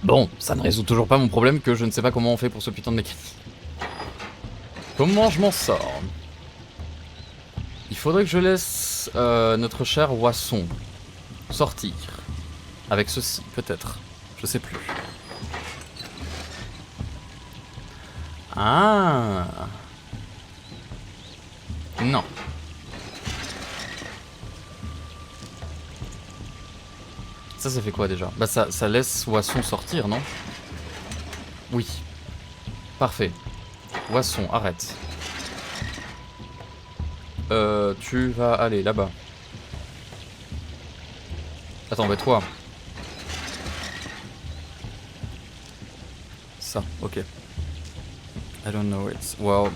[SPEAKER 1] Bon, ça ne résout toujours pas mon problème que je ne sais pas comment on fait pour ce putain de mécanique. Comment je m'en sors? Il faudrait que je laisse notre cher Oisson sortir. Avec ceci, peut-être. Je sais plus. Ah. Non. Ça fait quoi déjà? Bah ça laisse Oisson sortir, non? Oui. Parfait. Oisson, arrête. Tu vas aller là-bas. Attends, bah toi. Ça, ok. I don't know, it's... Well...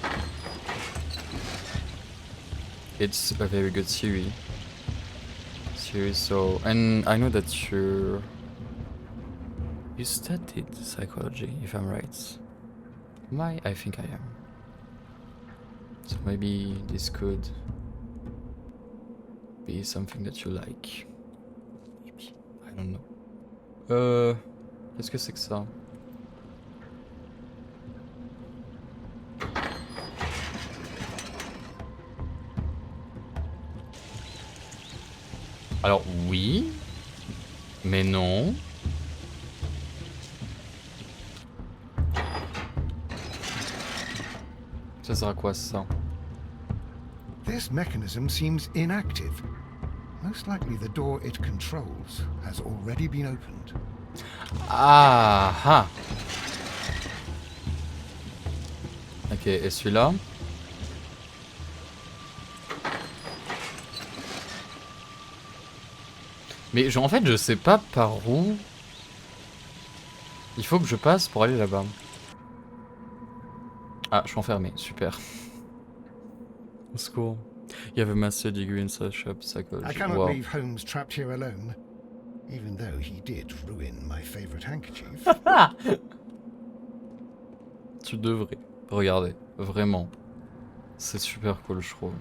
[SPEAKER 1] It's a very good series. So... And I know that you studied psychology, if I'm right. I think I am. So maybe this could be something that you like. Maybe. I don't know. Qu'est-ce que c'est que ça? Alors oui, mais non. Ça sert à quoi ça?
[SPEAKER 2] This mechanism seems inactive. Most likely the door it controls has already been opened.
[SPEAKER 1] Ah ah. Ok, et celui-là? Mais en fait, je sais pas par où il faut que je passe pour aller là-bas. Ah, je suis enfermé, super. That's cool. You have a master degree in social psychology.
[SPEAKER 2] I cannot
[SPEAKER 1] Wow.
[SPEAKER 2] leave Holmes trapped here alone, even though he did ruin my favorite handkerchief.
[SPEAKER 1] Tu devrais regarder, vraiment. C'est super cool, je trouve.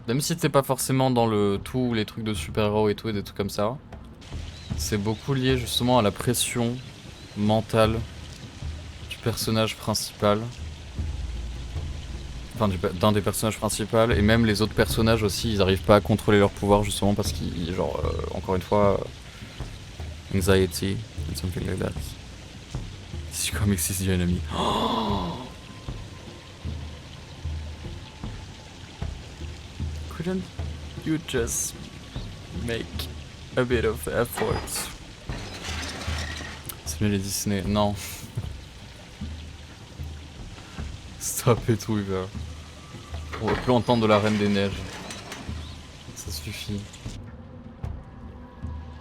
[SPEAKER 1] Même si t'es pas forcément dans tous les trucs de super-héros et tout, et des trucs comme ça, c'est beaucoup lié justement à la pression mentale du personnage principal. Enfin, d'un des personnages principaux, et même les autres personnages aussi, ils arrivent pas à contrôler leur pouvoir justement parce qu'ils, genre, encore une fois, anxiety, and something like that. This comics is the enemy. Couldn't you just make a bit of effort? C'est mieux les Disney, non. Stop it, Weaver. On va plus entendre de la Reine des Neiges. Ça suffit.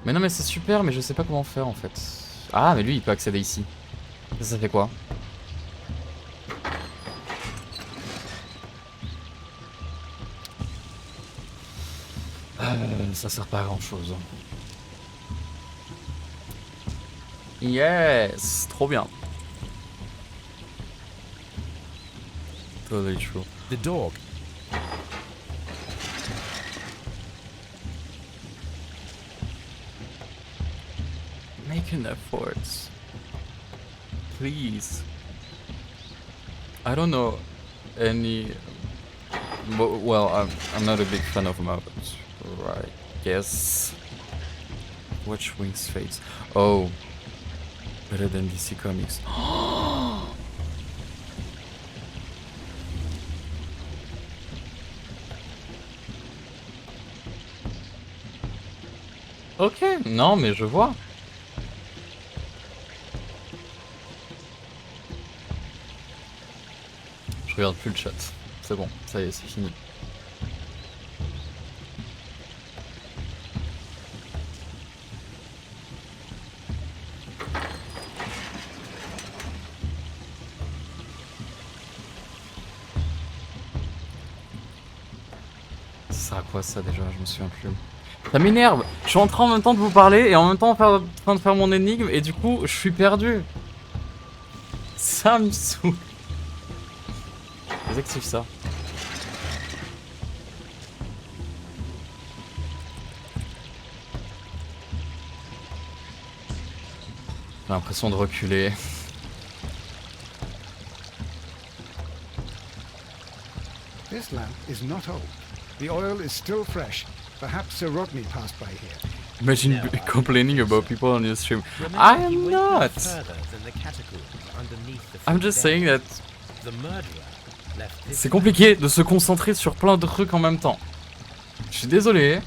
[SPEAKER 1] Mais non mais c'est super, mais je sais pas comment faire en fait. Ah mais lui il peut accéder ici. Ça fait quoi? Ça sert pas à grand chose. Yes, trop bien. Totally true.
[SPEAKER 3] The dog.
[SPEAKER 1] Make an effort. Please. I don't know any... Well, I'm not a big fan of Marvels. Right. Yes. Watch Wings Fates. Oh. Better than DC Comics. Ok, non mais je vois. Je regarde plus le chat. C'est bon, ça y est, c'est fini. Ça sert à quoi ça déjà? Je me souviens plus. Ça m'énerve. Je suis en train en même temps de vous parler et en même temps en train de faire mon énigme et du coup je suis perdu. Ça me saoule. Désactive ça. J'ai l'impression de reculer.
[SPEAKER 2] This lamp is not old. The oil is still fresh. Perhaps Sir Rodney passed by here.
[SPEAKER 1] Imagine complaining about people on your stream. I am not. I'm just saying that
[SPEAKER 3] the murderer left this
[SPEAKER 1] C'est compliqué de se concentrer sur plein de trucs en même temps. Je suis désolé.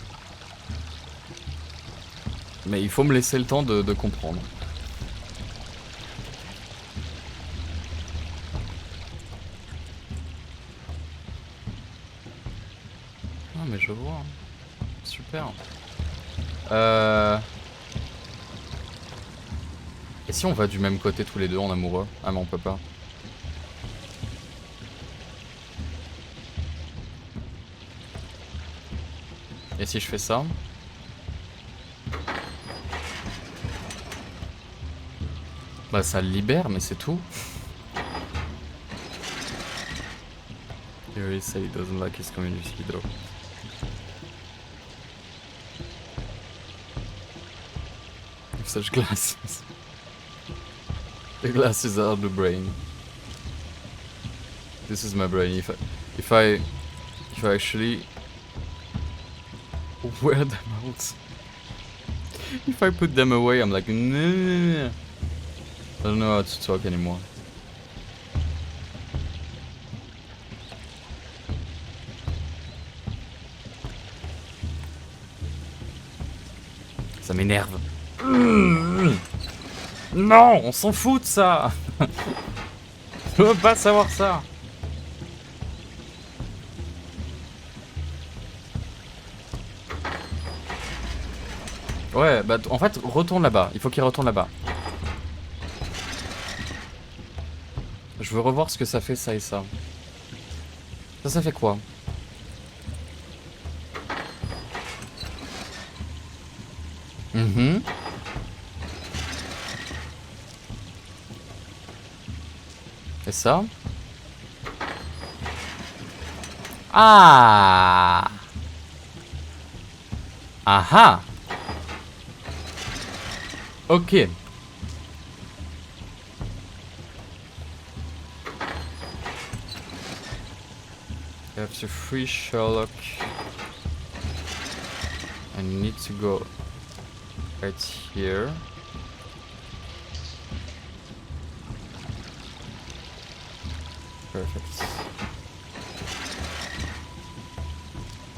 [SPEAKER 1] Mais il faut me laisser le temps de comprendre. Ah mais je vois. Super. Et si on va du même côté tous les deux en amoureux? Ah mais on peut pas. Et si je fais ça? Bah ça le libère mais c'est tout. He say he doesn't like his community though. Such glasses. The glasses are the brain. This is my brain. If I actually wear them out. If I put them away, I'm like, nah. I don't know how to talk anymore. Ça m'énerve. Non, on s'en fout de ça. Je veux pas savoir ça. Ouais, bah en fait, retourne là-bas. Il faut qu'il retourne là-bas. Je veux revoir ce que ça fait ça et ça. Ça fait quoi? Et ça? Ah! Aha! Ok. You have to free Sherlock. I need to go right here. Perfect.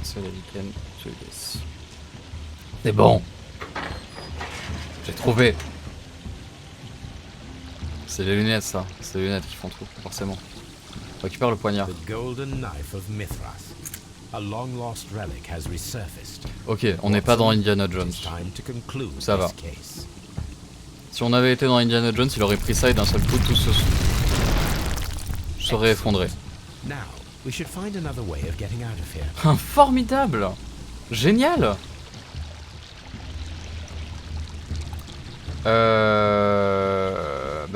[SPEAKER 1] So that you can do this. C'est bon. J'ai trouvé. C'est les lunettes ça. C'est les lunettes qui font tout, forcément. On récupère le poignard.
[SPEAKER 3] The golden knife of Mithras. A long lost relic has resurfaced.
[SPEAKER 1] Ok, on n'est pas dans Indiana Jones. Ça va. Si on avait été dans Indiana Jones, il aurait pris ça et d'un seul coup tout serait effondré. Formidable. Génial. Bah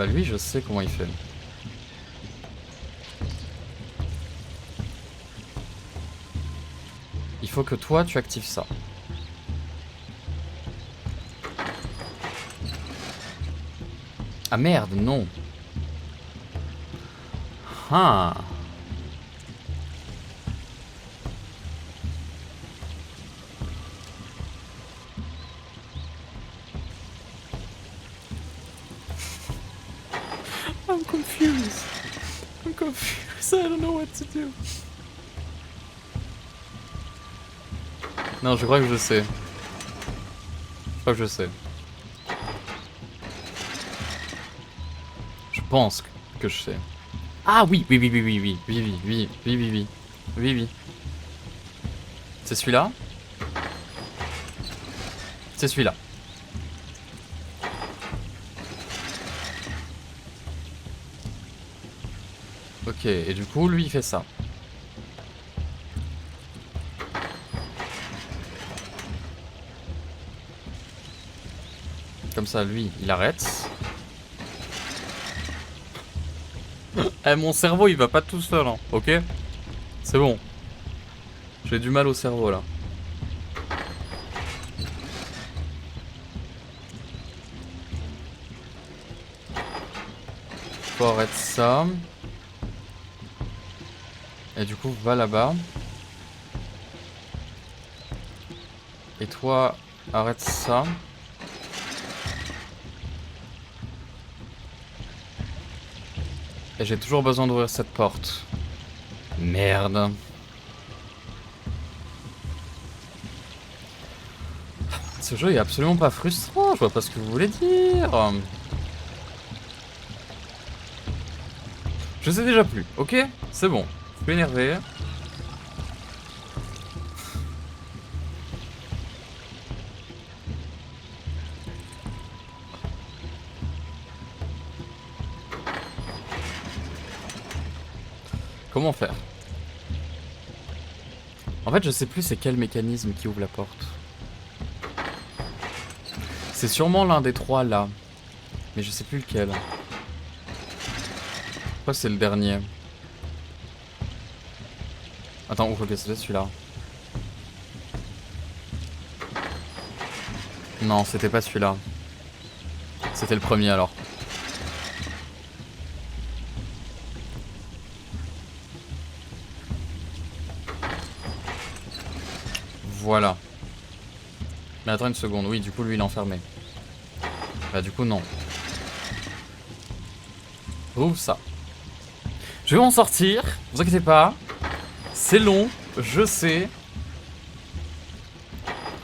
[SPEAKER 1] lui je sais comment il fait. Il faut que toi tu actives ça. Ah merde, non. Ah. I'm confused. I'm confused. I don't know what to do. Non, je crois que je sais. Je crois que je sais. Je pense que je sais. Ah oui, oui. C'est celui-là? C'est celui-là. Ok, et du coup, lui, il fait ça. Comme ça, lui, il arrête. Eh, mon cerveau, il va pas tout seul, hein, ok? C'est bon. J'ai du mal au cerveau, là. Faut arrêter ça. Et du coup, va là-bas. Et toi, arrête ça. Et j'ai toujours besoin d'ouvrir cette porte. Merde. Ce jeu est absolument pas frustrant, je vois pas ce que vous voulez dire. Je sais déjà plus, ok? C'est bon, je suis énervé. Comment faire? En fait, je sais plus c'est quel mécanisme qui ouvre la porte. C'est sûrement l'un des trois là. Mais je sais plus lequel. Je crois que c'est le dernier. Attends, ouvre le c'est celui-là. Non, c'était pas celui-là. C'était le premier alors. Voilà. Mais attends une seconde, oui, du coup lui il est enfermé. Bah du coup non. Ouvre ça. Je vais m'en sortir, vous inquiétez pas. C'est long, je sais.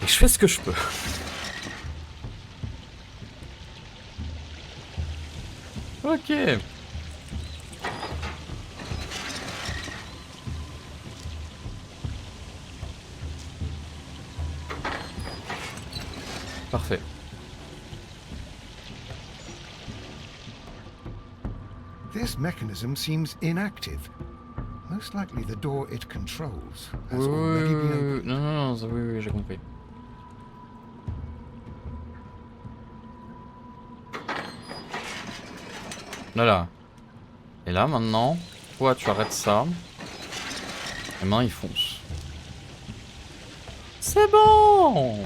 [SPEAKER 1] Et je fais ce que je peux. Ok. Parfait.
[SPEAKER 2] This mechanism seems inactive. Most likely the door it controls has already been opened.
[SPEAKER 1] Non, non, non, oui, j'ai compris. Voilà. Et là, maintenant, toi, tu arrêtes ça. Et maintenant, il fonce. C'est bon!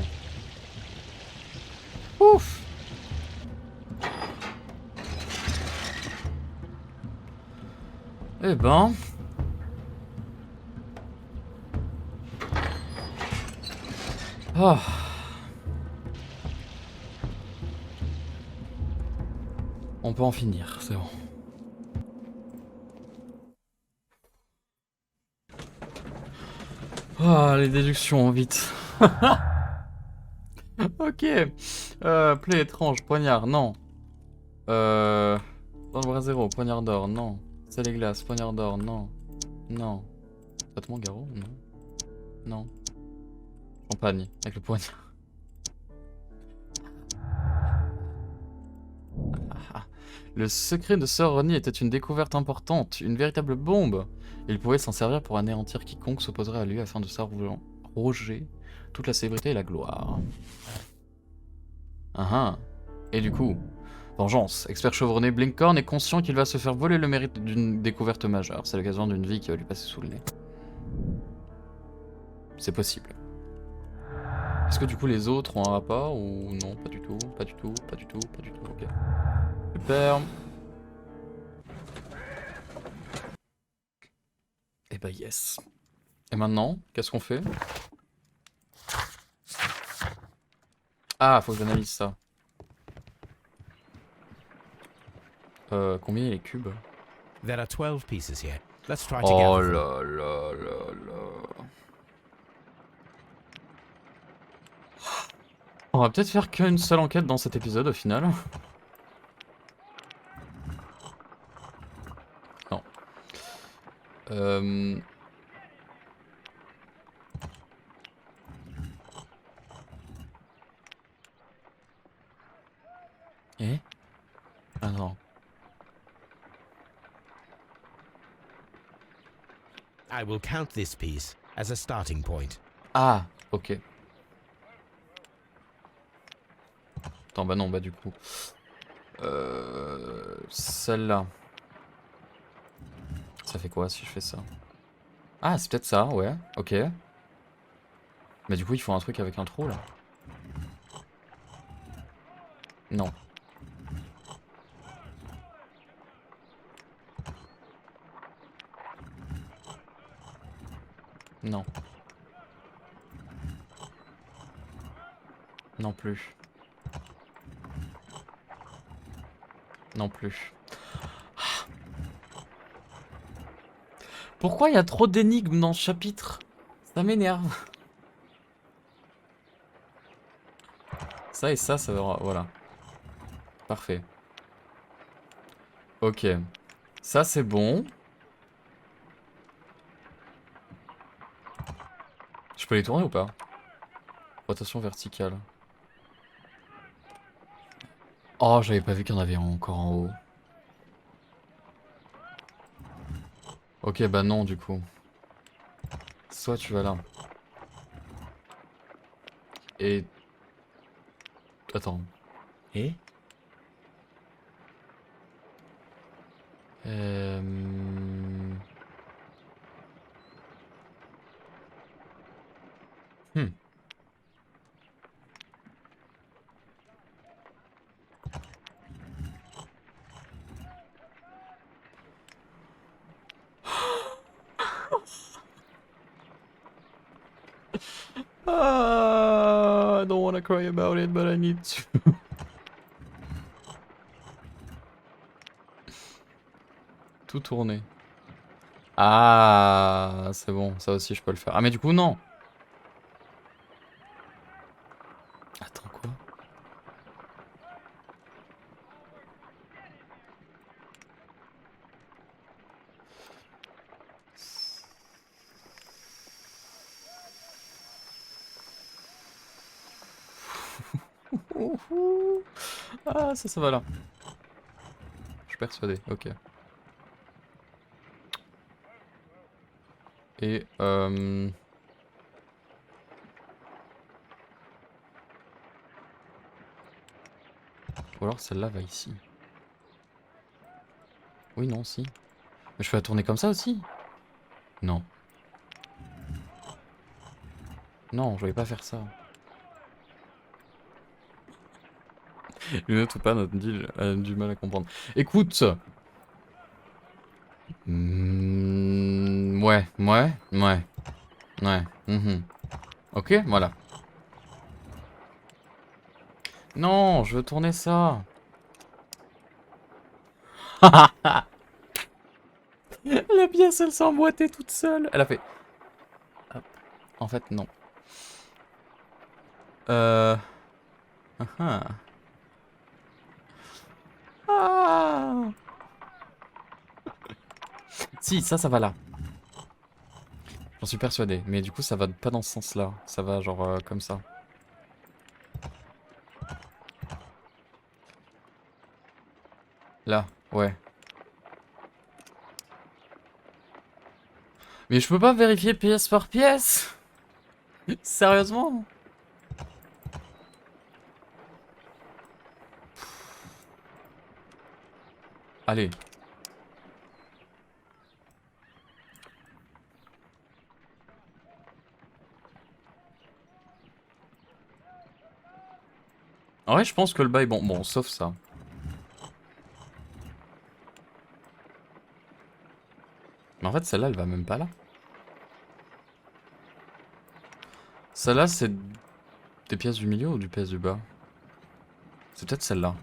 [SPEAKER 1] Ouf! Eh ben... Oh. On peut en finir, c'est bon. Oh, les déductions, vite. Ok. Plaie étrange, poignard, non. Dans le bras zéro, poignard d'or, non. C'est les glaces, poignard d'or, non. Non. Traitement garrot, non. Non. Champagne, avec le poignard. Le secret de Sir Ronnie était une découverte importante, une véritable bombe. Il pouvait s'en servir pour anéantir quiconque s'opposerait à lui afin de s'arroger toute la célébrité et la gloire. Et du coup, vengeance. Expert chevronné, Blinkhorn est conscient qu'il va se faire voler le mérite d'une découverte majeure. C'est l'occasion d'une vie qui va lui passer sous le nez. C'est possible. Est-ce que du coup les autres ont un rapport ou non? Pas du tout, pas du tout, pas du tout, pas du tout, ok. Super. Et bah yes. Et maintenant, qu'est-ce qu'on fait? Ah, faut que j'analyse ça. Combien il y a les cubes?
[SPEAKER 3] There are 12 pieces here. Let's try to
[SPEAKER 1] Oh
[SPEAKER 3] gather them.
[SPEAKER 1] là là là là. On va peut-être faire qu'une seule enquête dans cet épisode au final. Non. Eh? Ah non.
[SPEAKER 3] I will count this piece as a starting point.
[SPEAKER 1] Ah, ok. Attends, bah non, bah du coup. Celle-là. Ça fait quoi si je fais ça? Ah, c'est peut-être ça, ouais, ok. Mais du coup, il faut un truc avec un trou, là. Non. Non. Non plus. Non plus. Pourquoi il y a trop d'énigmes dans ce chapitre? Ça m'énerve. Ça et ça va... Voilà. Parfait. Ok. Ça, c'est bon. Je peux les tourner ou pas? Rotation verticale. Oh, j'avais pas vu qu'il y en avait encore en haut. Ok, bah non, du coup. Soit tu vas là. Et... Attends. Et Hmm. I don't wanna cry about it, but I need to. Tout tourner. Ah, c'est bon, ça aussi je peux le faire. Ah mais du coup non. Attends quoi? Ah ça va là. Je suis persuadé, ok. Et ou alors celle-là va ici. Oui non si. Mais je peux la tourner comme ça aussi? Non. Non, je vais pas faire ça. Lunettes ou pas, notre deal a du mal à comprendre. Écoute. Ouais. Ok, voilà. Non, je veux tourner ça. La pièce, elle s'est emboîtée toute seule. Elle a fait... Hop. En fait, non. Ah. Ah. Si, ça va là. J'en suis persuadé. Mais du coup, ça va pas dans ce sens-là. Ça va genre comme ça. Là, ouais. Mais je peux pas vérifier pièce par pièce. Sérieusement? Allez. En vrai, je pense que le bail, bon, sauf ça. Mais en fait, celle-là, elle va même pas là. Celle-là, c'est des pièces du milieu ou du pièce du bas? C'est peut-être celle-là.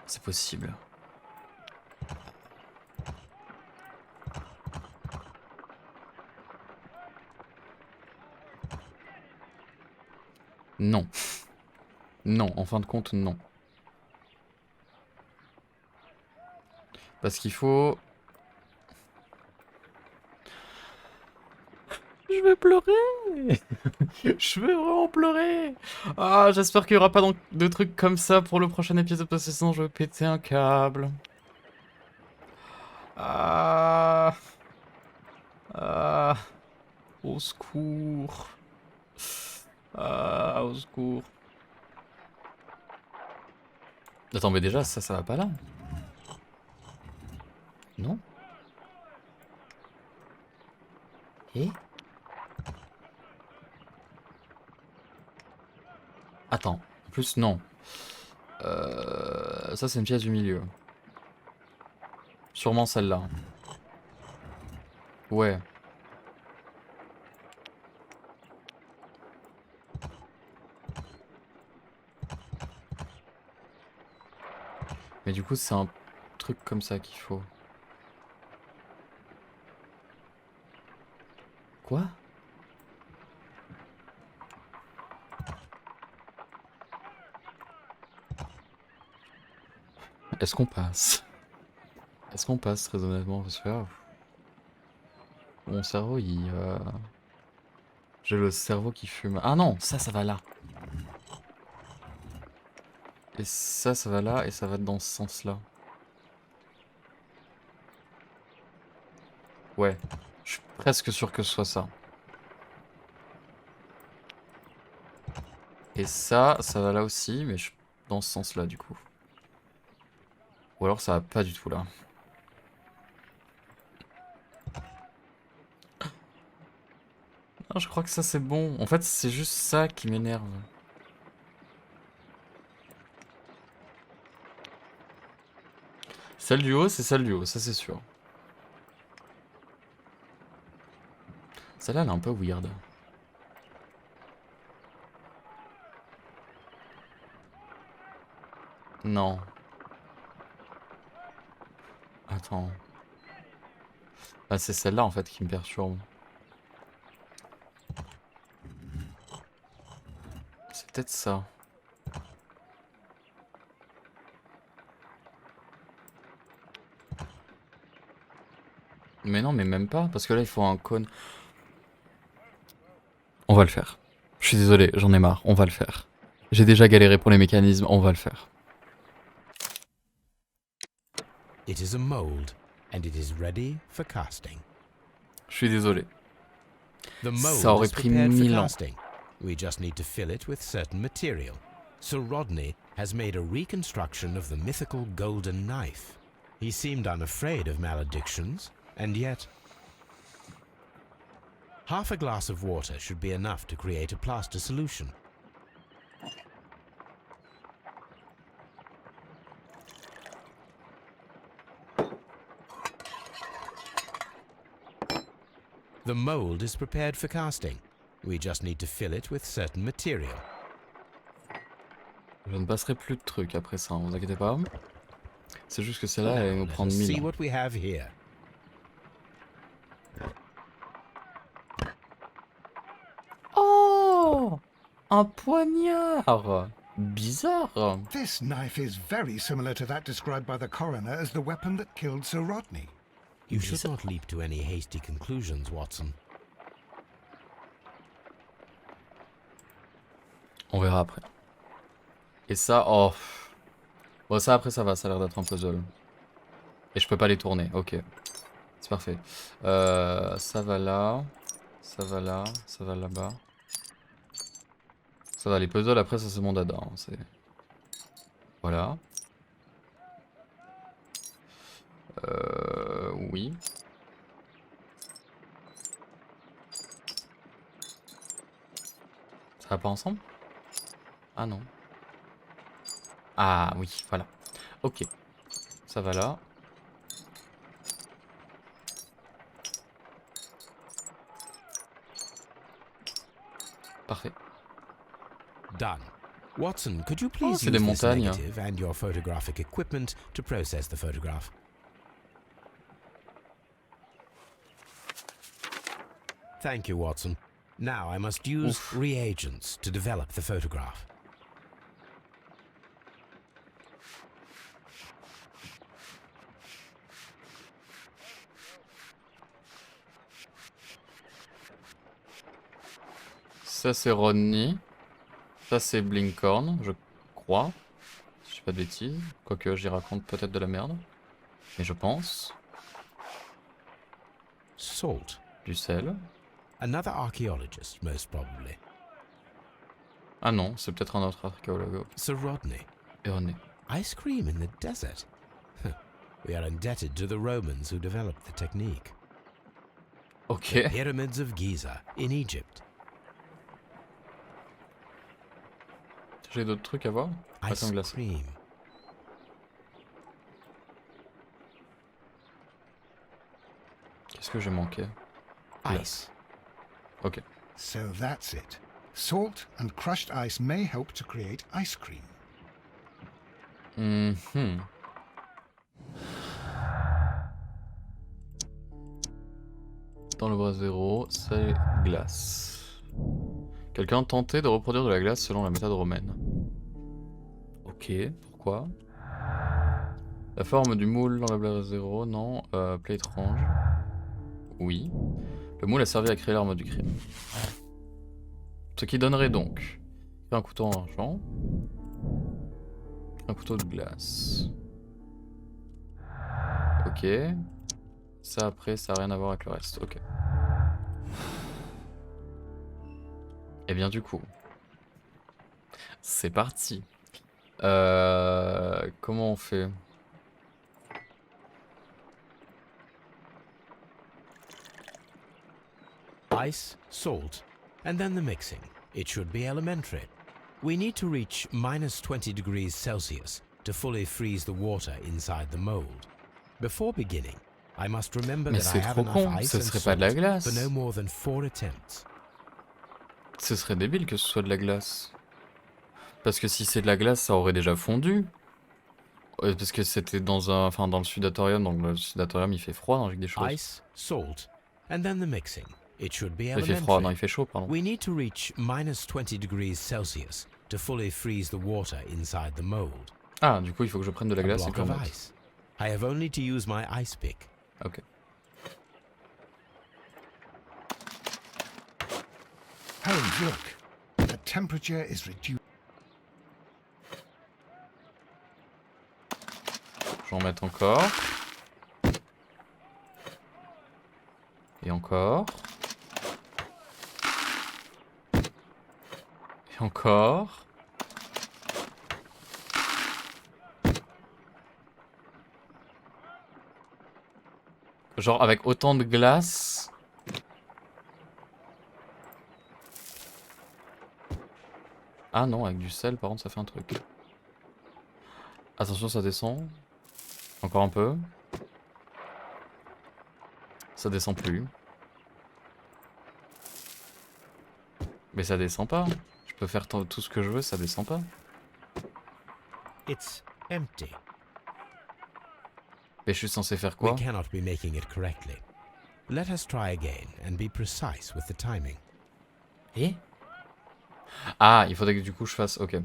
[SPEAKER 1] C'est possible. Non. Non, en fin de compte, non. Parce qu'il faut... Je vais pleurer. Je vais vraiment pleurer. Ah, j'espère qu'il n'y aura pas de trucs comme ça pour le prochain épisode, parce que sinon je vais péter un câble. Ah... Ah... Au secours. Ah, au secours. Attends, mais déjà, ça va pas là. Non? Et? Attends, en plus, non. Ça, c'est une pièce du milieu. Sûrement celle-là. Ouais. Mais du coup, c'est un truc comme ça qu'il faut. Quoi? Est-ce qu'on passe? Est-ce qu'on passe très honnêtement? Parce que là, mon cerveau il... J'ai le cerveau qui fume. Ah non, ça va là. Et ça va là et ça va dans ce sens-là. Ouais, je suis presque sûr que ce soit ça. Et ça va là aussi, mais dans ce sens-là du coup. Ou alors ça va pas du tout là. Non, je crois que ça c'est bon. En fait, c'est juste ça qui m'énerve. Celle du haut, c'est celle du haut, ça c'est sûr. Celle-là, elle est un peu weird. Non. Attends. Ah, c'est celle-là en fait qui me perturbe. C'est peut-être ça. Mais non, mais même pas, parce que là il faut un cône. On va le faire. Je suis désolé, j'en ai marre, on va le faire. J'ai déjà galéré pour les mécanismes, on va le faire.
[SPEAKER 3] It is a mold, and it is ready for casting.
[SPEAKER 1] Je suis désolé.
[SPEAKER 3] The
[SPEAKER 1] Ça
[SPEAKER 3] mold
[SPEAKER 1] aurait
[SPEAKER 3] is
[SPEAKER 1] pris
[SPEAKER 3] prepared for
[SPEAKER 1] 1000 ans.
[SPEAKER 3] casting. We just need to fill it with certain material. Sir Rodney has made a reconstruction of the mythical golden knife. He seemed unafraid of maledictions, and yet... Half a glass of water should be enough to create a plaster solution. The mold is prepared for casting. We just need to fill it with certain material.
[SPEAKER 1] Je ne passerai plus de trucs après ça, vous inquiétez pas. C'est juste que celle-là, elle va nous
[SPEAKER 3] Let
[SPEAKER 1] prendre
[SPEAKER 3] us
[SPEAKER 1] 1000
[SPEAKER 3] see
[SPEAKER 1] ans.
[SPEAKER 3] what we have here.
[SPEAKER 1] Oh! Un poignard! Bizarre!
[SPEAKER 2] This knife is very similar to that described by the coroner as the weapon that killed Sir Rodney.
[SPEAKER 3] You should not leap to any hasty conclusions, Watson.
[SPEAKER 1] On verra après. Et ça, oh... Bon, ça après ça va, ça a l'air d'être un puzzle. Et je peux pas les tourner, ok. C'est parfait. Ça va là. Ça va là. Ça va là-bas. Ça va, les puzzles après ça c'est mon dada. Hein, c'est... Voilà. Oui. Ça va pas ensemble? Ah non. Ah oui, voilà. Ok. Ça va là. Parfait.
[SPEAKER 3] Done. Watson, could you please
[SPEAKER 1] c'est
[SPEAKER 3] use
[SPEAKER 1] des
[SPEAKER 3] this
[SPEAKER 1] montagnes.
[SPEAKER 3] negative and your photographic equipment to process the photograph? Thank you, Watson. Now I must use reagents to develop the photograph.
[SPEAKER 1] Ça c'est Rodney. Ça c'est Blinkhorn, je crois. Si je dis pas de bêtises. Quoique j'y raconte peut-être de la merde. Mais je pense.
[SPEAKER 3] Salt.
[SPEAKER 1] Du sel.
[SPEAKER 3] Another archaeologist, most probably.
[SPEAKER 1] Ah non, c'est peut-être un autre archéologue.
[SPEAKER 3] Sir Rodney.
[SPEAKER 1] Erroné.
[SPEAKER 3] Ice cream in the desert. We are indebted to the Romans who developed the technique.
[SPEAKER 1] Ok.
[SPEAKER 3] The pyramids of Giza in Egypt.
[SPEAKER 1] J'ai d'autres trucs à voir?
[SPEAKER 3] Ice
[SPEAKER 1] Pâte glacée.
[SPEAKER 3] cream.
[SPEAKER 1] Qu'est-ce que j'ai manqué?
[SPEAKER 3] Ice.
[SPEAKER 1] Ok.
[SPEAKER 2] So that's it. Salt and crushed ice may help to create ice cream.
[SPEAKER 1] Mhm. Dans le bras zéro, c'est glace. Quelqu'un tentait de reproduire de la glace selon la méthode romaine. Ok, pourquoi? La forme du moule dans le bras zéro, non. Play étrange. Oui. Le moule a servi à créer l'arme du crime. Ce qui donnerait donc un couteau en argent, un couteau de glace. Ok. Ça après, ça n'a rien à voir avec le reste. Ok. Et bien du coup, c'est parti. Comment on fait?
[SPEAKER 3] Ice, salt, and then the mixing. It should be elementary. We need to reach -20 degrees Celsius to fully freeze the water inside the mold. Before beginning, I must remember
[SPEAKER 1] Mais
[SPEAKER 3] that I
[SPEAKER 1] c'est
[SPEAKER 3] have
[SPEAKER 1] trop
[SPEAKER 3] enough
[SPEAKER 1] con,
[SPEAKER 3] ice
[SPEAKER 1] ce
[SPEAKER 3] and
[SPEAKER 1] serait pas de la
[SPEAKER 3] salt
[SPEAKER 1] glace.
[SPEAKER 3] for no more than 4 attempts.
[SPEAKER 1] Ce serait débile que ce soit de la glace. Parce que si c'est de la glace, ça aurait déjà fondu. Parce que c'était dans un, enfin dans le sudatorium, donc le sudatorium il fait froid avec des choses.
[SPEAKER 3] Ice, salt, and then the mixing. It should be
[SPEAKER 1] Il fait froid, non
[SPEAKER 3] elementary.
[SPEAKER 1] il fait chaud pardon.
[SPEAKER 3] We need to reach -20 degrees Celsius to fully freeze the water inside the mold.
[SPEAKER 1] Ah du coup il faut que je prenne de la
[SPEAKER 3] A
[SPEAKER 1] glace et
[SPEAKER 3] block
[SPEAKER 1] que j'en
[SPEAKER 3] of
[SPEAKER 1] mette.
[SPEAKER 3] ice. I have only to use my ice pick.
[SPEAKER 1] Ok.
[SPEAKER 2] Holmes, look. The temperature is reduced.
[SPEAKER 1] J'en mette encore. Et encore. Et encore. Genre avec autant de glace. Ah non, avec du sel par contre ça fait un truc. Attention ça descend. Encore un peu. Ça descend plus. Mais ça descend pas. Je peux faire tout ce que je veux, ça descend pas.
[SPEAKER 3] It's empty.
[SPEAKER 1] Mais je suis censé faire
[SPEAKER 3] We
[SPEAKER 1] quoi?
[SPEAKER 3] cannot be making it correctly. Let us try again and be precise with the timing.
[SPEAKER 1] Et ah, il faudrait que du coup je fasse... Ok.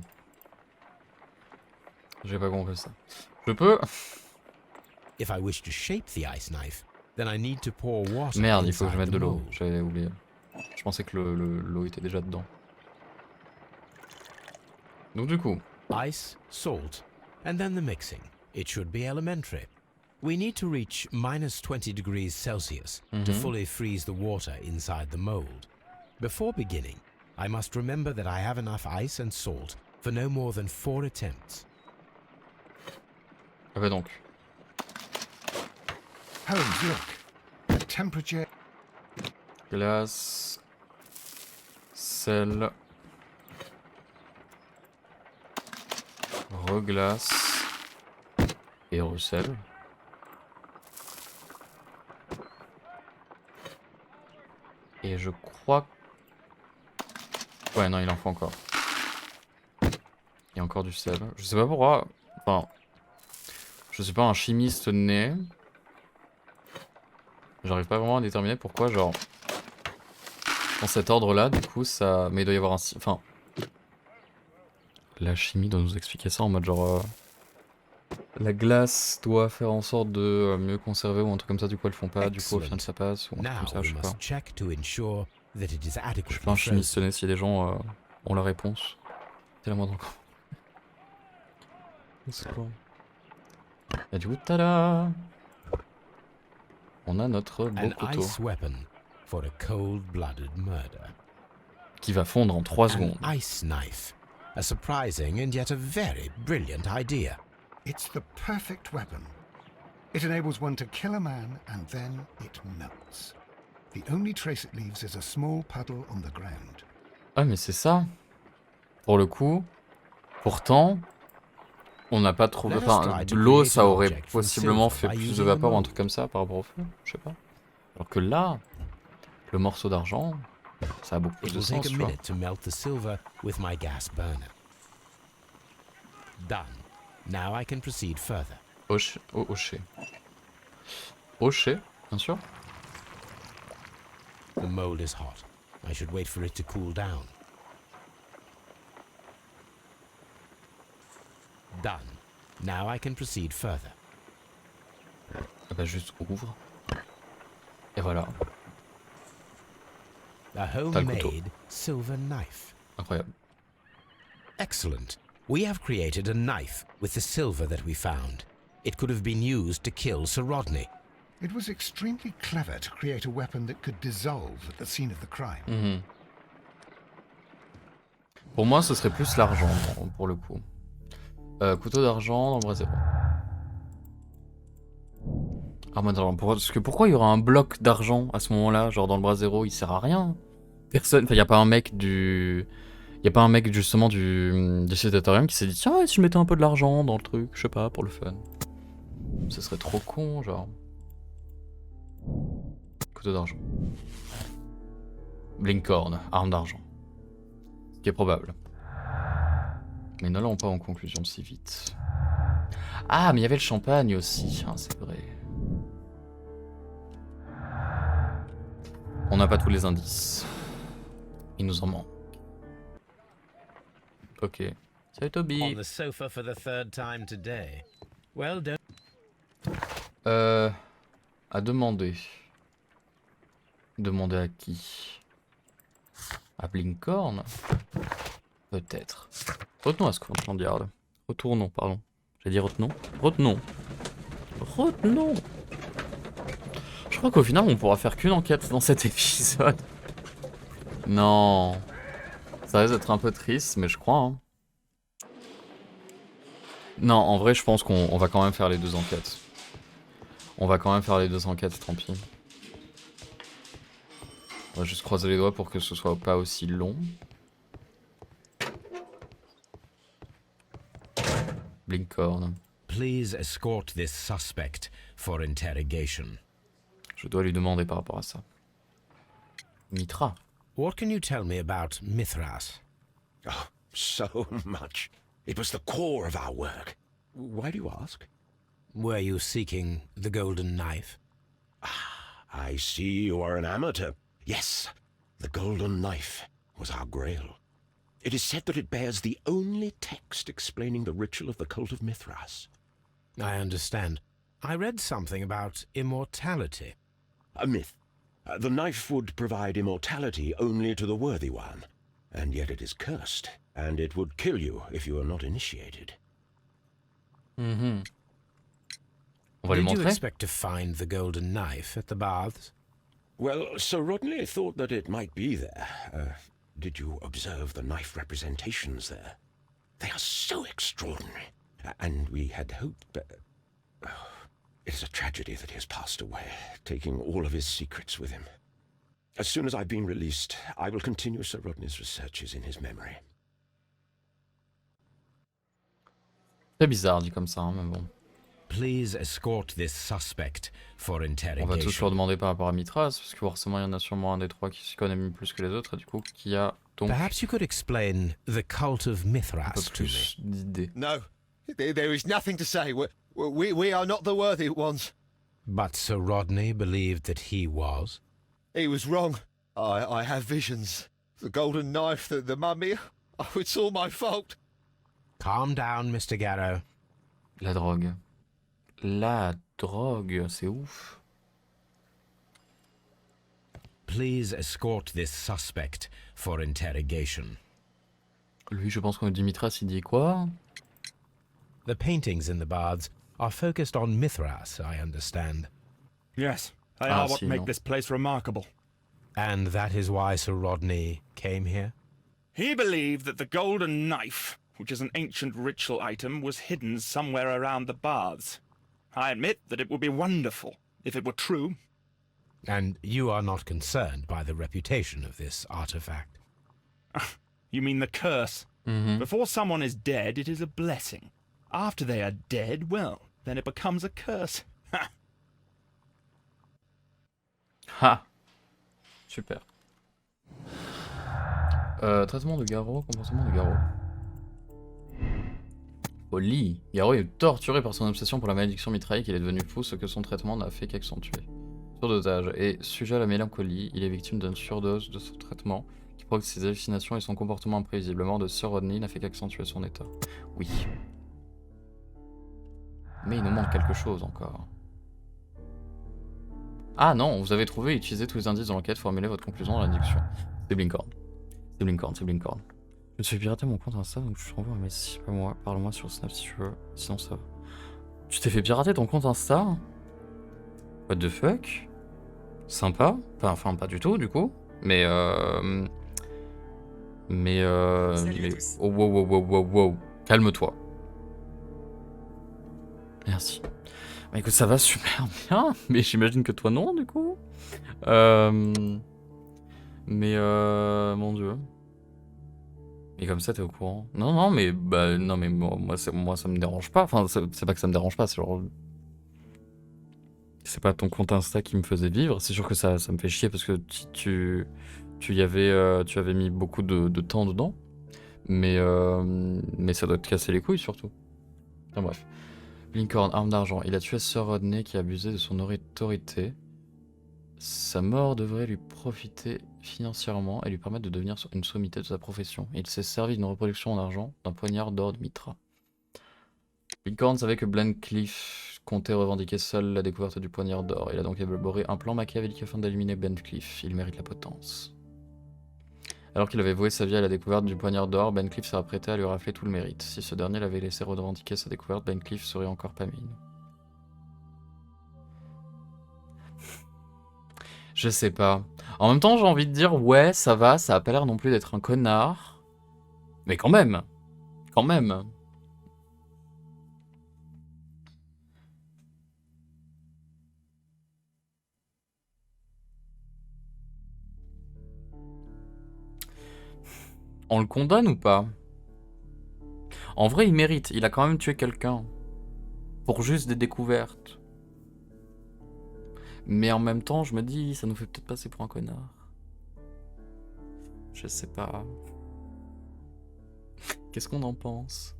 [SPEAKER 1] J'ai pas compris ça. Je peux...
[SPEAKER 3] If I wish to shape the ice knife, then I need to pour water
[SPEAKER 1] Merde, il faut que je
[SPEAKER 3] inside
[SPEAKER 1] mette
[SPEAKER 3] the
[SPEAKER 1] de l'eau.
[SPEAKER 3] mold.
[SPEAKER 1] J'avais oublié. Je pensais que l'eau était déjà dedans. Donc du coup...
[SPEAKER 3] Ice, salt, and then the mixing. It should be elementary. We need to reach -20 degrees Celsius to fully freeze the water inside the mold. Before beginning, I must remember that I have enough ice and salt for no more than 4 attempts.
[SPEAKER 1] Ah bah donc...
[SPEAKER 2] Holmes, look. The temperature.
[SPEAKER 1] Glace... Sel... Reglace... Et recel. Et je crois... Ouais non il en faut encore. Il y a encore du sel. Je sais pas pourquoi... Enfin... Je suis pas un chimiste né. J'arrive pas vraiment à déterminer pourquoi genre... Dans cet ordre là du coup ça... Mais il doit y avoir un... Enfin... La chimie doit nous expliquer ça en mode genre... La glace doit faire en sorte de mieux conserver ou un truc comme ça, du coup elles font pas, du coup au final ça passe ou un truc
[SPEAKER 3] Now
[SPEAKER 1] comme ça,
[SPEAKER 3] we
[SPEAKER 1] je sais pas.
[SPEAKER 3] must check to ensure that it is
[SPEAKER 1] Je suis pas
[SPEAKER 3] adequately
[SPEAKER 1] un
[SPEAKER 3] frozen.
[SPEAKER 1] chimiste né, si les gens ont la réponse. C'est la moindre encore. Et du coup, tada! On a notre beau
[SPEAKER 3] An
[SPEAKER 1] couteau
[SPEAKER 3] ice weapon for a cold-blooded murder.
[SPEAKER 1] qui va fondre en 3
[SPEAKER 3] An
[SPEAKER 1] secondes.
[SPEAKER 3] ice knife. A surprising and yet a very brilliant idea.
[SPEAKER 2] It's the perfect weapon. It enables one to kill a man and then it melts. The only trace it leaves is a small puddle on the ground.
[SPEAKER 1] Ah mais c'est ça. Pour le coup, pourtant, on n'a pas trouvé... Enfin, l'eau ça aurait possiblement fait plus de vapeur ou un truc comme ça par rapport au feu, je sais pas. Alors que là, le morceau d'argent, ça a beaucoup plus
[SPEAKER 3] It
[SPEAKER 1] de
[SPEAKER 3] will
[SPEAKER 1] sens,
[SPEAKER 3] take a
[SPEAKER 1] tu vois.
[SPEAKER 3] minute to melt the silver with my gas burner. Done. Now I can proceed further.
[SPEAKER 1] Hocher. Hocher, bien sûr.
[SPEAKER 3] mold is hot. I should wait for it to cool down. Done. Now I can proceed further.
[SPEAKER 1] Ah bah juste ouvre. Et voilà.
[SPEAKER 3] A homemade silver knife.
[SPEAKER 1] Incroyable.
[SPEAKER 3] Excellent. We have created a knife with the silver that we found. It could have been used to kill Sir Rodney.
[SPEAKER 2] It was extremely clever to create a weapon that could dissolve at the scene of the crime.
[SPEAKER 1] Pour moi, ce serait plus l'argent, pour le coup. Couteau d'argent dans le bras zéro. Arme d'argent. Pourquoi il y aura un bloc d'argent à ce moment-là, genre dans le bras zéro, il sert à rien. Personne. Enfin, il n'y a pas un mec du. Il y a pas un mec justement du sudatorium qui s'est dit tiens, si je mettais un peu de l'argent dans le truc, je sais pas, pour le fun. Ce serait trop con, genre. Couteau d'argent. Blinkhorn, arme d'argent. Ce qui est probable. Mais n'allons pas en conclusion si vite. Ah, mais il y avait le champagne aussi, hein, c'est vrai. On n'a pas tous les indices. Il nous en manque. Ok. Salut Toby.
[SPEAKER 3] On the sofa for the third time today. Well done.
[SPEAKER 1] À demander. Demander à qui? À Blinkhorn? Peut-être. Retenons à Scotland Yard. Retournons, pardon. J'ai dit retenons. Retenons. Retenons. Je crois qu'au final, on pourra faire qu'une enquête dans cet épisode. Non. Ça risque d'être un peu triste, mais je crois. Hein. Non, en vrai, je pense qu'on va quand même faire les deux enquêtes. On va quand même faire les deux enquêtes, tant pis. On va juste croiser les doigts pour que ce soit pas aussi long. Blinkhorn.
[SPEAKER 3] Please escort this suspect for interrogation.
[SPEAKER 1] Je dois lui demander par rapport à ça. Mithras.
[SPEAKER 3] What can you tell me about Mithras?
[SPEAKER 6] Oh, so much. It was the core of our work. Why do you ask?
[SPEAKER 3] Were you seeking the golden knife?
[SPEAKER 6] I see you are an amateur. Yes, the golden knife was our grail. It is said that it bears the only text explaining the ritual of the cult of Mithras.
[SPEAKER 3] I understand. I read something about immortality.
[SPEAKER 6] A myth. The knife would provide immortality only to the worthy one, and yet it is cursed, and it would kill you if you are not initiated.
[SPEAKER 1] On va lui
[SPEAKER 3] Did you
[SPEAKER 1] montrer.
[SPEAKER 3] expect to find the golden knife at the baths?
[SPEAKER 6] Well, Sir Rodney thought that it might be there. Did you observe the knife representations there? They are so extraordinary, and we had hoped that... It is a tragedy that he has passed away, taking all of his secrets with him. As soon as I've been released, I will continue Sir Rodney's researches in his memory.
[SPEAKER 1] C'est bizarre dit comme ça, hein, mais bon.
[SPEAKER 3] Please escort this suspect for
[SPEAKER 1] On va
[SPEAKER 3] interrogation.
[SPEAKER 1] tous leur demander par rapport à Mithras, parce que forcément il y en a sûrement un des trois qui s'y connaît mieux plus que les autres, et du coup qui a donc
[SPEAKER 3] Perhaps you could explain the cult of
[SPEAKER 1] un peu
[SPEAKER 3] Mithras to me.
[SPEAKER 1] plus d'idées.
[SPEAKER 8] No, there is nothing to say. We are not the worthy ones.
[SPEAKER 3] But Sir Rodney believed that he was.
[SPEAKER 8] He was wrong. I have visions. The golden knife, the mummy. Oh, it's all my fault.
[SPEAKER 3] Calm down, Mr. Garrow.
[SPEAKER 1] La drogue. La drogue, c'est ouf.
[SPEAKER 3] Please escort this suspect for interrogation.
[SPEAKER 1] Lui, je pense qu'on dit Mithras, il dit quoi?
[SPEAKER 3] The paintings in the baths are focused on Mithras, I understand.
[SPEAKER 7] Yes, they
[SPEAKER 1] Ah,
[SPEAKER 7] are what
[SPEAKER 1] si,
[SPEAKER 7] make
[SPEAKER 1] non.
[SPEAKER 7] this place remarkable.
[SPEAKER 3] And that is why Sir Rodney came here?
[SPEAKER 7] He believed that the golden knife, which is an ancient ritual item, was hidden somewhere around the baths. I admit that it would be wonderful if it were true.
[SPEAKER 3] And you are not concerned by the reputation of this artifact?
[SPEAKER 7] You mean the curse? Before someone is dead, it is a blessing. After they are dead, well, then it becomes a curse. Ha!
[SPEAKER 1] Ha! Super. Traitement de Garrow, comportement de Garrow. Au lit. Garrow est torturé par son obsession pour la malédiction mitraillée qu'il est devenu fou, ce que son traitement n'a fait qu'accentuer. Surdosage. Et sujet à la mélancolie, il est victime d'une surdose de ce traitement qui provoque ses hallucinations et son comportement imprévisible. La mort de Sir Rodney n'a fait qu'accentuer son état. Oui. Mais il nous manque quelque chose encore. Ah non, vous avez trouvé et utilisé tous les indices de l'enquête, formulez votre conclusion dans l'induction. C'est Blinkhorn. C'est Blinkhorn, c'est Blinkhorn. Je me suis piraté mon compte Insta, donc je te renvoie un message à moi. Parle-moi sur Snap si tu veux, sinon ça va. Tu t'es fait pirater ton compte Insta? What the fuck? Sympa. Enfin, pas du tout, du coup. Mais oh, wow. Calme-toi. Merci. Bah écoute, ça va super bien, mais j'imagine que toi non, du coup. Mon dieu. Et comme ça, t'es au courant. Non, mais moi ça me dérange pas. Enfin, c'est pas que ça me dérange pas, c'est genre... C'est pas ton compte Insta qui me faisait vivre. C'est sûr que ça me fait chier parce que tu avais mis beaucoup de temps dedans. Mais ça doit te casser les couilles, surtout. Enfin bref. Blinkhorn, arme d'argent. Il a tué Sir Rodney qui abusait de son autorité. Sa mort devrait lui profiter financièrement et lui permettre de devenir une sommité de sa profession. Il s'est servi d'une reproduction en argent d'un poignard d'or de Mithras. Blinkhorn savait que Blandcliffe comptait revendiquer seul la découverte du poignard d'or. Il a donc élaboré un plan machiavélique afin d'éliminer Blandcliffe. Il mérite la potence. Alors qu'il avait voué sa vie à la découverte du poignard d'or, Blandcliffe s'est apprêté à lui rafler tout le mérite. Si ce dernier l'avait laissé revendiquer sa découverte, Blandcliffe serait encore parmi nous. Je sais pas. En même temps, j'ai envie de dire, ouais, ça va, ça a pas l'air non plus d'être un connard. Mais quand même. Quand même. On le condamne ou pas? En vrai, il mérite. Il a quand même tué quelqu'un. Pour juste des découvertes. Mais en même temps, je me dis, ça nous fait peut-être passer pour un connard. Je sais pas. Qu'est-ce qu'on en pense?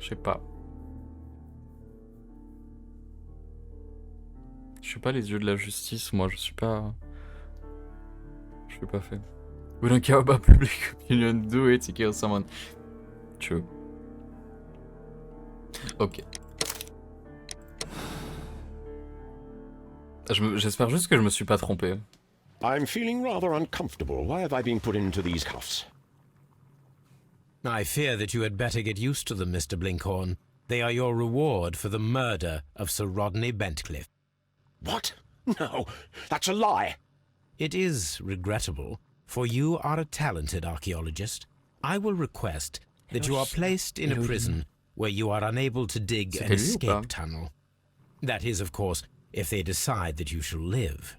[SPEAKER 1] Je sais pas. Je suis pas les yeux de la justice, moi, je suis pas fait. We don't care about public opinion, do it, kill someone. True. Ok. J'espère juste que je me suis pas trompé.
[SPEAKER 6] I'm feeling rather uncomfortable. Why have I been put into these cuffs?
[SPEAKER 3] I fear that you had better get used to them, Mr. Blinkhorn. They are your reward for the murder of Sir Rodney Bentcliffe.
[SPEAKER 6] What? No, that's a lie.
[SPEAKER 3] It is regrettable, for you are a talented archaeologist. I will request that you are placed in a prison where you are unable to dig an escape tunnel. That is, of course, if they decide that you shall live.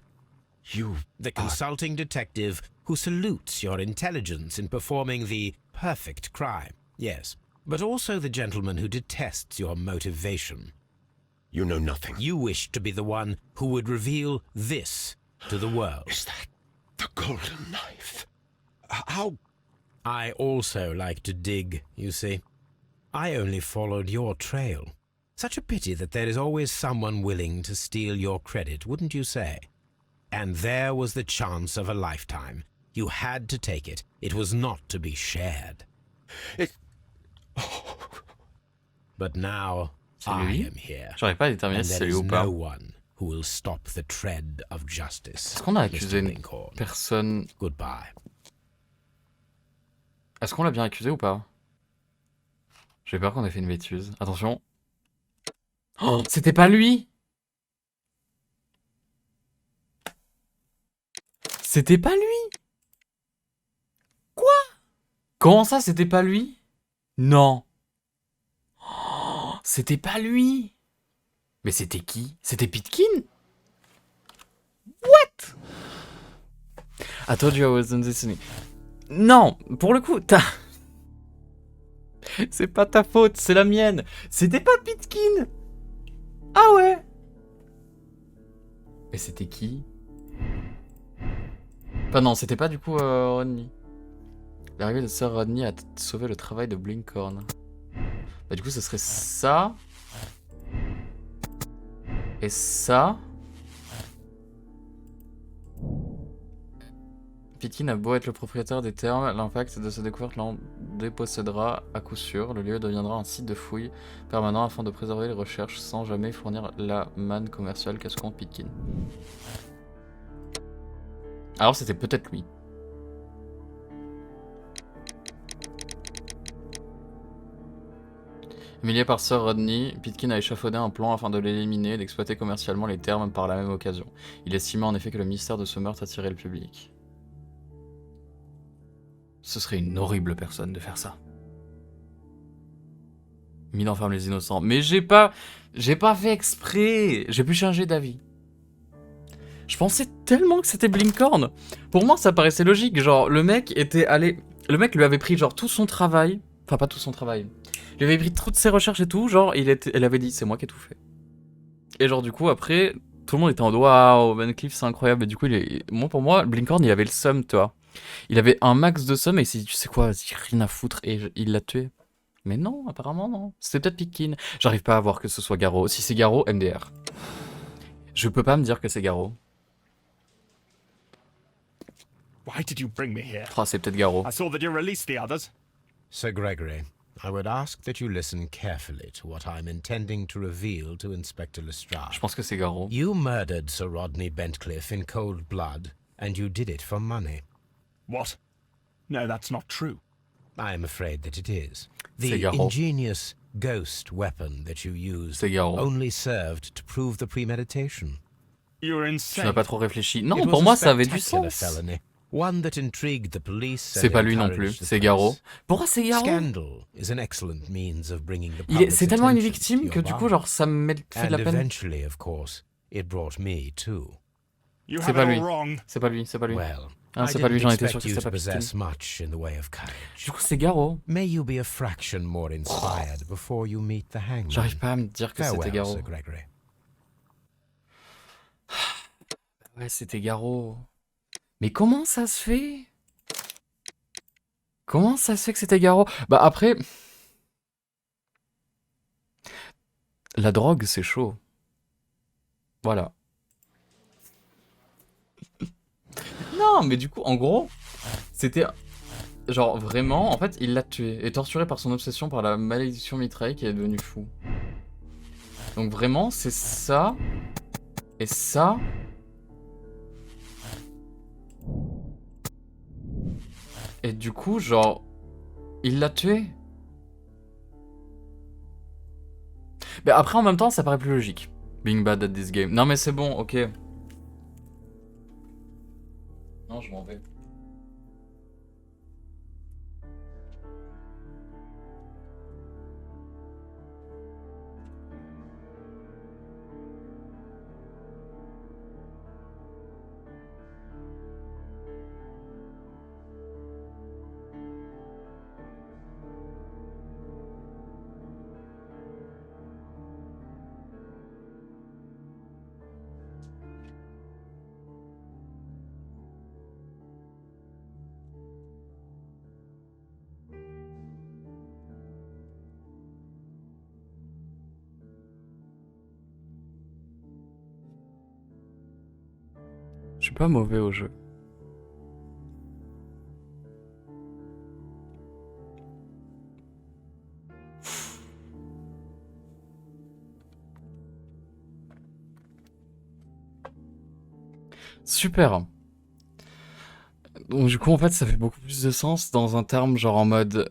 [SPEAKER 3] The consulting detective who salutes your intelligence in performing the perfect crime, yes, but also the gentleman who detests your motivation.
[SPEAKER 6] You know nothing.
[SPEAKER 3] You wish to be the one who would reveal this to the world.
[SPEAKER 6] Is that the golden knife? How?
[SPEAKER 3] I also like to dig, you see. I only followed your trail. Such a pity that there is always someone willing to steal your credit, wouldn't you say? And there was the chance of a lifetime. You had to take it. It was not to be shared. But now I am here.
[SPEAKER 1] J'arrive pas à déterminer si c'est lui ou pas.
[SPEAKER 3] No one who will stop the tread of justice.
[SPEAKER 1] Est-ce qu'on a accusé une personne?
[SPEAKER 3] Goodbye.
[SPEAKER 1] Est-ce qu'on l'a bien accusé ou pas? J'ai peur qu'on ait fait une bêtise. Attention. Oh, c'était pas lui! C'était pas lui! Quoi? Comment ça, c'était pas lui? Non. Oh, c'était pas lui! Mais c'était qui? C'était Pitkin? What? I told you I wasn't listening. Non, pour le coup, c'est pas ta faute, c'est la mienne. C'était pas Pitkin. Ah ouais. Mais c'était qui? Enfin non, c'était pas du coup Rodney. L'arrivée de Sir Rodney a sauvé le travail de Blinkhorn. Bah du coup, ce serait ça. Et ça... Pitkin a beau être le propriétaire des termes, l'impact de cette découverte l'en dépossédera à coup sûr. Le lieu deviendra un site de fouille permanent afin de préserver les recherches sans jamais fournir la manne commerciale qu'a ce compte Pitkin. Alors c'était peut-être lui. Humilié par Sir Rodney, Pitkin a échafaudé un plan afin de l'éliminer et d'exploiter commercialement les termes par la même occasion. Il estima en effet que le mystère de ce meurtre attirait le public. Ce serait une horrible personne de faire ça. Mine enferme les innocents. Mais j'ai pas fait exprès. J'ai pu changer d'avis. Je pensais tellement que c'était Blinkhorn. Pour moi, ça paraissait logique. Genre, le mec était allé... Le mec lui avait pris genre tout son travail. Enfin, pas tout son travail. Il lui avait pris toutes ses recherches et tout. Genre, elle avait dit, c'est moi qui ai tout fait. Et genre, du coup, après, tout le monde était en waouh, Van Cleef, c'est incroyable. Et du coup, pour moi, Blinkhorn, il avait le seum, tu vois. Il avait un max de somme et il s'est dit, tu sais quoi, j'ai rien à foutre, et il l'a tué. Mais non, apparemment non. C'était peut-être Pitkin. J'arrive pas à voir que ce soit Garrow. Si c'est Garrow, MDR. Je peux pas me dire que c'est Garrow.
[SPEAKER 7] Why did you bring me here?
[SPEAKER 1] Oh, c'est peut-être Garrow.
[SPEAKER 7] I saw that you released the others.
[SPEAKER 3] Sir Gregory, I would ask that you listen carefully to what I'm intending to reveal to Inspector Lestrade.
[SPEAKER 1] Je pense que c'est Garrow.
[SPEAKER 3] You murdered Sir Rodney Bentcliffe in cold blood, and you did it for money.
[SPEAKER 7] What? No, that's not true.
[SPEAKER 3] I am afraid that it is.
[SPEAKER 1] C'est
[SPEAKER 3] The
[SPEAKER 1] Garrow.
[SPEAKER 3] ingenious ghost weapon that you used
[SPEAKER 1] C'est Garrow.
[SPEAKER 3] only served to prove the premeditation.
[SPEAKER 7] You're
[SPEAKER 1] Tu
[SPEAKER 7] insane.
[SPEAKER 1] n'as pas trop réfléchi. Non,
[SPEAKER 3] It was
[SPEAKER 1] pour
[SPEAKER 3] a
[SPEAKER 1] moi, ça avait du
[SPEAKER 3] spectacular
[SPEAKER 1] sens.
[SPEAKER 3] felony, one that intrigued the police
[SPEAKER 1] C'est
[SPEAKER 3] and
[SPEAKER 1] pas lui non
[SPEAKER 3] encouraged
[SPEAKER 1] plus,
[SPEAKER 3] the
[SPEAKER 1] c'est
[SPEAKER 3] press.
[SPEAKER 1] Garrow. Pourquoi c'est Garrow?
[SPEAKER 3] Scandal is an excellent means of bringing the public's
[SPEAKER 1] C'est tellement une
[SPEAKER 3] attention
[SPEAKER 1] victime
[SPEAKER 3] to
[SPEAKER 1] que
[SPEAKER 3] your
[SPEAKER 1] du coup,
[SPEAKER 3] bar.
[SPEAKER 1] genre, ça me fait de la
[SPEAKER 3] And
[SPEAKER 1] peine.
[SPEAKER 3] eventually, of course, it brought me too.
[SPEAKER 7] You
[SPEAKER 1] C'est
[SPEAKER 7] have
[SPEAKER 1] pas
[SPEAKER 7] it
[SPEAKER 1] lui.
[SPEAKER 7] all wrong.
[SPEAKER 1] C'est pas lui, c'est pas lui.
[SPEAKER 3] Well,
[SPEAKER 1] Ah,
[SPEAKER 3] I
[SPEAKER 1] c'est pas lui,
[SPEAKER 3] didn't
[SPEAKER 1] j'en étais sûr
[SPEAKER 3] expect
[SPEAKER 1] que
[SPEAKER 3] you
[SPEAKER 1] c'était
[SPEAKER 3] to
[SPEAKER 1] pas Pitkin.
[SPEAKER 3] possess much in the way of courage.
[SPEAKER 1] Du coup, c'est Garrow.
[SPEAKER 3] May you be a fraction more inspired before you meet the hangman.
[SPEAKER 1] J'arrive pas à me dire que c'était
[SPEAKER 3] Farewell,
[SPEAKER 1] Garrow.
[SPEAKER 3] Sir Gregory.
[SPEAKER 1] Ouais, c'était Garrow. Mais comment ça se fait? Comment ça se fait que c'était Garrow? Bah après... La drogue, c'est chaud. Voilà. Non, mais du coup, en gros, c'était... Genre, vraiment, en fait, il l'a tué. Et torturé par son obsession par la malédiction Mithras qui est devenu fou. Donc vraiment, c'est ça... Et ça... Et du coup, genre... Il l'a tué. Mais après, en même temps, ça paraît plus logique. Being bad at this game. Non mais c'est bon, ok. Non, je m'en vais. Je suis pas mauvais au jeu. Super. Donc du coup en fait ça fait beaucoup plus de sens dans un terme genre en mode...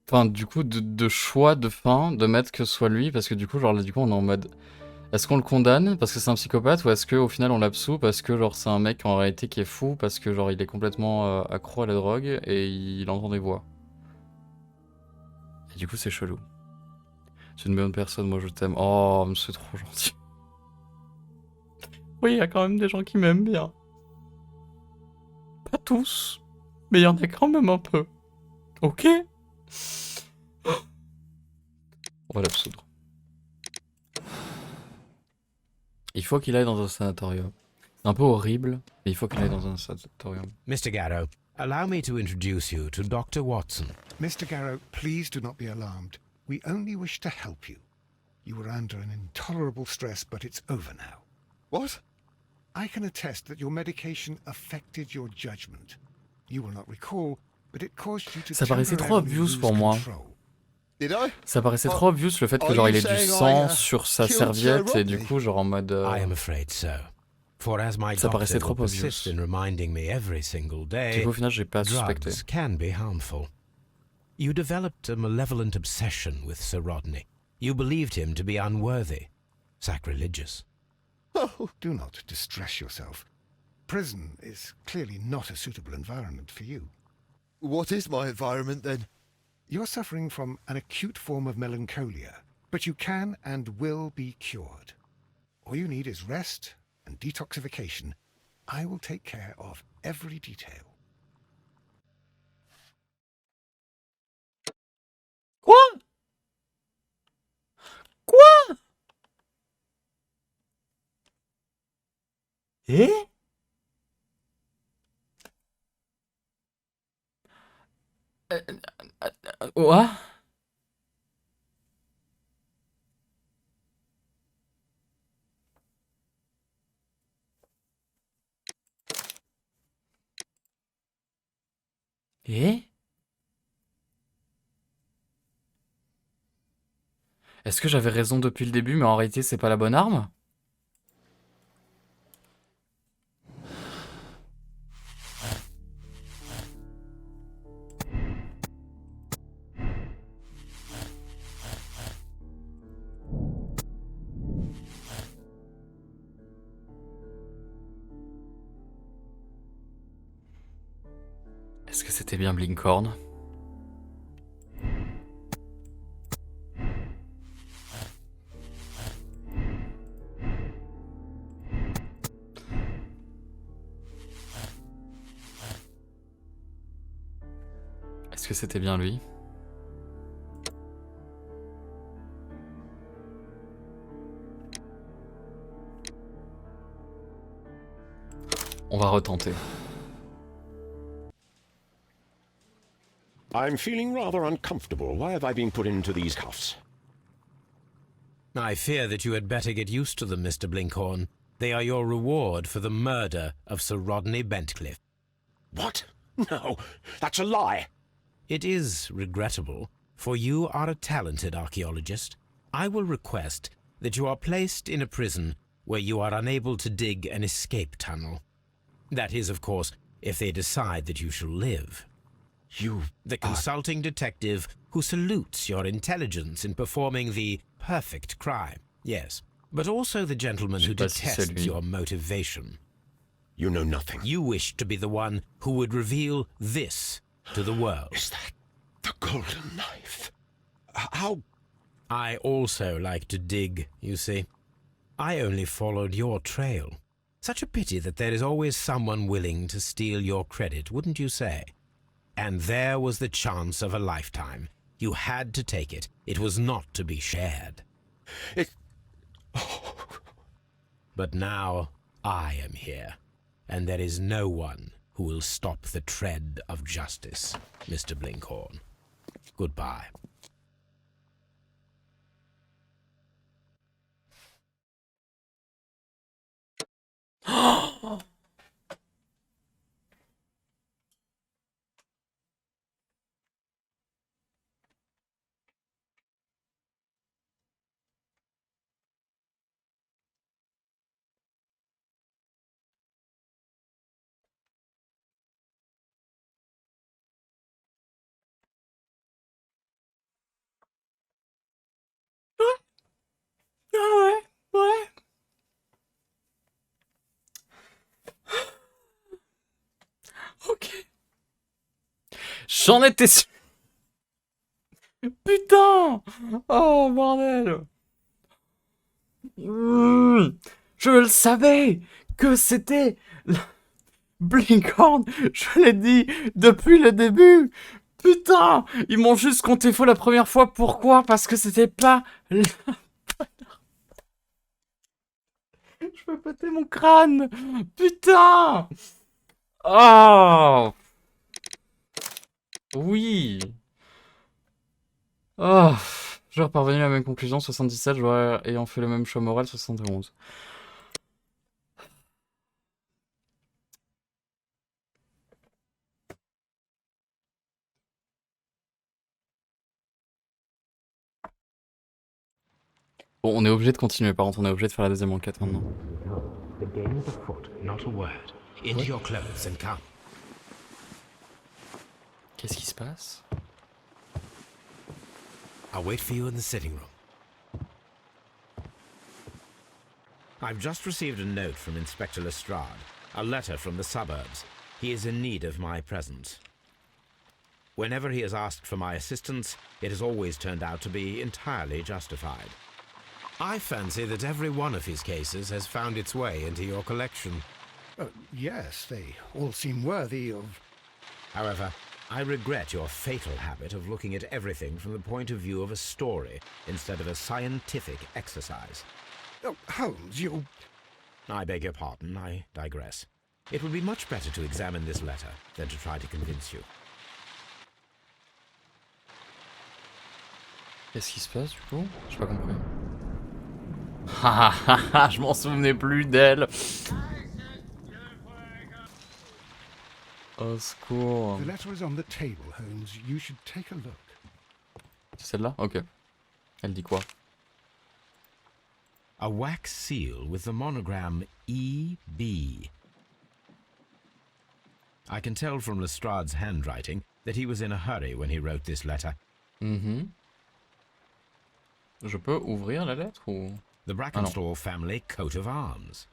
[SPEAKER 1] Enfin du coup de choix de fin de mettre que ce soit lui parce que du coup genre là du coup on est en mode... Est-ce qu'on le condamne parce que c'est un psychopathe ou est-ce qu'au final on l'absout parce que genre c'est un mec en réalité qui est fou parce que genre il est complètement accro à la drogue et il entend des voix. Et du coup c'est chelou. C'est une bonne personne, moi je t'aime. Oh, c'est trop gentil. Oui, il y a quand même des gens qui m'aiment bien. Pas tous, mais il y en a quand même un peu. Ok. On va l'absoudre. Il faut qu'il aille dans un sanatorium. C'est un peu horrible, mais il faut qu'il aille dans un sanatorium.
[SPEAKER 3] Mr. Garrow, allow me to introduce you to Dr. Watson.
[SPEAKER 2] Mr. Garrow, please do not be alarmed. We only wish to help you. You were under an intolerable stress, but it's over now.
[SPEAKER 8] What?
[SPEAKER 2] I can attest that your medication affected your judgment. You will not recall, but it caused you to
[SPEAKER 1] Ça paraissait trop
[SPEAKER 2] temporarily
[SPEAKER 1] obvious
[SPEAKER 2] lose
[SPEAKER 1] pour moi.
[SPEAKER 2] control.
[SPEAKER 8] Did I?
[SPEAKER 1] Ça paraissait trop obvious le fait que genre il ait du sang sur sa serviette et du coup genre en mode...
[SPEAKER 3] I am afraid so. For as my
[SPEAKER 1] Ça paraissait
[SPEAKER 3] doctor
[SPEAKER 1] trop
[SPEAKER 3] will
[SPEAKER 1] obvious.
[SPEAKER 3] persist in reminding me every single
[SPEAKER 1] Du
[SPEAKER 3] day,
[SPEAKER 1] coup au final j'ai pas suspecté.
[SPEAKER 3] drugs can be harmful. You developed a malevolent obsession with Sir Rodney. You believed him to be unworthy, sacrilegious.
[SPEAKER 2] Oh, do not distress yourself. Prison is clearly not a suitable environment for you.
[SPEAKER 8] What is my environment then?
[SPEAKER 2] You're suffering from an acute form of melancholia, but you can and will be cured. All you need is rest and detoxification. I will take care of every detail.
[SPEAKER 1] Quoi? Quoi? Eh? What? Eh? Est-ce que j'avais raison depuis le début, mais en réalité c'est pas la bonne arme? Est-ce que c'était bien Blinkhorn? Est-ce que c'était bien lui? On va retenter.
[SPEAKER 6] I'm feeling rather uncomfortable. Why have I been put into these cuffs?
[SPEAKER 3] I fear that you had better get used to them, Mr. Blinkhorn. They are your reward for the murder of Sir Rodney Bentcliffe.
[SPEAKER 6] What? No, that's a lie.
[SPEAKER 3] It is regrettable, for you are a talented archaeologist. I will request that you are placed in a prison where you are unable to dig an escape tunnel. That is, of course, if they decide that you shall live.
[SPEAKER 6] You...
[SPEAKER 3] The consulting detective who salutes your intelligence in performing the perfect crime, yes, but also the gentleman who detests your motivation.
[SPEAKER 6] You know nothing.
[SPEAKER 3] You wish to be the one who would reveal this to the world.
[SPEAKER 6] Is that the golden knife? How...
[SPEAKER 3] I also like to dig, you see. I only followed your trail. Such a pity that there is always someone willing to steal your credit, wouldn't you say? And there was the chance of a lifetime. You had to take it. It was not to be shared.
[SPEAKER 6] It...
[SPEAKER 3] But now I am here, and there is no one who will stop the tread of justice, Mr. Blinkhorn. Goodbye.
[SPEAKER 1] Ah ouais, ouais. Ok. J'en étais sûr. Putain! Oh bordel! Je le savais que c'était Blinkhorn. Je l'ai dit depuis le début. Putain! Ils m'ont juste compté faux la première fois. Pourquoi? Parce que c'était pas la... Je peux péter mon crâne! Putain! Oh! Oui! Oh! J'aurais parvenu à la même conclusion, 77, j'aurais ayant fait le même choix moral, 71. Bon, on est obligé de continuer, par contre, on est obligé de faire la deuxième enquête maintenant.
[SPEAKER 3] The game is afoot, not a word. Into your clothes and come.
[SPEAKER 1] Qu'est-ce qui se passe?
[SPEAKER 3] I'll wait for you in the sitting room. I've just received a note from Inspector Lestrade, a letter from the suburbs. He is in need of my presence. Whenever he has asked for my assistance, it has always turned out to be entirely justified. I fancy that every one of his cases has found its way into your collection.
[SPEAKER 2] Yes, they all seem worthy of...
[SPEAKER 3] However, I regret your fatal habit of looking at everything from the point of view of a story instead of a scientific exercise.
[SPEAKER 2] Oh, Holmes, you...
[SPEAKER 3] I beg your pardon, I digress. It would be much better to examine this letter than to try to convince you.
[SPEAKER 1] Qu'est-ce qui se passe du coup? J'ai pas compris. Ah, je m'en souvenais plus d'elle. Au secours.
[SPEAKER 2] The letter is on the table, Holmes. You should take a look.
[SPEAKER 1] C'est celle-là? Ok. Elle dit quoi?
[SPEAKER 3] A wax seal with the monogram E.B. I can tell from Lestrade's handwriting that he was in a hurry when he wrote this letter.
[SPEAKER 1] Je peux ouvrir la lettre ou...
[SPEAKER 3] The Brackenstall family coat of arms.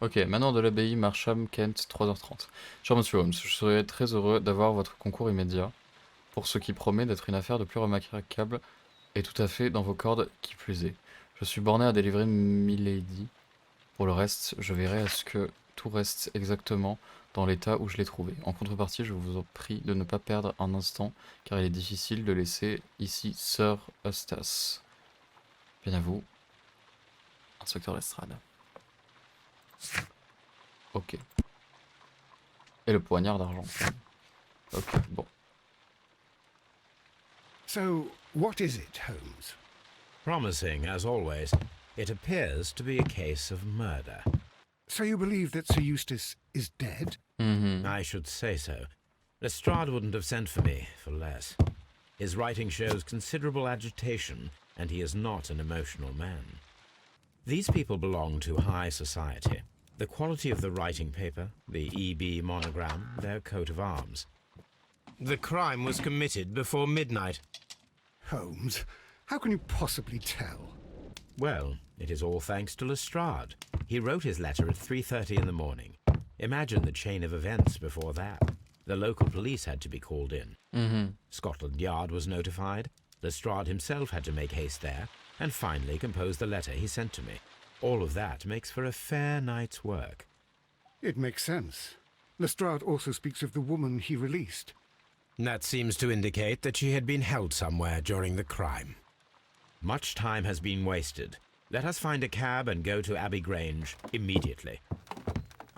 [SPEAKER 1] Ok, manoir de l'abbaye, Marsham, Kent, 3h30. Cher monsieur Holmes, je serais très heureux d'avoir votre concours immédiat pour ce qui promet d'être une affaire de plus remarquable et tout à fait dans vos cordes qui plus est. Je suis borné à délivrer Milady. Pour le reste, je verrai à ce que tout reste exactement dans l'état où je l'ai trouvé. En contrepartie, je vous en prie de ne pas perdre un instant, car il est difficile de laisser ici Sir Eustace. Bien à vous, inspecteur Lestrade. Ok. Et le poignard d'argent. Ok, bon.
[SPEAKER 2] So, what is it, Holmes?
[SPEAKER 3] Promising, as always, it appears to be a case of murder.
[SPEAKER 2] So you believe that Sir Eustace is dead?
[SPEAKER 3] I should say so. Lestrade wouldn't have sent for me for less. His writing shows considerable agitation, and he is not an emotional man. These people belong to high society. The quality of the writing paper, the EB monogram, their coat of arms. The crime was committed before midnight.
[SPEAKER 2] Holmes, how can you possibly tell?
[SPEAKER 3] Well, it is all thanks to Lestrade. He wrote his letter at 3:30 in the morning. Imagine the chain of events before that. The local police had to be called in. Scotland Yard was notified. Lestrade himself had to make haste there, and finally compose the letter he sent to me. All of that makes for a fair night's work.
[SPEAKER 2] It makes sense. Lestrade also speaks of the woman he released.
[SPEAKER 3] That seems to indicate that she had been held somewhere during the crime. Much time has been wasted. Let us find a cab and go to Abbey Grange immediately.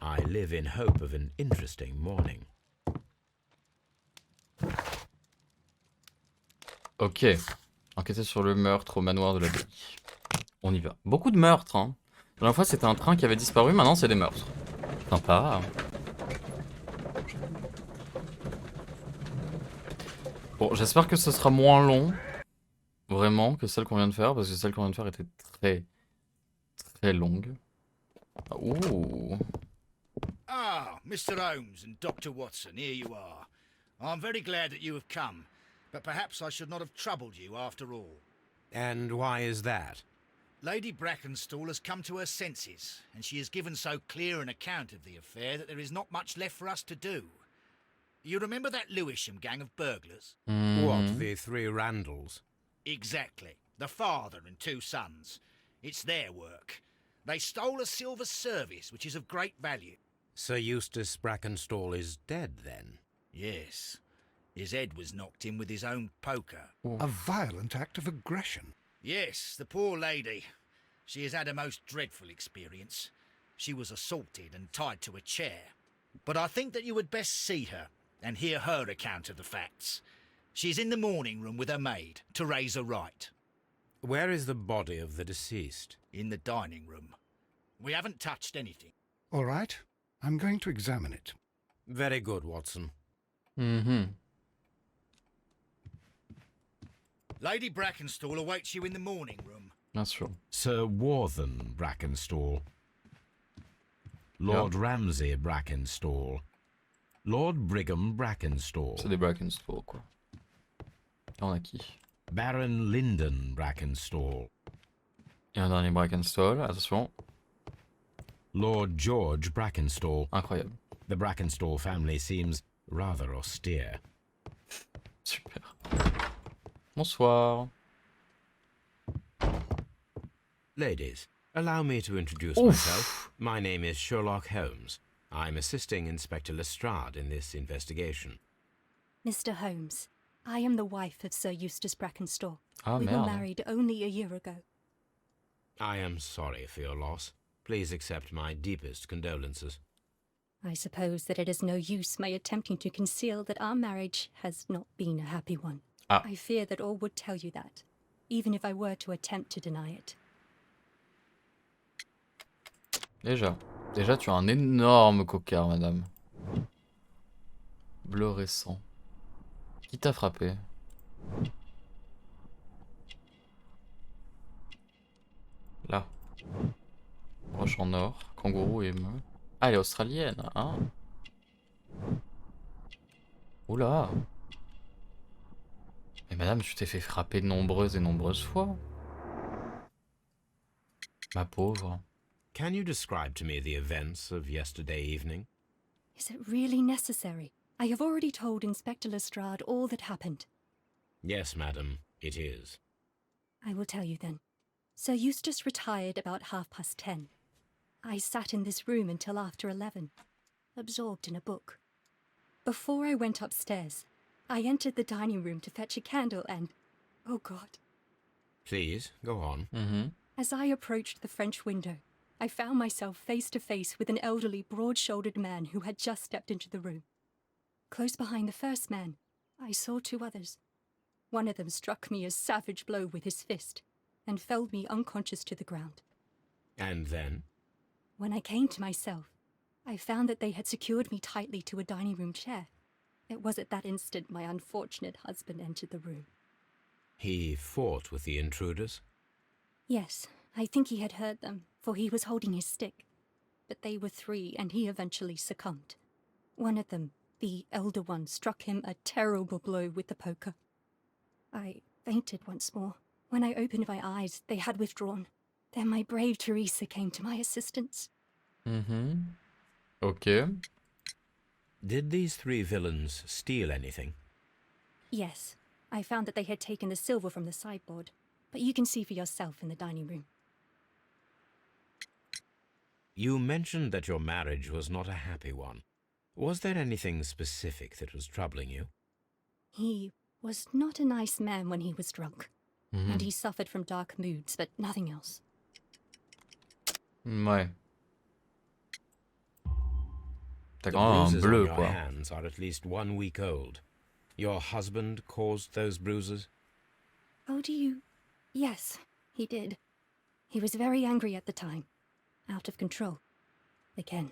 [SPEAKER 3] I live in hope of an interesting morning.
[SPEAKER 1] Ok. Enquêter sur le meurtre au manoir de l'abbaye. On y va. Beaucoup de meurtres, hein. La dernière fois, c'était un train qui avait disparu, maintenant, c'est des meurtres. Sympa. Bon, j'espère que ce sera moins long, vraiment, que celle qu'on vient de faire, parce que celle qu'on vient de faire était très longue. Ouh.
[SPEAKER 4] Ah, Mr. Holmes and Dr. Watson, here you are. I'm very glad that you have come, but perhaps I should not have troubled you after all.
[SPEAKER 3] And why is that?
[SPEAKER 4] Lady Brackenstall has come to her senses, and she has given so clear an account of the affair that there is not much left for us to do. You remember that Lewisham gang of burglars?
[SPEAKER 3] What, the three Randalls?
[SPEAKER 4] Exactly. The father and two sons. It's their work. They stole a silver service, which is of great value.
[SPEAKER 3] Sir Eustace Brackenstall is dead, then?
[SPEAKER 4] Yes. His head was knocked in with his own poker.
[SPEAKER 2] A violent act of aggression.
[SPEAKER 4] Yes, the poor lady. She has had a most dreadful experience. She was assaulted and tied to a chair. But I think that you would best see her and hear her account of the facts. She's in the morning room with her maid, Teresa Wright.
[SPEAKER 3] Where is the body of the deceased?
[SPEAKER 4] In the dining room. We haven't touched anything.
[SPEAKER 2] All right. I'm going to examine it.
[SPEAKER 3] Very good, Watson.
[SPEAKER 4] Lady Brackenstall awaits you in the morning room.
[SPEAKER 1] Bien sûr.
[SPEAKER 3] Sir Warthen Brackenstall. Lord Ramsay Brackenstall. Lord Brigham Brackenstall.
[SPEAKER 1] C'est des Brackenstall, quoi. On a qui?
[SPEAKER 3] Baron Lyndon Brackenstall.
[SPEAKER 1] Et un dernier Brackenstall, attention.
[SPEAKER 3] Lord George Brackenstall.
[SPEAKER 1] Incroyable.
[SPEAKER 3] The Brackenstall family seems rather austere.
[SPEAKER 1] Super. Bonsoir.
[SPEAKER 3] Ladies, allow me to introduce myself. My name is Sherlock Holmes. I'm assisting Inspector Lestrade in this investigation.
[SPEAKER 9] Mr. Holmes, I am the wife of Sir Eustace Brackenstall.
[SPEAKER 1] Ah,
[SPEAKER 9] we were
[SPEAKER 1] merde.
[SPEAKER 9] married only a year ago.
[SPEAKER 3] I am sorry for your loss. Please accept my deepest condolences.
[SPEAKER 9] I suppose that it is no use my attempting to conceal that our marriage has not been a happy one.
[SPEAKER 1] Ah.
[SPEAKER 9] I fear that all would tell you that, even if I were to attempt to deny it.
[SPEAKER 1] Déjà, tu as un énorme cocard, madame. Bleu récent. Qui t'a frappé? Là. Broche en or, kangourou et me. Ah, elle est australienne, hein? Oula! Mais madame, tu t'es fait frapper de nombreuses et nombreuses fois. Ma pauvre.
[SPEAKER 3] Can you describe to me the events of yesterday evening?
[SPEAKER 9] Is it really necessary? I have already told Inspector Lestrade all that happened.
[SPEAKER 3] Yes, madam, it is.
[SPEAKER 9] I will tell you then. Sir Eustace retired about 10:30. I sat in this room until after 11, absorbed in a book. Before I went upstairs, I entered the dining room to fetch a candle and... oh God.
[SPEAKER 3] Please, go on.
[SPEAKER 9] As I approached the French window, I found myself face to face with an elderly, broad-shouldered man who had just stepped into the room. Close behind the first man, I saw two others. One of them struck me a savage blow with his fist and felled me unconscious to the ground.
[SPEAKER 3] And then?
[SPEAKER 9] When I came to myself, I found that they had secured me tightly to a dining room chair. It was at that instant my unfortunate husband entered the room.
[SPEAKER 3] He fought with the intruders?
[SPEAKER 9] Yes, I think he had heard them, for he was holding his stick. But they were three, and he eventually succumbed. One of them, the elder one, struck him a terrible blow with the poker. I fainted once more. When I opened my eyes, they had withdrawn. Then my brave Teresa came to my assistance.
[SPEAKER 1] Ok.
[SPEAKER 3] Did these three villains steal anything?
[SPEAKER 9] Yes, I found that they had taken the silver from the sideboard, but you can see for yourself in the dining room.
[SPEAKER 3] You mentioned that your marriage was not a happy one. Was there anything specific that was troubling you?
[SPEAKER 9] He was not a nice man when he was drunk, and he suffered from dark moods, but nothing else.
[SPEAKER 1] Ouais. T'as
[SPEAKER 3] The
[SPEAKER 1] quand même un
[SPEAKER 3] bruises on
[SPEAKER 1] bleu,
[SPEAKER 3] your
[SPEAKER 1] quoi.
[SPEAKER 3] hands are at least 1 week old. Your husband caused those bruises?
[SPEAKER 9] How do you... Yes, he did. He was very angry at the time. Out of control. Again.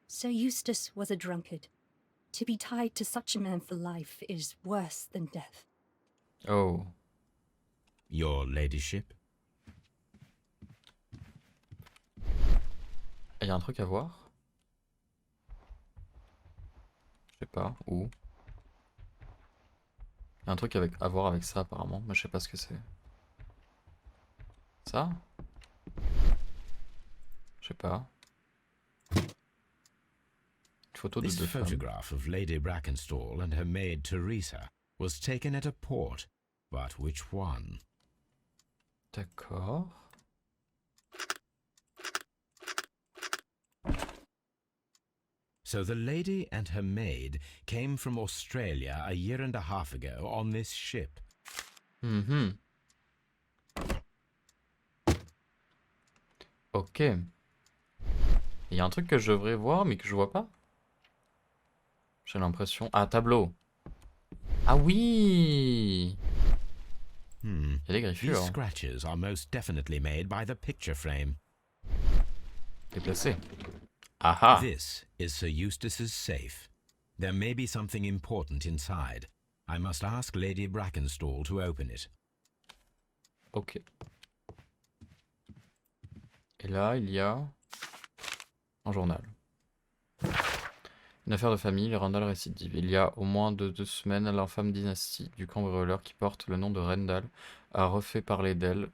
[SPEAKER 9] Sir Eustace was a drunkard. To be tied to such a man for life is worse than death.
[SPEAKER 1] Oh.
[SPEAKER 3] Your ladyship?
[SPEAKER 1] Il y a un truc à voir? Je sais pas, où? Il y a un truc à voir avec ça apparemment, mais je sais pas ce que c'est. Ça? Je sais pas. Une photo de
[SPEAKER 3] This
[SPEAKER 1] deux femmes.
[SPEAKER 3] photograph of Lady Brackenstall and her maid Teresa was taken at a port, but which one?
[SPEAKER 1] D'accord.
[SPEAKER 3] So the lady and her maid came from Australia a year and a half ago on this ship.
[SPEAKER 1] Ok. Il y a un truc que je devrais voir mais que je vois pas. J'ai l'impression... Ah, tableau. Ah oui.
[SPEAKER 3] Hmm.
[SPEAKER 1] Il y a des
[SPEAKER 3] These
[SPEAKER 1] griffures.
[SPEAKER 3] scratches are most definitely made by the picture frame.
[SPEAKER 1] Déplacé. Aha.
[SPEAKER 3] This is Sir Eustace's safe. There may be something important inside. I must ask Lady Brackenstall to open it.
[SPEAKER 1] Ok. Et là, il y a un journal. Une affaire de famille, les Randall récidive. Il y a au moins 2 semaines, l'infâme dynastie du cambrioleur qui porte le nom de Rendall a refait parler d'elle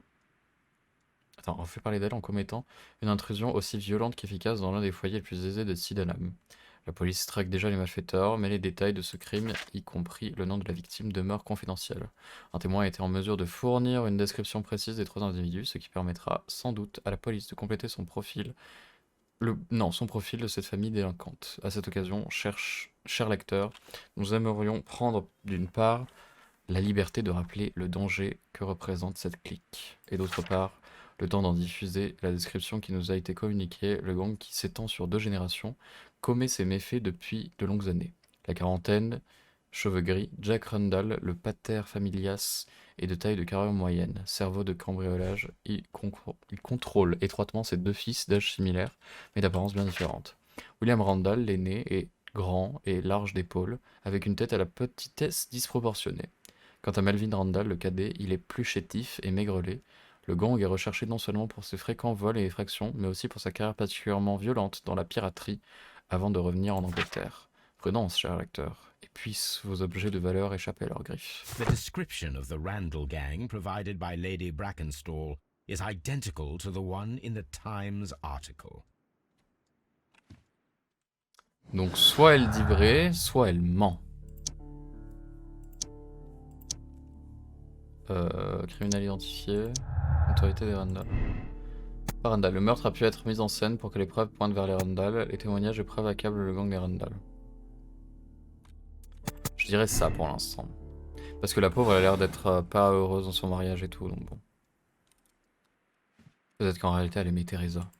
[SPEAKER 1] en commettant une intrusion aussi violente qu'efficace dans l'un des foyers les plus aisés de Sydenham. La police traque déjà les malfaiteurs, mais les détails de ce crime, y compris le nom de la victime, demeurent confidentiels. Un témoin a été en mesure de fournir une description précise des 3 individus, ce qui permettra sans doute à la police de compléter son profil de cette famille délinquante. À cette occasion, cher lecteur, nous aimerions prendre d'une part la liberté de rappeler le danger que représente cette clique, et d'autre part, le temps d'en diffuser la description qui nous a été communiquée. Le gang qui s'étend sur 2 générations commet ses méfaits depuis de longues années. La quarantaine, cheveux gris, Jack Rundall, le pater familias, est de taille de carrure moyenne. Cerveau de cambriolage, il contrôle étroitement ses 2 fils d'âge similaire, mais d'apparence bien différente. William Randall, l'aîné, est grand et large d'épaules, avec une tête à la petitesse disproportionnée. Quant à Melvin Randall, le cadet, il est plus chétif et maigrelet. Le gang est recherché non seulement pour ses fréquents vols et effractions, mais aussi pour sa carrière particulièrement violente dans la piraterie, avant de revenir en Angleterre. Prudence, cher lecteur, et puissent vos objets de valeur échapper à leurs griffes.
[SPEAKER 3] The description of the Randall gang provided by Lady Brackenstall is identical to the one in the Times article.
[SPEAKER 1] Donc soit elle dit vrai, soit elle ment. Criminel identifié. Autorité des Randall. Par Randall. Le meurtre a pu être mis en scène pour que les preuves pointent vers les Randall. Les témoignages et preuves accablent le gang des Randall. Je dirais ça pour l'instant. Parce que la pauvre elle a l'air d'être pas heureuse dans son mariage et tout, donc bon. Peut-être qu'en réalité elle aimait Teresa.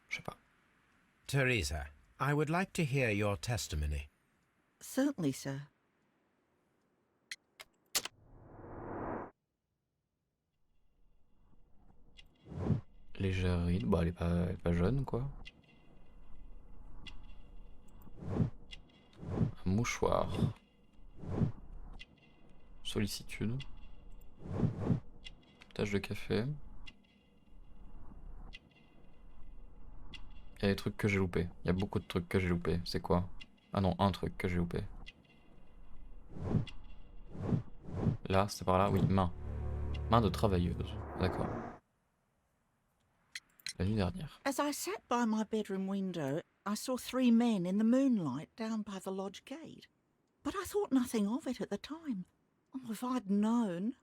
[SPEAKER 1] Je sais pas.
[SPEAKER 3] Teresa, I would like to hear your testimony.
[SPEAKER 10] Certainly, sir.
[SPEAKER 1] Légère ride, bah elle est pas jeune quoi. Un mouchoir. Sollicitude. Tache de café. Il y a des trucs que j'ai loupés. Il y a beaucoup de trucs que j'ai loupés. C'est quoi? Ah non, un truc que j'ai loupé. Là, c'était par là? Oui, main. Main de travailleuse. D'accord. La nuit dernière.
[SPEAKER 10] As I sat by my bedroom window, I saw 3 men in the moonlight down by the lodge gate. But I thought nothing of it at the time. Oh, if I'd known.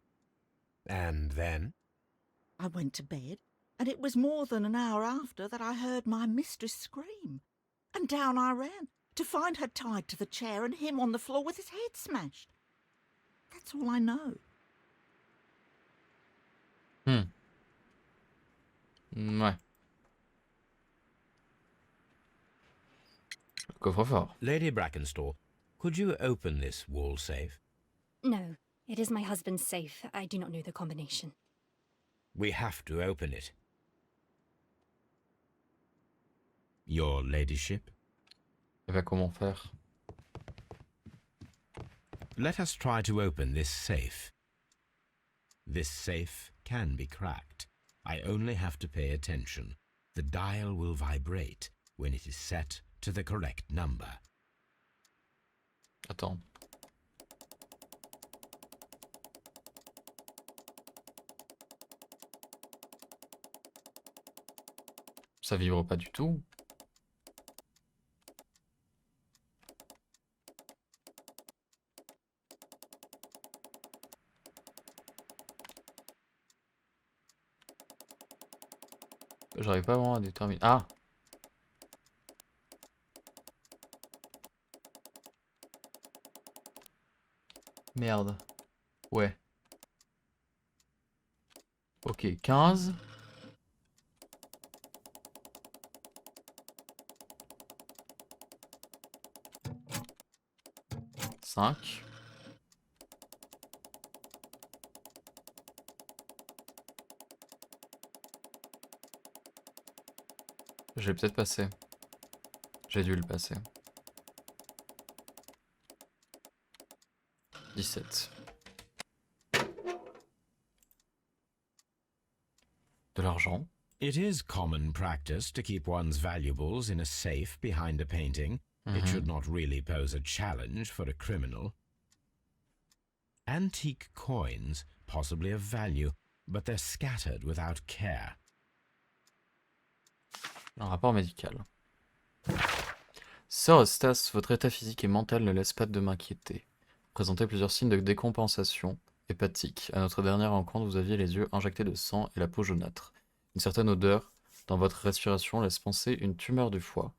[SPEAKER 3] And then?
[SPEAKER 10] I went to bed, and it was more than an hour after that I heard my mistress scream. And down I ran, to find her tied to the chair and him on the floor with his head smashed. That's all I know.
[SPEAKER 1] Ouais. Le coffre-fort.
[SPEAKER 3] Lady Brackenstall, could you open this wall safe?
[SPEAKER 9] No, it is my husband's safe. I do not know the combination.
[SPEAKER 3] We have to open it. Your ladyship?
[SPEAKER 1] Et bah comment faire?
[SPEAKER 3] Let us try to open this safe. This safe can be cracked. I only have to pay attention. The dial will vibrate when it is set to the correct number.
[SPEAKER 1] Attends. Ça vibre pas du tout. J'arrive pas vraiment à déterminer. Ah! Merde. Ouais. Ok, 15. 5. Je l'ai peut-être passé. J'ai dû le passer. 17. De l'argent.
[SPEAKER 3] It is common practice to keep one's valuables in a safe behind a painting. It should not really pose a challenge for a criminal. Antique coins, possibly of value, but they're scattered without care.
[SPEAKER 1] Un rapport médical. Sir Eustace, votre état physique et mental ne laisse pas de m'inquiéter. Vous présentez plusieurs signes de décompensation hépatique. À notre dernière rencontre, vous aviez les yeux injectés de sang et la peau jaunâtre. Une certaine odeur dans votre respiration laisse penser une tumeur du foie.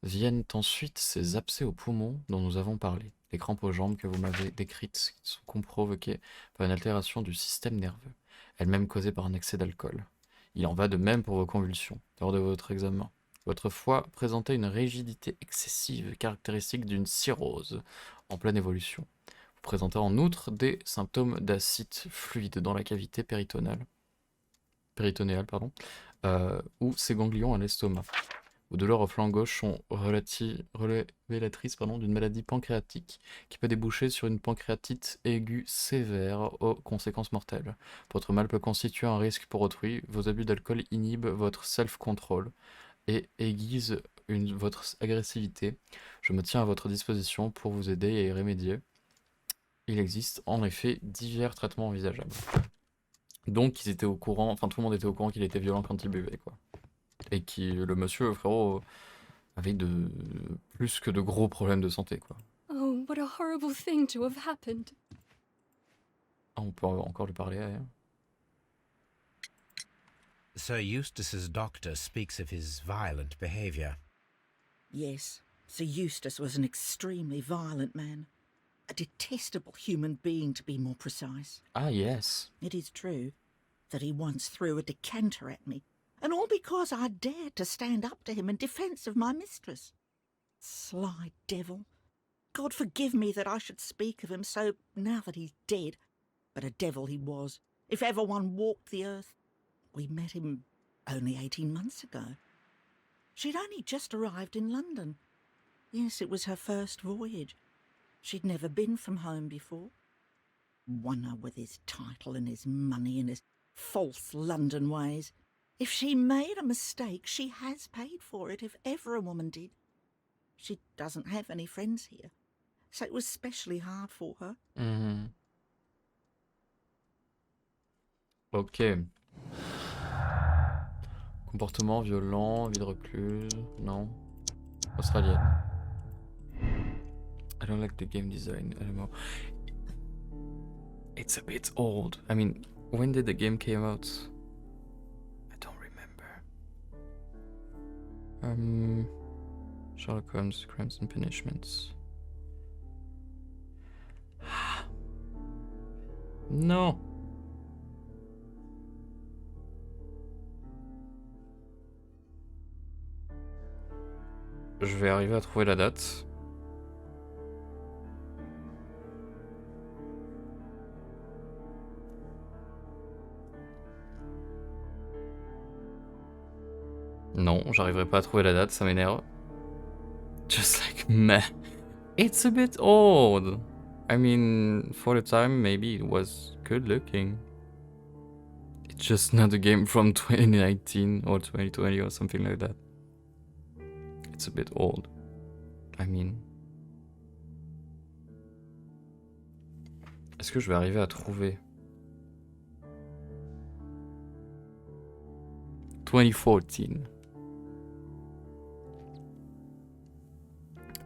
[SPEAKER 1] Viennent ensuite ces abcès aux poumons dont nous avons parlé. Les crampes aux jambes que vous m'avez décrites sont provoquées par une altération du système nerveux, elle-même causée par un excès d'alcool. Il en va de même pour vos convulsions. Lors de votre examen, votre foie présentait une rigidité excessive, caractéristique d'une cirrhose en pleine évolution. Vous présentez en outre des symptômes d'acide fluide dans la cavité péritonéale, ou ses ganglions à l'estomac. Vos douleurs au flanc gauche sont révélatrices d'une maladie pancréatique qui peut déboucher sur une pancréatite aiguë sévère aux conséquences mortelles. Votre mal peut constituer un risque pour autrui. Vos abus d'alcool inhibent votre self-control et aiguisent votre agressivité. Je me tiens à votre disposition pour vous aider et y remédier. Il existe en effet divers traitements envisageables. Donc ils étaient au courant, enfin tout le monde était au courant qu'il était violent quand il buvait, quoi. Et le monsieur, frérot, avait plus que de gros problèmes de santé, quoi.
[SPEAKER 9] Oh, what a horrible thing to have happened.
[SPEAKER 1] Ah, on peut encore lui parler, hein.
[SPEAKER 3] Sir Eustace's doctor speaks of his violent behaviour.
[SPEAKER 10] Yes, Sir Eustace was an extremely violent man. A detestable human being, to be more precise.
[SPEAKER 1] Ah, yes.
[SPEAKER 10] It is true that he once threw a decanter at me, and all because I dared to stand up to him in defence of my mistress. Sly devil. God forgive me that I should speak of him so now that he's dead, but a devil he was, if ever one walked the earth. We met him only 18 months ago. She'd only just arrived in London. Yes, it was her first voyage. She'd never been from home before. Wonder with his title and his money and his false London ways. If she made a mistake, she has paid for it, if ever a woman did. She doesn't have any friends here, so it was especially hard for her.
[SPEAKER 1] Ok. Comportement violent, vie de recluse, non. Australienne. I don't like the game design anymore. It's a bit old. I mean, when did the game came out? I don't remember. Sherlock Holmes, Crimes and Punishments. Non. Je vais arriver à trouver la date. Non, j'arriverai pas à trouver la date, ça m'énerve. Just like, meh. It's a bit old. I mean, for the time, maybe it was good looking. It's just not a game from 2019 or 2020 or something like that. It's a bit old. I mean... Est-ce que je vais arriver à trouver 2014.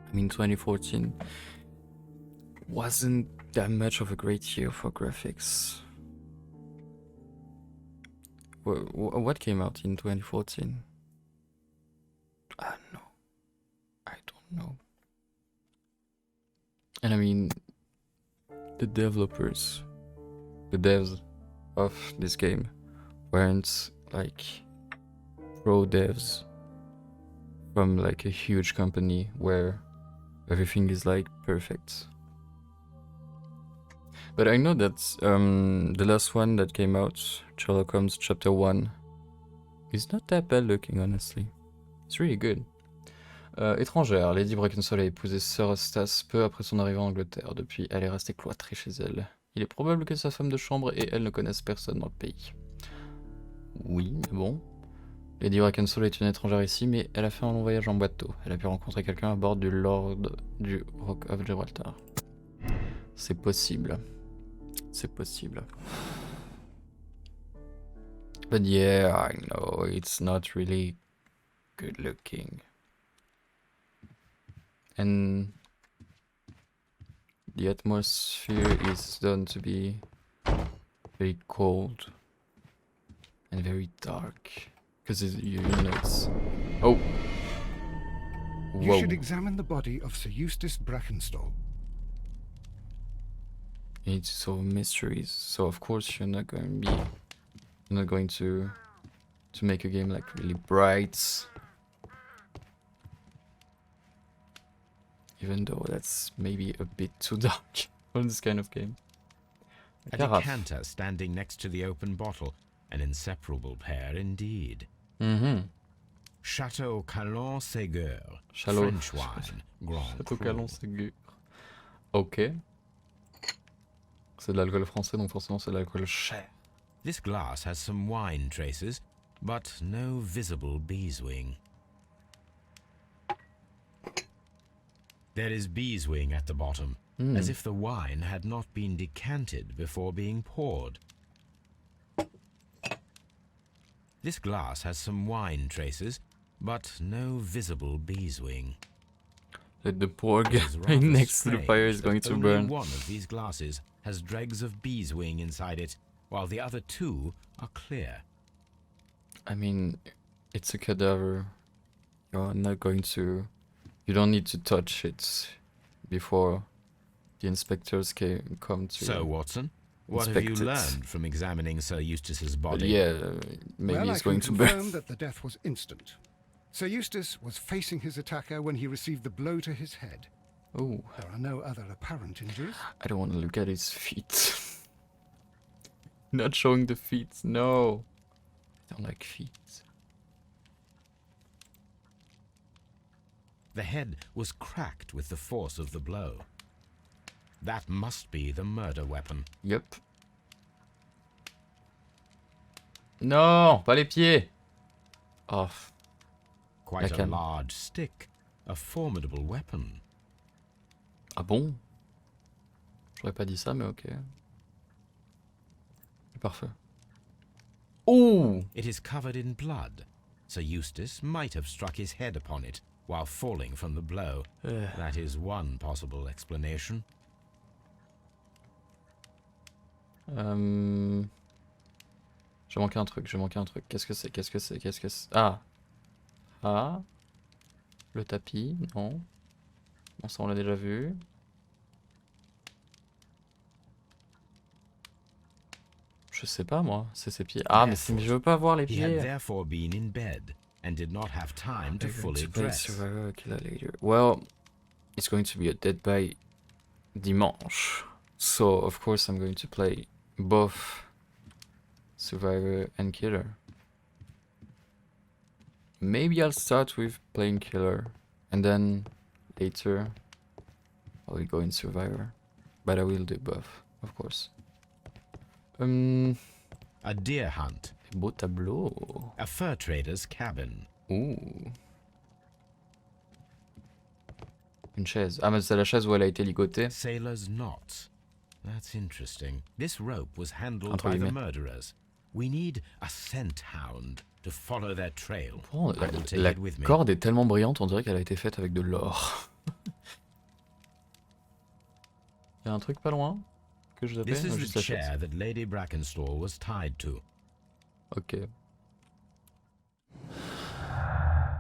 [SPEAKER 1] I mean, 2014 wasn't that much of a great year for graphics. What came out in 2014? No. I don't know. And I mean, the devs of this game weren't like pro devs from like a huge company where everything is like perfect. But I know that the last one that came out, Sherlock Holmes Chapter 1, is not that bad looking, honestly. It's really good. Étrangère, Lady Brackenstall a épousé Sir Eustace peu après son arrivée en Angleterre. Depuis, elle est restée cloîtrée chez elle. Il est probable que sa femme de chambre et elle ne connaissent personne dans le pays. Oui, mais bon. Lady Brackenstall est une étrangère ici, mais elle a fait un long voyage en bateau. Elle a pu rencontrer quelqu'un à bord du Lord du Rock of Gibraltar. C'est possible. C'est possible. But yeah, I know, it's not really good looking. And the atmosphere is done to be very cold and very dark. Because you know it's... Oh!
[SPEAKER 2] You
[SPEAKER 1] Whoa.
[SPEAKER 2] should examine the body of Sir Eustace Brackenstall.
[SPEAKER 1] You need to solve mysteries, so of course you're not going to make a game like really bright. Even though that's maybe a bit too dark for this kind of game.
[SPEAKER 3] A decanter standing next to the open bottle, an inseparable pair indeed. Chateau Calon Ségur, French wine, Grand
[SPEAKER 1] Chateau
[SPEAKER 3] Cru.
[SPEAKER 1] Calon Ségur. Ok. C'est de l'alcool français, donc forcément c'est de l'alcool cher.
[SPEAKER 3] This glass has some wine traces, but no visible beeswing. There is beeswing at the bottom, as if the wine had not been decanted before being poured. This glass has some wine traces, but no visible beeswing.
[SPEAKER 1] Like the poor guy
[SPEAKER 3] It is rather
[SPEAKER 1] next to the fire is
[SPEAKER 3] strange
[SPEAKER 1] going
[SPEAKER 3] that
[SPEAKER 1] to
[SPEAKER 3] only
[SPEAKER 1] burn.
[SPEAKER 3] one of these glasses has dregs of beeswing inside it, while the other two are clear.
[SPEAKER 1] I mean, it's a cadaver. You're not going to... You don't need to touch it before the inspectors come to...
[SPEAKER 3] So, Watson, what have you
[SPEAKER 1] inspect it.
[SPEAKER 3] learned from examining Sir Eustace's
[SPEAKER 1] But
[SPEAKER 3] body?
[SPEAKER 1] yeah, maybe
[SPEAKER 2] Well,
[SPEAKER 1] it's
[SPEAKER 2] I can
[SPEAKER 1] going to
[SPEAKER 2] confirm
[SPEAKER 1] burn.
[SPEAKER 2] that the death was instant. Sir Eustace was facing his attacker when he received the blow to his head.
[SPEAKER 1] Oh,
[SPEAKER 2] There are no other apparent injuries.
[SPEAKER 1] I don't want to look at his feet. Not showing the feet, no. I don't like feet.
[SPEAKER 3] The head was cracked with the force of the blow. That must be the murder weapon.
[SPEAKER 1] Yep. Non, pas les pieds. Oh,
[SPEAKER 3] Quite
[SPEAKER 1] La
[SPEAKER 3] a
[SPEAKER 1] canne.
[SPEAKER 3] large stick, a formidable weapon.
[SPEAKER 1] ah bon? J'aurais pas dit ça, mais ok. Parfait. Ouh!
[SPEAKER 3] It is covered in blood. Sir Eustace might have struck his head upon it while falling from the blow. That is one possible explanation.
[SPEAKER 1] J'ai manqué un truc, j'ai manqué un truc. Qu'est-ce que c'est? Qu'est-ce que c'est? Qu'est-ce que c'est? Ah! Ah! Le tapis? Non. Bon, ça on l'a déjà vu. Je sais pas moi, c'est ses pieds. Ah, mais je veux pas voir les
[SPEAKER 3] He had
[SPEAKER 1] pieds.
[SPEAKER 3] therefore been in bed and did not have time to fully dress.
[SPEAKER 1] Survivor killer later. Well, it's going to be a Dead by Dimanche. So, of course, I'm going to play both Survivor and Killer. Maybe I'll start with playing Killer, and then later I will go in Survivor. But I will do both, of course.
[SPEAKER 3] A deer hunt.
[SPEAKER 1] Beau tableau.
[SPEAKER 3] A fur trader's cabin.
[SPEAKER 1] Ouh. Une chaise. Ah, mais c'est la chaise où elle a été ligotée.
[SPEAKER 3] Sailor's knots. That's interesting. This rope was handled
[SPEAKER 1] Entre
[SPEAKER 3] by the
[SPEAKER 1] guillemets.
[SPEAKER 3] murderers. We need a scent hound to follow their trail.
[SPEAKER 1] Oh,
[SPEAKER 3] I will take
[SPEAKER 1] la
[SPEAKER 3] it with me.
[SPEAKER 1] corde est tellement brillante, on dirait qu'elle a été faite avec de l'or. Il y a un truc pas loin que je zappais,
[SPEAKER 3] This is
[SPEAKER 1] juste
[SPEAKER 3] the
[SPEAKER 1] la chaise.
[SPEAKER 3] chair that Lady Brackenstall was tied to.
[SPEAKER 1] Ok.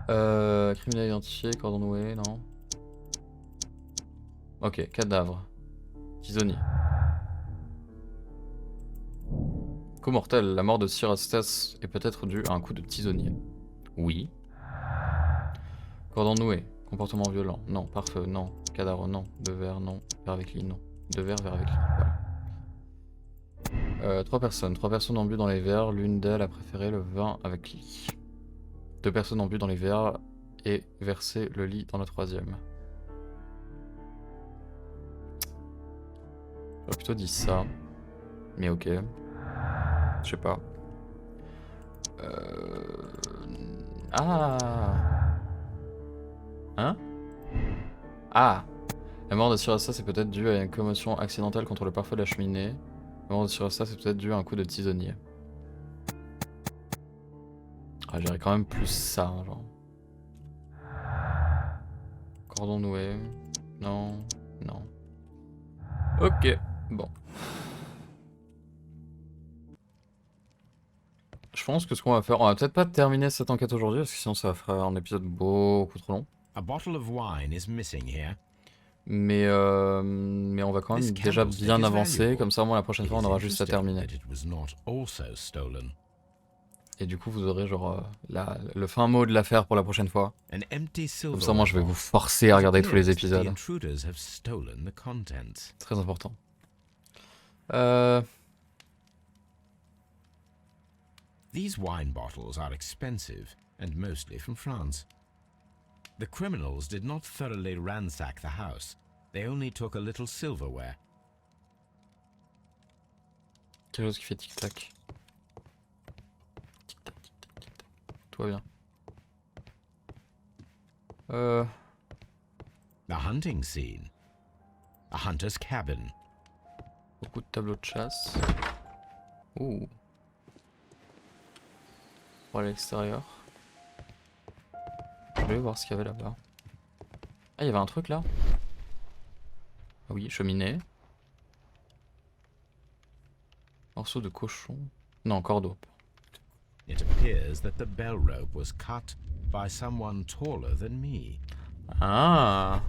[SPEAKER 1] Criminel identifié, cordon noué, non. Ok, cadavre. Tisonnier. Coup mortel, la mort de Sir Eustace est peut-être due à un coup de tisonnier. Oui. Cordon noué, comportement violent, non. Pare-feu, non. Cadavre, non. De verre, non. Verre avec lit, non. De verre avec lit, voilà. 3 personnes. 3 personnes ont bu dans les verres. L'une d'elles a préféré le vin avec lit. 2 personnes ont bu dans les verres et versé le lit dans la troisième. J'aurais plutôt dit ça. Mais ok. Je sais pas. Ah. Hein? Ah. La mort de Sirassa, c'est peut-être dû à une commotion accidentelle contre le pare-feu de la cheminée. La mort de Sirassa, c'est peut-être dû à un coup de tisonnier. Ah, j'irais quand même plus ça, hein, genre. Cordon noué. Non. Non. Ok. Bon. Je pense que ce qu'on va faire, on va peut-être pas terminer cette enquête aujourd'hui, parce que sinon ça va faire un épisode beaucoup trop long.
[SPEAKER 3] A bottle of wine is missing here.
[SPEAKER 1] Mais on va quand même déjà bien avancer, comme ça au moins la prochaine fois on aura juste à terminer. Et du coup vous aurez genre le fin mot de l'affaire pour la prochaine fois. Comme ça moi je vais vous forcer à regarder tous les épisodes. Très important.
[SPEAKER 3] These wine bottles are expensive and mostly from France. The criminals did not thoroughly ransack the house. They only took a little silverware.
[SPEAKER 1] Quelque chose qui fait tic-tac. Tic-tac, tic-tac, tic-tac. Tout va bien.
[SPEAKER 3] The hunting scene. A hunter's cabin.
[SPEAKER 1] Beaucoup de tableaux de chasse. Ouh. Pour aller à l'extérieur. Je voulais voir ce qu'il y avait là-bas. Ah, il y avait un truc là. Ah oui, cheminée. Morceau de cochon. Non, cordeau.
[SPEAKER 3] It appears that the bell rope was cut by someone taller than me.
[SPEAKER 1] Ah.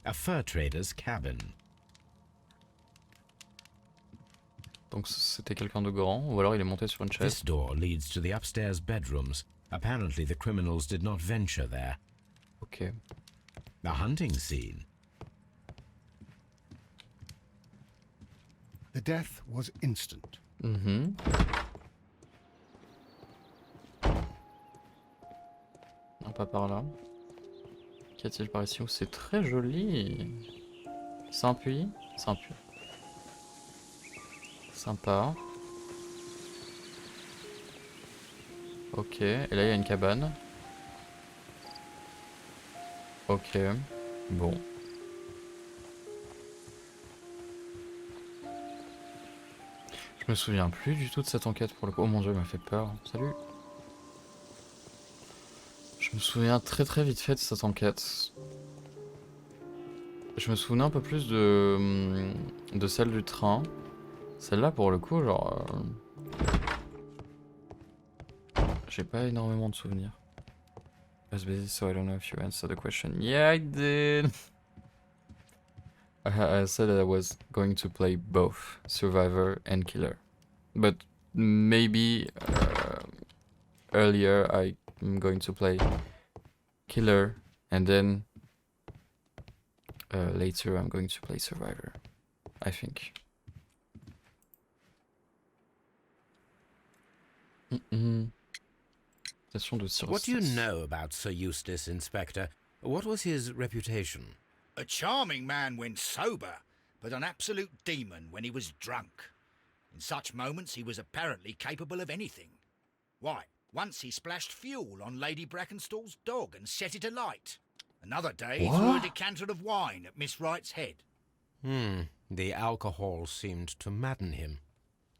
[SPEAKER 3] A fur trader's cabin.
[SPEAKER 1] Donc c'était quelqu'un de grand, ou alors il est monté sur une chaise.
[SPEAKER 3] This door leads to the upstairs bedrooms. Apparently the criminals did not venture there.
[SPEAKER 1] Ok.
[SPEAKER 3] The hunting scene.
[SPEAKER 2] The death was instant.
[SPEAKER 1] Non, pas par là. Qu'y a-t-il par ici? Oh, c'est très joli. C'est un puits? C'est un puits. Sympa. Ok, et là il y a une cabane. Ok, bon. Je me souviens plus du tout de cette enquête pour le coup. Oh mon dieu, elle m'a fait peur. Salut. Je me souviens très vite fait de cette enquête. Je me souvenais un peu plus de celle du train. Celle-là pour le coup, genre... J'ai pas énormément de souvenirs. I was busy, so I don't know if you answered the question. Yeah, I did. I said that I was going to play both survivor and killer, but maybe earlier I'm going to play killer, and then later I'm going to play survivor. I think.
[SPEAKER 3] What do you know about Sir Eustace, Inspector? What was his reputation?
[SPEAKER 4] A charming man when sober, but an absolute demon when he was drunk. In such moments he was apparently capable of anything. Why, once he splashed fuel on Lady Brackenstall's dog and set it alight. Another day he threw a decanter of wine at Miss Wright's head.
[SPEAKER 3] The alcohol seemed to madden him.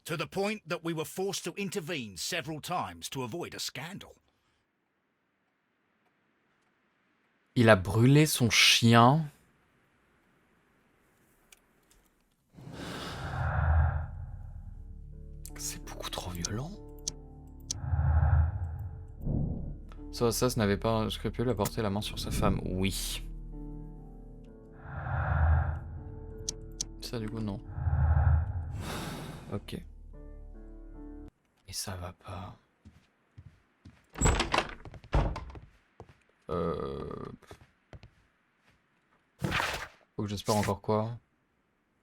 [SPEAKER 4] To the point that we were forced to intervene several times to avoid a scandal.
[SPEAKER 1] Il a brûlé son chien. C'est beaucoup trop violent. Ça n'avait pas un scrupule à porter la main sur sa femme. Oui. Ça du coup non. Ok. Et ça va pas. Faut que j'espère encore quoi.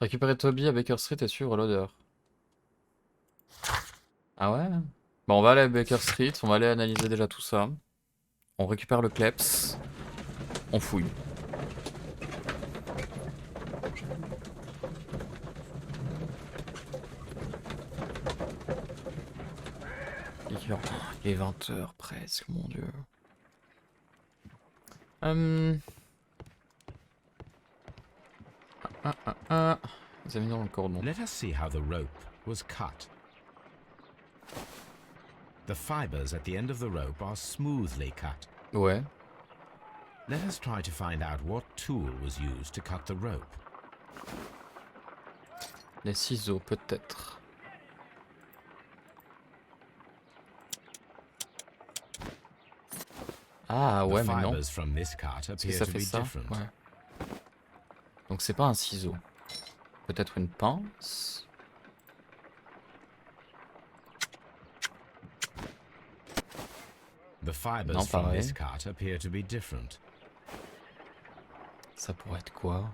[SPEAKER 1] Récupérer Toby à Baker Street et suivre l'odeur. Ah ouais? Bon, on va aller à Baker Street, on va aller analyser déjà tout ça. On récupère le kleps. On fouille. Il est 20h presque, mon dieu. Examinons le cordon.
[SPEAKER 3] Let us see how the rope was cut. The fibers at the end of the rope are smoothly cut.
[SPEAKER 1] Ouais.
[SPEAKER 3] Let us try to find out what tool was used to cut the rope.
[SPEAKER 1] Les ciseaux, peut-être. Ah ouais,
[SPEAKER 3] The
[SPEAKER 1] mais non.
[SPEAKER 3] fibers from this cut
[SPEAKER 1] Est-ce que
[SPEAKER 3] appear
[SPEAKER 1] ça
[SPEAKER 3] to
[SPEAKER 1] fait
[SPEAKER 3] be
[SPEAKER 1] ça?
[SPEAKER 3] different.
[SPEAKER 1] Ouais. Donc c'est pas un ciseau. Peut-être une pince.
[SPEAKER 3] The fibers
[SPEAKER 1] Non,
[SPEAKER 3] from
[SPEAKER 1] pareil.
[SPEAKER 3] this cut appear to be different.
[SPEAKER 1] Ça pourrait être quoi?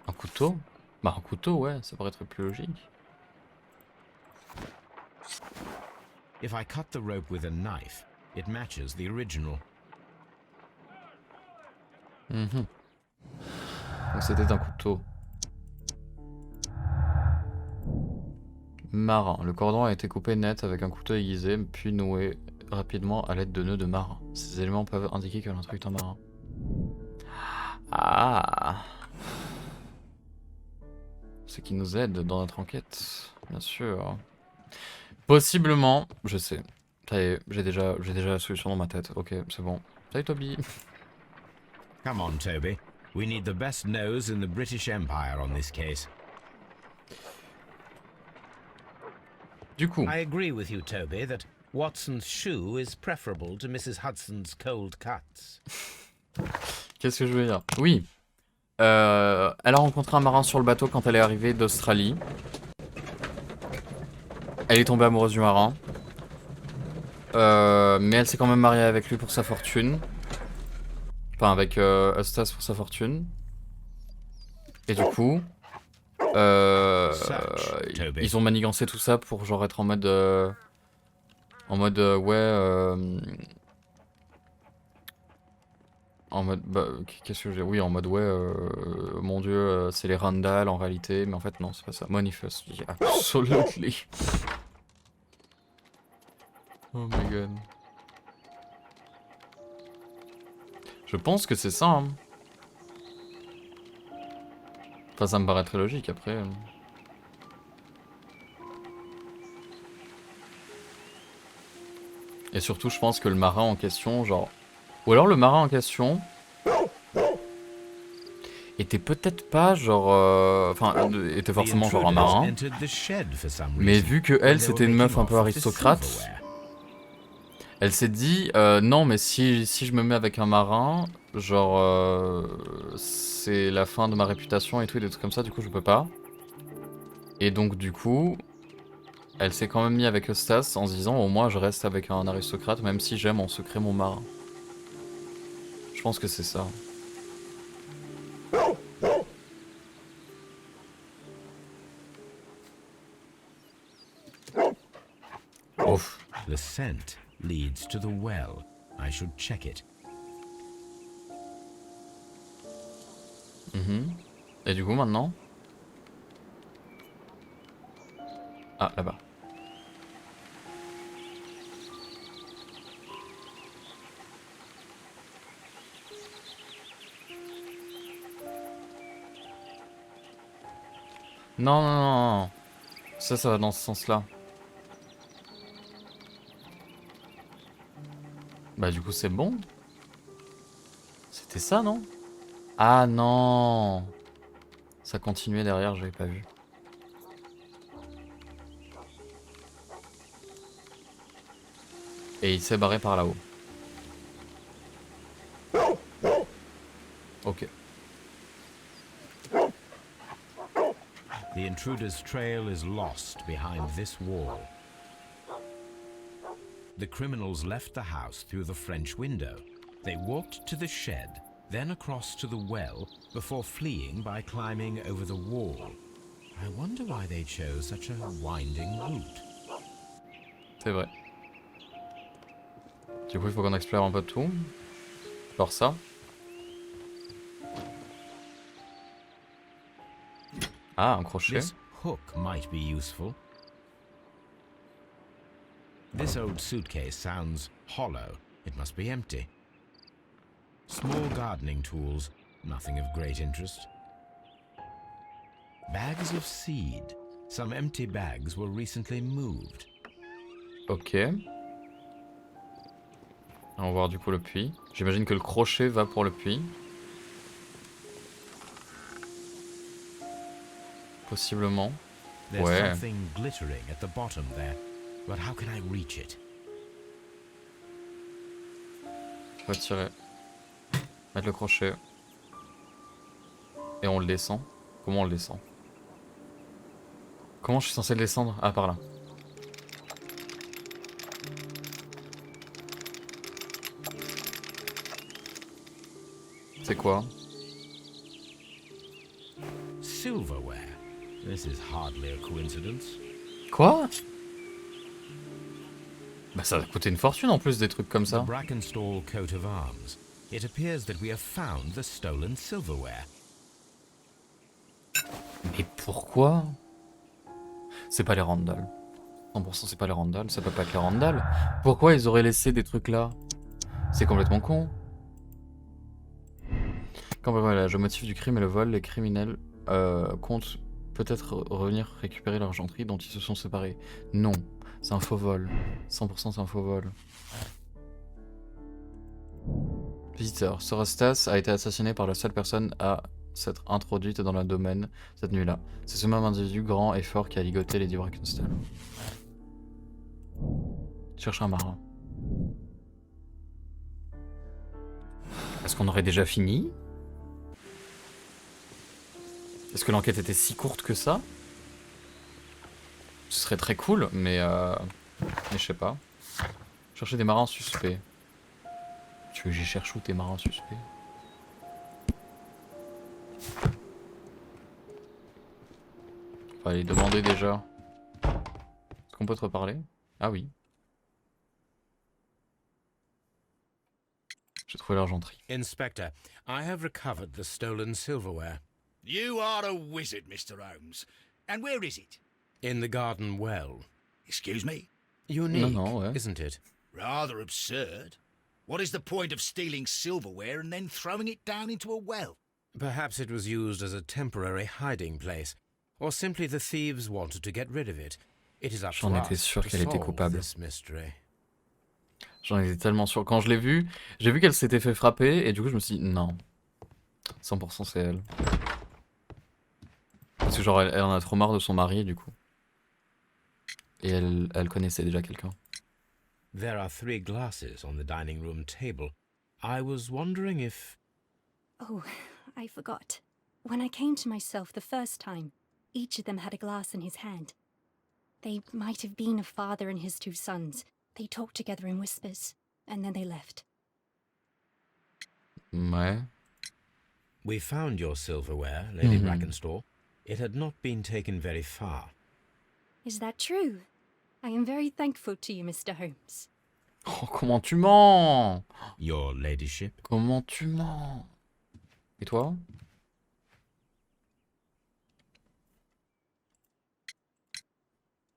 [SPEAKER 1] Un couteau? Bah un couteau, ouais, ça paraît être plus logique.
[SPEAKER 3] If I cut the rope with a knife, it matches the original.
[SPEAKER 1] Donc c'était un couteau. Marin. Le cordon a été coupé net avec un couteau aiguisé, puis noué rapidement à l'aide de nœuds de marin. Ces éléments peuvent indiquer que l'intrus est un marin. Ah! Ce qui nous aide dans notre enquête, bien sûr. Possiblement, je sais. Ça y est, j'ai déjà la solution dans ma tête. Ok, c'est bon. Salut Toby.
[SPEAKER 3] Come on, Toby. We need the best nose in the British Empire on this case.
[SPEAKER 1] Du coup,
[SPEAKER 3] I agree with you, Toby, that Watson's shoe is preferable to Mrs. Hudson's cold cuts.
[SPEAKER 1] qu'est-ce que je veux dire? Oui. Elle a rencontré un marin sur le bateau quand elle est arrivée d'Australie. Elle est tombée amoureuse du marin. Mais elle s'est quand même mariée avec lui pour sa fortune. Enfin, avec Eustace pour sa fortune. Et du coup, ils ont manigancé tout ça pour genre être en mode qu'est-ce que j'ai? Oui, en mode mon dieu, c'est les Randall en réalité, mais en fait non, c'est pas ça. Manifestly, absolutely. Oh my god. Je pense que c'est ça. Hein. Enfin, ça me paraît très logique après. Et surtout, je pense que le marin en question, genre. Ou alors le marin en question était peut-être pas genre. Enfin, était forcément genre un marin. Mais vu que elle, c'était une meuf un peu aristocrate. Elle s'est dit, non, mais si je me mets avec un marin, genre, c'est la fin de ma réputation et tout, et des trucs comme ça, du coup, je peux pas. Et donc, du coup, elle s'est quand même mise avec Eustace en se disant, au moins, je reste avec un aristocrate, même si j'aime en secret mon marin. Je pense que c'est ça. Ouf.
[SPEAKER 3] The scent leads to the well. I should check it.
[SPEAKER 1] Et du coup maintenant? Ah, là-bas. Non, non, non, non. Ça va dans ce sens-là. Bah du coup c'est bon. C'était ça, non? Ah non. Ça continuait derrière, j'avais pas vu. Et il s'est barré par là-haut. Ok.
[SPEAKER 3] The intruder's trail is lost behind this wall. The criminals left the house through the French window. They walked to the shed, then across to the well before fleeing by climbing over the wall. I wonder why they chose such a winding route.
[SPEAKER 1] C'est vrai. Du coup, il faut qu'on explore un peu tout. Alors ça. Ah, un crochet.
[SPEAKER 3] This hook might be useful. This old suitcase sounds hollow. It must be empty. Small gardening tools, nothing of great interest. Bags of seed. Some empty bags were recently moved.
[SPEAKER 1] Ok. On va voir du coup le puits. J'imagine que le crochet va pour le puits. Possiblement.
[SPEAKER 3] There's
[SPEAKER 1] Ouais.
[SPEAKER 3] something glittering at the bottom there, but how can I reach it?
[SPEAKER 1] On va tirer. Mettre le crochet. Et on le descend. Comment on le descend? Comment je suis censé le descendre? Ah, par là. C'est quoi?
[SPEAKER 3] Silverware. This is hardly a coincidence.
[SPEAKER 1] Quoi? Bah ça va coûter une fortune en plus des trucs comme
[SPEAKER 3] The
[SPEAKER 1] ça.
[SPEAKER 3] Brackenstall coat of arms. It appears that we have found the stolen silverware.
[SPEAKER 1] Mais pourquoi? C'est pas les Randall. 100% c'est pas les Randall, ça peut pas être les Randall. Pourquoi ils auraient laissé des trucs là? C'est complètement con. Quand voilà, le motif du crime et le vol, les criminels comptent peut-être revenir récupérer l'argenterie dont ils se sont séparés. Non, c'est un faux vol. 100% c'est un faux vol. Visiteur, Sorastas a été assassiné par la seule personne à s'être introduite dans le domaine cette nuit-là. C'est ce même individu grand et fort qui a ligoté Lady Brackenstall. Cherche un marin. Est-ce qu'on aurait déjà fini? Est-ce que l'enquête était si courte que ça? Ce serait très cool, mais je sais pas. Chercher des marins suspects. Tu veux que j'y cherche où tes marins suspects? On va aller demander déjà. Est-ce qu'on peut te reparler? Ah oui. J'ai trouvé l'argenterie.
[SPEAKER 3] Inspector, I have recovered the stolen silverware.
[SPEAKER 4] You are a wizard, Mr. Holmes. And where is it?
[SPEAKER 3] In the garden well.
[SPEAKER 4] Excuse me?
[SPEAKER 3] Unique,
[SPEAKER 1] no, ouais.
[SPEAKER 3] isn't it?
[SPEAKER 4] Rather absurd. What is the point of stealing silverware and then throwing it down into a well?
[SPEAKER 3] Perhaps it was used as a temporary hiding place, or simply the thieves wanted to get rid of it. It is up to
[SPEAKER 1] J'en étais
[SPEAKER 3] us
[SPEAKER 1] sûr
[SPEAKER 3] to
[SPEAKER 1] qu'elle était
[SPEAKER 3] solve
[SPEAKER 1] coupable.
[SPEAKER 3] this mystery.
[SPEAKER 1] J'en étais tellement sûr. Quand je l'ai vue, j'ai vu qu'elle s'était fait frapper et du coup je me suis dit non. 100% c'est elle. Parce que genre elle en a trop marre de son mari du coup. Et elle connaissait déjà quelqu'un.
[SPEAKER 3] There are 3 glasses on the dining room table. I was wondering if...
[SPEAKER 9] Oh, I forgot. When I came to myself the first time, each of them had a glass in his hand. They might have been a father and his 2 sons. They talked together in whispers, and then they left.
[SPEAKER 1] Ouais.
[SPEAKER 3] We found your silverware, Lady Brackenstall. It had not been taken very far.
[SPEAKER 9] Is that true? I am very thankful to you, Mr. Holmes.
[SPEAKER 1] Oh, comment tu mens?
[SPEAKER 3] Your ladyship?
[SPEAKER 1] Comment tu mens? Et toi?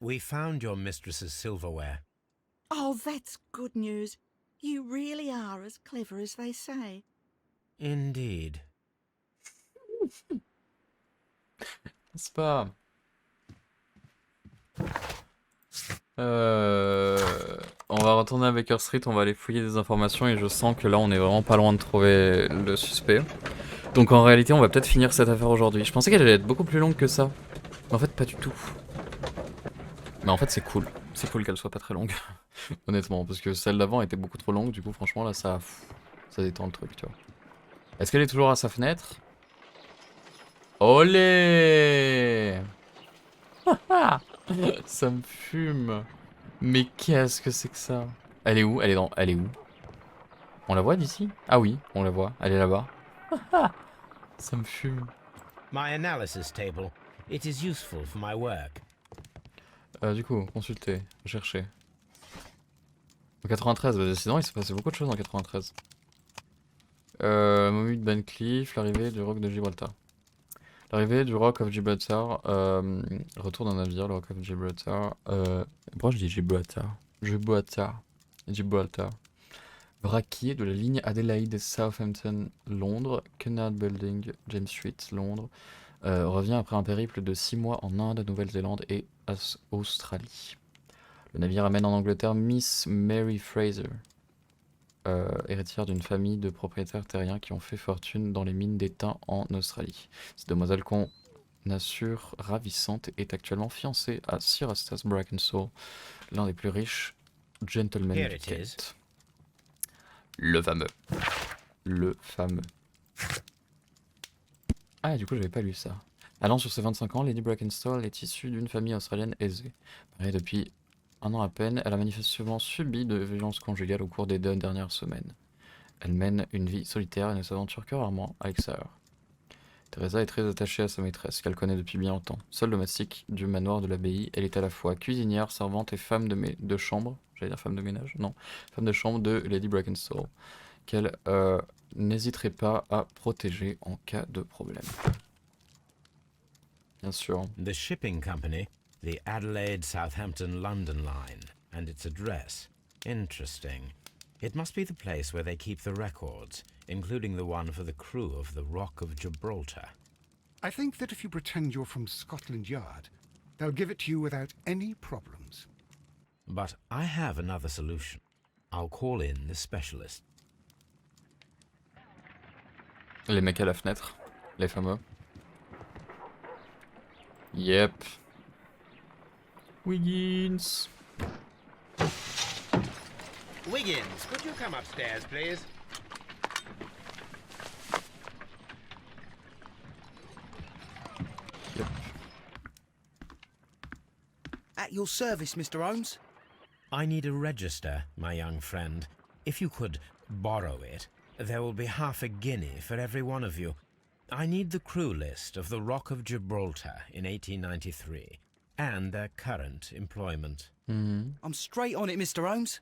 [SPEAKER 3] We found your mistress's silverware.
[SPEAKER 10] Oh, that's good news. You really are as clever as they say.
[SPEAKER 3] Indeed.
[SPEAKER 1] C'est pas... On va retourner à Baker Street, on va aller fouiller des informations et je sens que là on est vraiment pas loin de trouver le suspect. Donc en réalité on va peut-être finir cette affaire aujourd'hui. Je pensais qu'elle allait être beaucoup plus longue que ça. Mais en fait pas du tout. Mais en fait c'est cool. C'est cool qu'elle soit pas très longue. Honnêtement, parce que celle d'avant était beaucoup trop longue, du coup franchement là ça détend le truc, tu vois. Est-ce qu'elle est toujours à sa fenêtre? Olé! Ça me fume. Mais qu'est-ce que c'est que ça? Elle est où? Elle est où? On la voit d'ici? Ah oui, on la voit. Elle est là-bas. Ça me fume.
[SPEAKER 3] My analysis table. It is useful for my work.
[SPEAKER 1] Du coup, consulter, chercher. En 93, bah, décidément, il s'est passé beaucoup de choses en 93. Momie de Ben Cliff, l'arrivée du roc de Gibraltar. L'arrivée du rock of Gibraltar, retour d'un navire, le rock of Gibraltar. Pourquoi je dis Gibraltar? Gibraltar. Vraquier de la ligne Adelaide Southampton Londres, Cunard Building, James Street, Londres. Revient après un périple de 6 mois en Inde, Nouvelle-Zélande et Australie. Le navire amène en Angleterre Miss Mary Fraser, héritière d'une famille de propriétaires terriens qui ont fait fortune dans les mines d'étain en Australie. Cette demoiselle qu'on assure ravissante est actuellement fiancée à Sir Eustace Brackenshaw, l'un des plus riches gentlemen
[SPEAKER 3] Here
[SPEAKER 1] du
[SPEAKER 3] it
[SPEAKER 1] Kent. Le fameux. Le fameux. Ah, du coup, j'avais pas lu ça. Allant sur ses 25 ans, Lady Brackenstall est issue d'une famille australienne aisée. Mariée depuis 1 an à peine, elle a manifestement subi de violences conjugales au cours des 2 dernières semaines. Elle mène une vie solitaire et ne s'aventure que rarement à l'extérieur. Teresa est très attachée à sa maîtresse, qu'elle connaît depuis bien longtemps. Seule domestique du manoir de l'abbaye, elle est à la fois cuisinière, servante et femme de chambre. J'allais dire femme de ménage, non. Femme de chambre de Lady Brackenstall, qu'elle n'hésiterait pas à protéger en cas de problème. Bien sûr.
[SPEAKER 3] The shipping company, the Adelaide Southampton London line, and its address. Interesting. It must be the place where they keep the records, including the one for the crew of the Rock of Gibraltar.
[SPEAKER 2] I think that if you pretend you're from Scotland Yard, they'll give it to you without any problems.
[SPEAKER 3] But I have another solution. I'll call in the specialist.
[SPEAKER 1] Les mecs à la fenêtre, les fameux. Yep. Wiggins.
[SPEAKER 3] Wiggins, could you come upstairs, please?
[SPEAKER 1] Yep.
[SPEAKER 11] At your service, Mr. Holmes.
[SPEAKER 3] I need a register, my young friend. If you could borrow it, there will be half a guinea for every one of you. I need the crew list of the Rock of Gibraltar in 1893, and their current employment.
[SPEAKER 11] I'm straight on it, Mr. Holmes.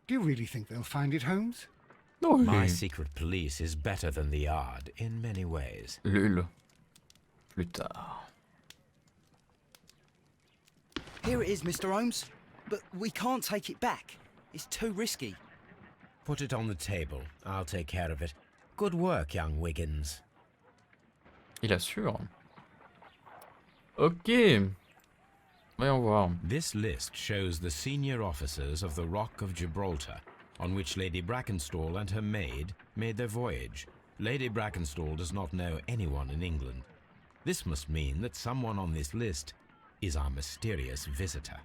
[SPEAKER 2] Do you really think they'll find it, Holmes?
[SPEAKER 1] Oh,
[SPEAKER 3] My secret police is better than the Yard in many ways.
[SPEAKER 1] Lul. Plus tard.
[SPEAKER 11] Here it is, Mr. Holmes. But we can't take it back. It's too risky.
[SPEAKER 3] Put it on the table. I'll take care of it. Good work, young Wiggins.
[SPEAKER 1] Il assure. Ok. Voyons voir.
[SPEAKER 3] This list shows the senior officers of the Rock of Gibraltar, on which Lady Brackenstall and her maid made their voyage. Lady Brackenstall does not know anyone in England. This must mean that someone on this list is our mysterious visitor.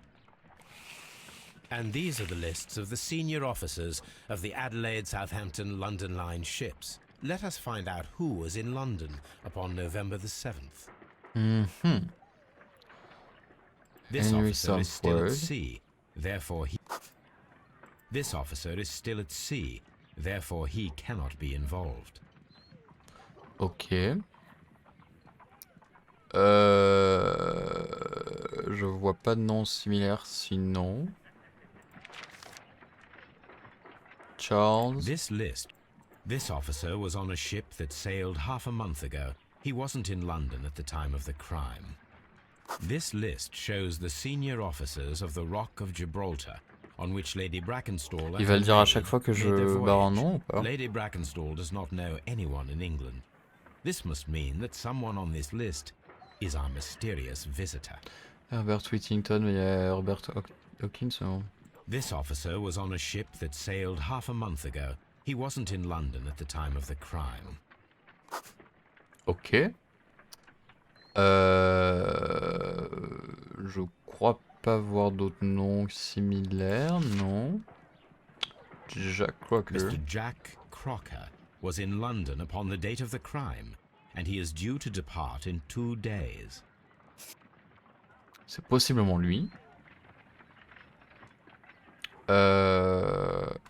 [SPEAKER 3] And these are the lists of the senior officers of the Adelaide Southampton London Line ships. Let us find out who was in London upon November the 7th. This
[SPEAKER 1] Henry
[SPEAKER 3] officer is still at
[SPEAKER 1] Southward.
[SPEAKER 3] sea, therefore he... This officer is still at sea, therefore he cannot be involved.
[SPEAKER 1] Ok. Je vois pas de nom similaire sinon. Charles.
[SPEAKER 3] This officer was on a ship that sailed half a month ago. He wasn't in London at the time of the crime. This list shows the senior officers of the Rock of Gibraltar, on which Lady Brackenstall and
[SPEAKER 1] Il va le
[SPEAKER 3] her
[SPEAKER 1] dire à
[SPEAKER 3] maid
[SPEAKER 1] chaque fois que
[SPEAKER 3] made
[SPEAKER 1] je
[SPEAKER 3] their
[SPEAKER 1] barre un
[SPEAKER 3] voyage.
[SPEAKER 1] nom ou pas?
[SPEAKER 3] Lady Brackenstall does not know anyone in England. This must mean that someone on this list is our mysterious visitor.
[SPEAKER 1] Herbert Whittington, mais il y a Herbert Hawkins. Non.
[SPEAKER 3] This officer was on a ship that sailed half a month ago. He wasn't in London at the time of the crime.
[SPEAKER 1] Ok. Je crois pas voir d'autres noms similaires, non. Jack Crocker.
[SPEAKER 3] Mr. Jack Crocker was in London upon the date of the crime, and he is due to depart in 2 days.
[SPEAKER 1] C'est possiblement lui.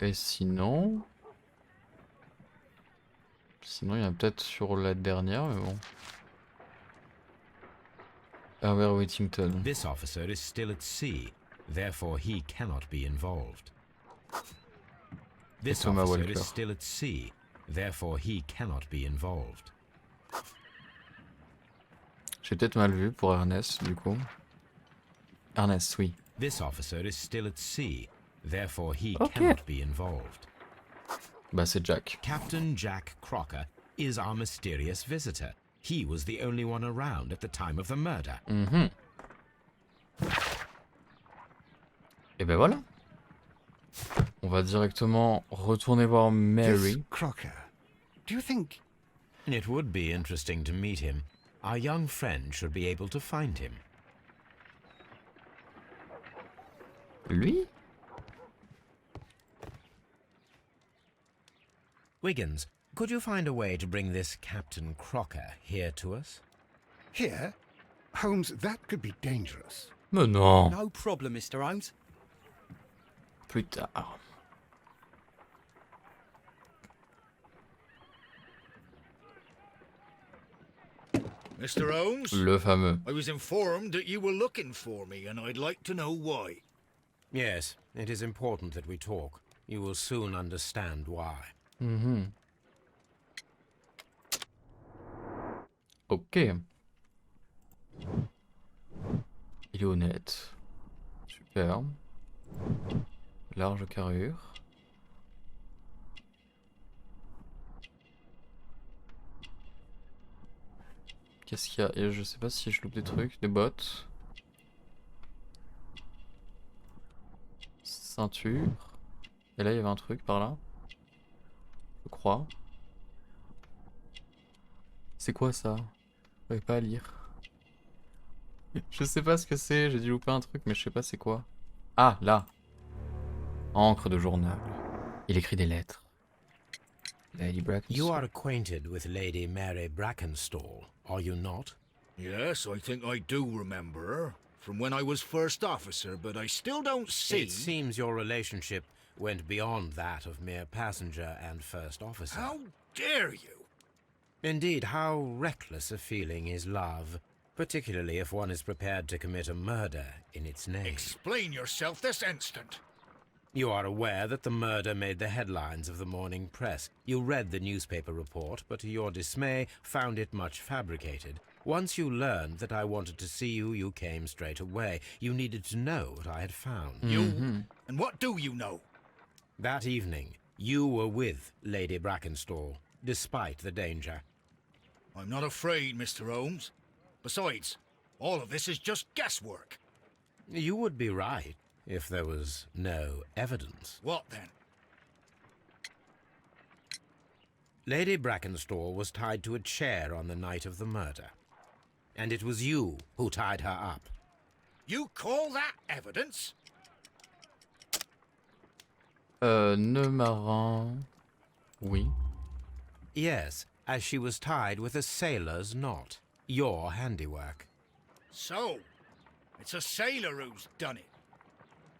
[SPEAKER 1] Et sinon... Sinon, il y en a peut-être sur la dernière, mais bon. Herbert Whittington.
[SPEAKER 3] This officer is still at sea, therefore he cannot be involved. This
[SPEAKER 1] Thomas
[SPEAKER 3] officer
[SPEAKER 1] Walker.
[SPEAKER 3] is still at sea, therefore he cannot be involved.
[SPEAKER 1] J'ai peut-être mal vu pour Ernest, du coup. Ernest, oui.
[SPEAKER 3] This officer is still at sea, therefore he
[SPEAKER 1] Ok.
[SPEAKER 3] cannot be involved.
[SPEAKER 1] Bah, c'est Jack.
[SPEAKER 3] Captain Jack Crocker is our mysterious visitor. He was the only one around at the time of the murder.
[SPEAKER 1] Et ben voilà. On va directement retourner voir
[SPEAKER 2] This
[SPEAKER 1] Mary.
[SPEAKER 2] Crocker. Do you think...
[SPEAKER 3] It would be interesting to meet him. Our young friend should be able to find him.
[SPEAKER 1] Lui?
[SPEAKER 3] Wiggins, could you find a way to bring this Captain Crocker here to us?
[SPEAKER 2] Here? Holmes, that could be dangerous.
[SPEAKER 1] Mais non.
[SPEAKER 11] No problem, Mr. Holmes.
[SPEAKER 1] Plus tard.
[SPEAKER 4] Mr. Holmes,
[SPEAKER 1] Le fameux.
[SPEAKER 4] I was informed that you were looking for me, and I'd like to know why.
[SPEAKER 3] Yes, it is important that we talk. You will soon understand why.
[SPEAKER 1] Ok. Il est honnête. Super. Large carrure. Qu'est-ce qu'il y a? Et je sais pas si je loupe des trucs. Des bottes. Ceinture. Et là il y avait un truc par là. Je crois. C'est quoi ça? J'arrive pas à lire. Je sais pas ce que c'est, j'ai dû louper un truc mais je sais pas c'est quoi. Ah, là. Encre de journal. Il écrit des lettres. Lady Brackenstall.
[SPEAKER 3] You are acquainted with Lady Mary Brackenstall, are you not?
[SPEAKER 4] Yes, I think I do remember her. From when I was first officer, but I still don't see...
[SPEAKER 3] It seems your relationship went beyond that of mere passenger and first officer.
[SPEAKER 4] How dare you?
[SPEAKER 3] Indeed, how reckless a feeling is love, particularly if one is prepared to commit a murder in its name.
[SPEAKER 4] Explain yourself this instant.
[SPEAKER 3] You are aware that the murder made the headlines of the morning press. You read the newspaper report, but to your dismay, found it much fabricated. Once you learned that I wanted to see you, you came straight away. You needed to know what I had found.
[SPEAKER 4] You? And what do you know?
[SPEAKER 3] That evening, you were with Lady Brackenstall, despite the danger.
[SPEAKER 4] I'm not afraid, Mr. Holmes. Besides, all of this is just guesswork.
[SPEAKER 3] You would be right if there was no evidence.
[SPEAKER 4] What then?
[SPEAKER 3] Lady Brackenstall was tied to a chair on the night of the murder. And it was you who tied her up.
[SPEAKER 4] You call that evidence?
[SPEAKER 1] Nœud marin. Oui.
[SPEAKER 3] Yes, as she was tied with a sailor's knot. Your handiwork.
[SPEAKER 4] So, it's a sailor who's done it.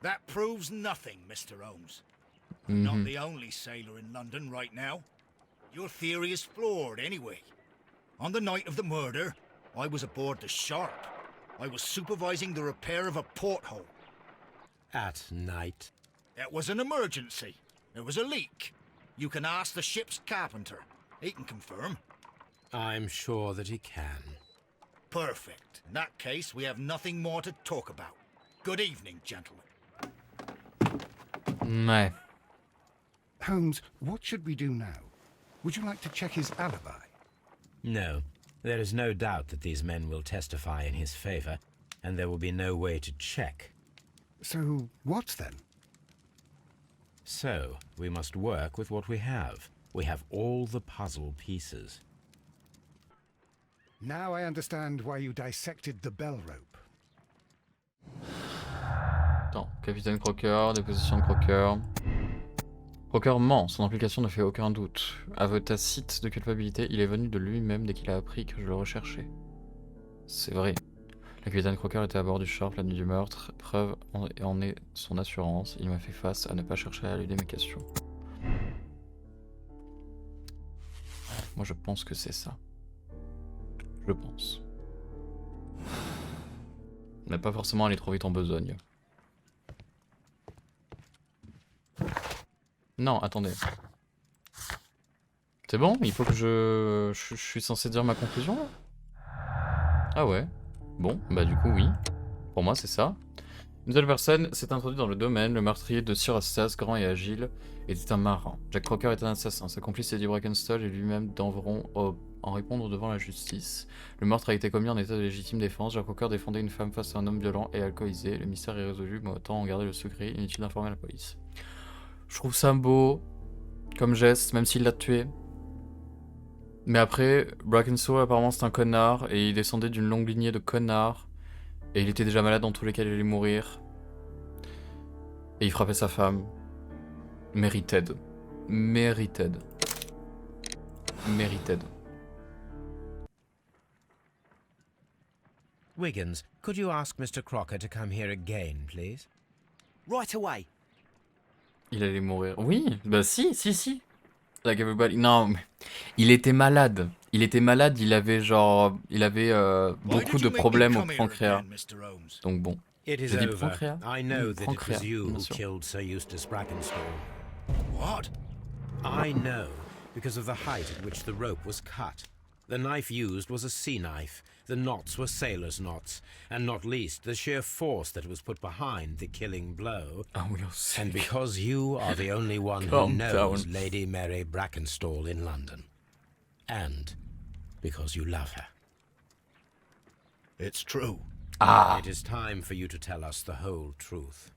[SPEAKER 4] That proves nothing, Mr. Holmes. I'm not the only sailor in London right now. Your theory is flawed anyway. On the night of the murder, I was aboard the Sharp. I was supervising the repair of a porthole.
[SPEAKER 3] At night?
[SPEAKER 4] It was an emergency. There was a leak. You can ask the ship's carpenter. He can confirm.
[SPEAKER 3] I'm sure that he can.
[SPEAKER 4] Perfect. In that case, we have nothing more to talk about. Good evening, gentlemen.
[SPEAKER 1] Ouais.
[SPEAKER 2] Holmes, what should we do now? Would you like to check his alibi?
[SPEAKER 3] No. There is no doubt that these men will testify in his favor, and there will be no way to check.
[SPEAKER 2] So, what then?
[SPEAKER 3] So, we must work with what we have. We have all the puzzle pieces.
[SPEAKER 2] Now I understand why you dissected the bell rope.
[SPEAKER 1] Attends, capitaine Crocker, déposition de Crocker. Crocker ment, son implication ne fait aucun doute. Aveu tacite de culpabilité, il est venu de lui-même dès qu'il a appris que je le recherchais. C'est vrai. La capitaine Crocker était à bord du Sharp la nuit du meurtre, preuve en est son assurance, il m'a fait face à ne pas chercher à éluder mes questions. Moi je pense que c'est ça. Je pense. On n'a pas forcément aller trop vite en besogne. Non, attendez. C'est bon? Il faut que je suis censé dire ma conclusion là? Ah ouais. Bon, bah du coup oui. Pour moi c'est ça. Une nouvelle personne s'est introduite dans le domaine. Le meurtrier de Sir Astas, grand et agile, était un marin. Jack Crocker est un assassin. Sa complice Eddie Brackenstall et lui-même devront en répondre devant la justice. Le meurtre a été commis en état de légitime défense. Jack Crocker défendait une femme face à un homme violent et alcoolisé. Le mystère est résolu, mais autant en garder le secret. Inutile d'informer la police. Je trouve ça beau comme geste, même s'il l'a tué. Mais après, Brackenstall apparemment c'est un connard et il descendait d'une longue lignée de connards. Et il était déjà malade dans tous les cas, il allait mourir. Et il frappait sa femme. Merited. Merited. Merited.
[SPEAKER 3] Wiggins, could you ask Mr. Crocker to come here again, please?
[SPEAKER 11] Right away.
[SPEAKER 1] Il allait mourir. Oui, bah si. Like everybody. Non, mais il était malade. Il avait genre... Il avait beaucoup de problèmes au pancréas. Donc bon.
[SPEAKER 3] It is
[SPEAKER 1] J'ai dit
[SPEAKER 3] over.
[SPEAKER 1] pancréas.
[SPEAKER 3] I know that it
[SPEAKER 1] Pancréas,
[SPEAKER 3] was you
[SPEAKER 1] bien
[SPEAKER 3] who
[SPEAKER 1] sûr.
[SPEAKER 3] killed Sir Eustace Brackenstall.
[SPEAKER 4] What?
[SPEAKER 3] I know, because of the height at which the rope was cut. The knife used was a sea knife. The knots were sailor's knots. And not least, the sheer force that was put behind the killing blow.
[SPEAKER 1] Ah oui, on sait.
[SPEAKER 3] And because you are the only one who
[SPEAKER 1] Calm
[SPEAKER 3] knows
[SPEAKER 1] down.
[SPEAKER 3] Lady Mary Brackenstall in London. And because you love her.
[SPEAKER 4] It's true.
[SPEAKER 3] It is time for you to tell us the whole truth.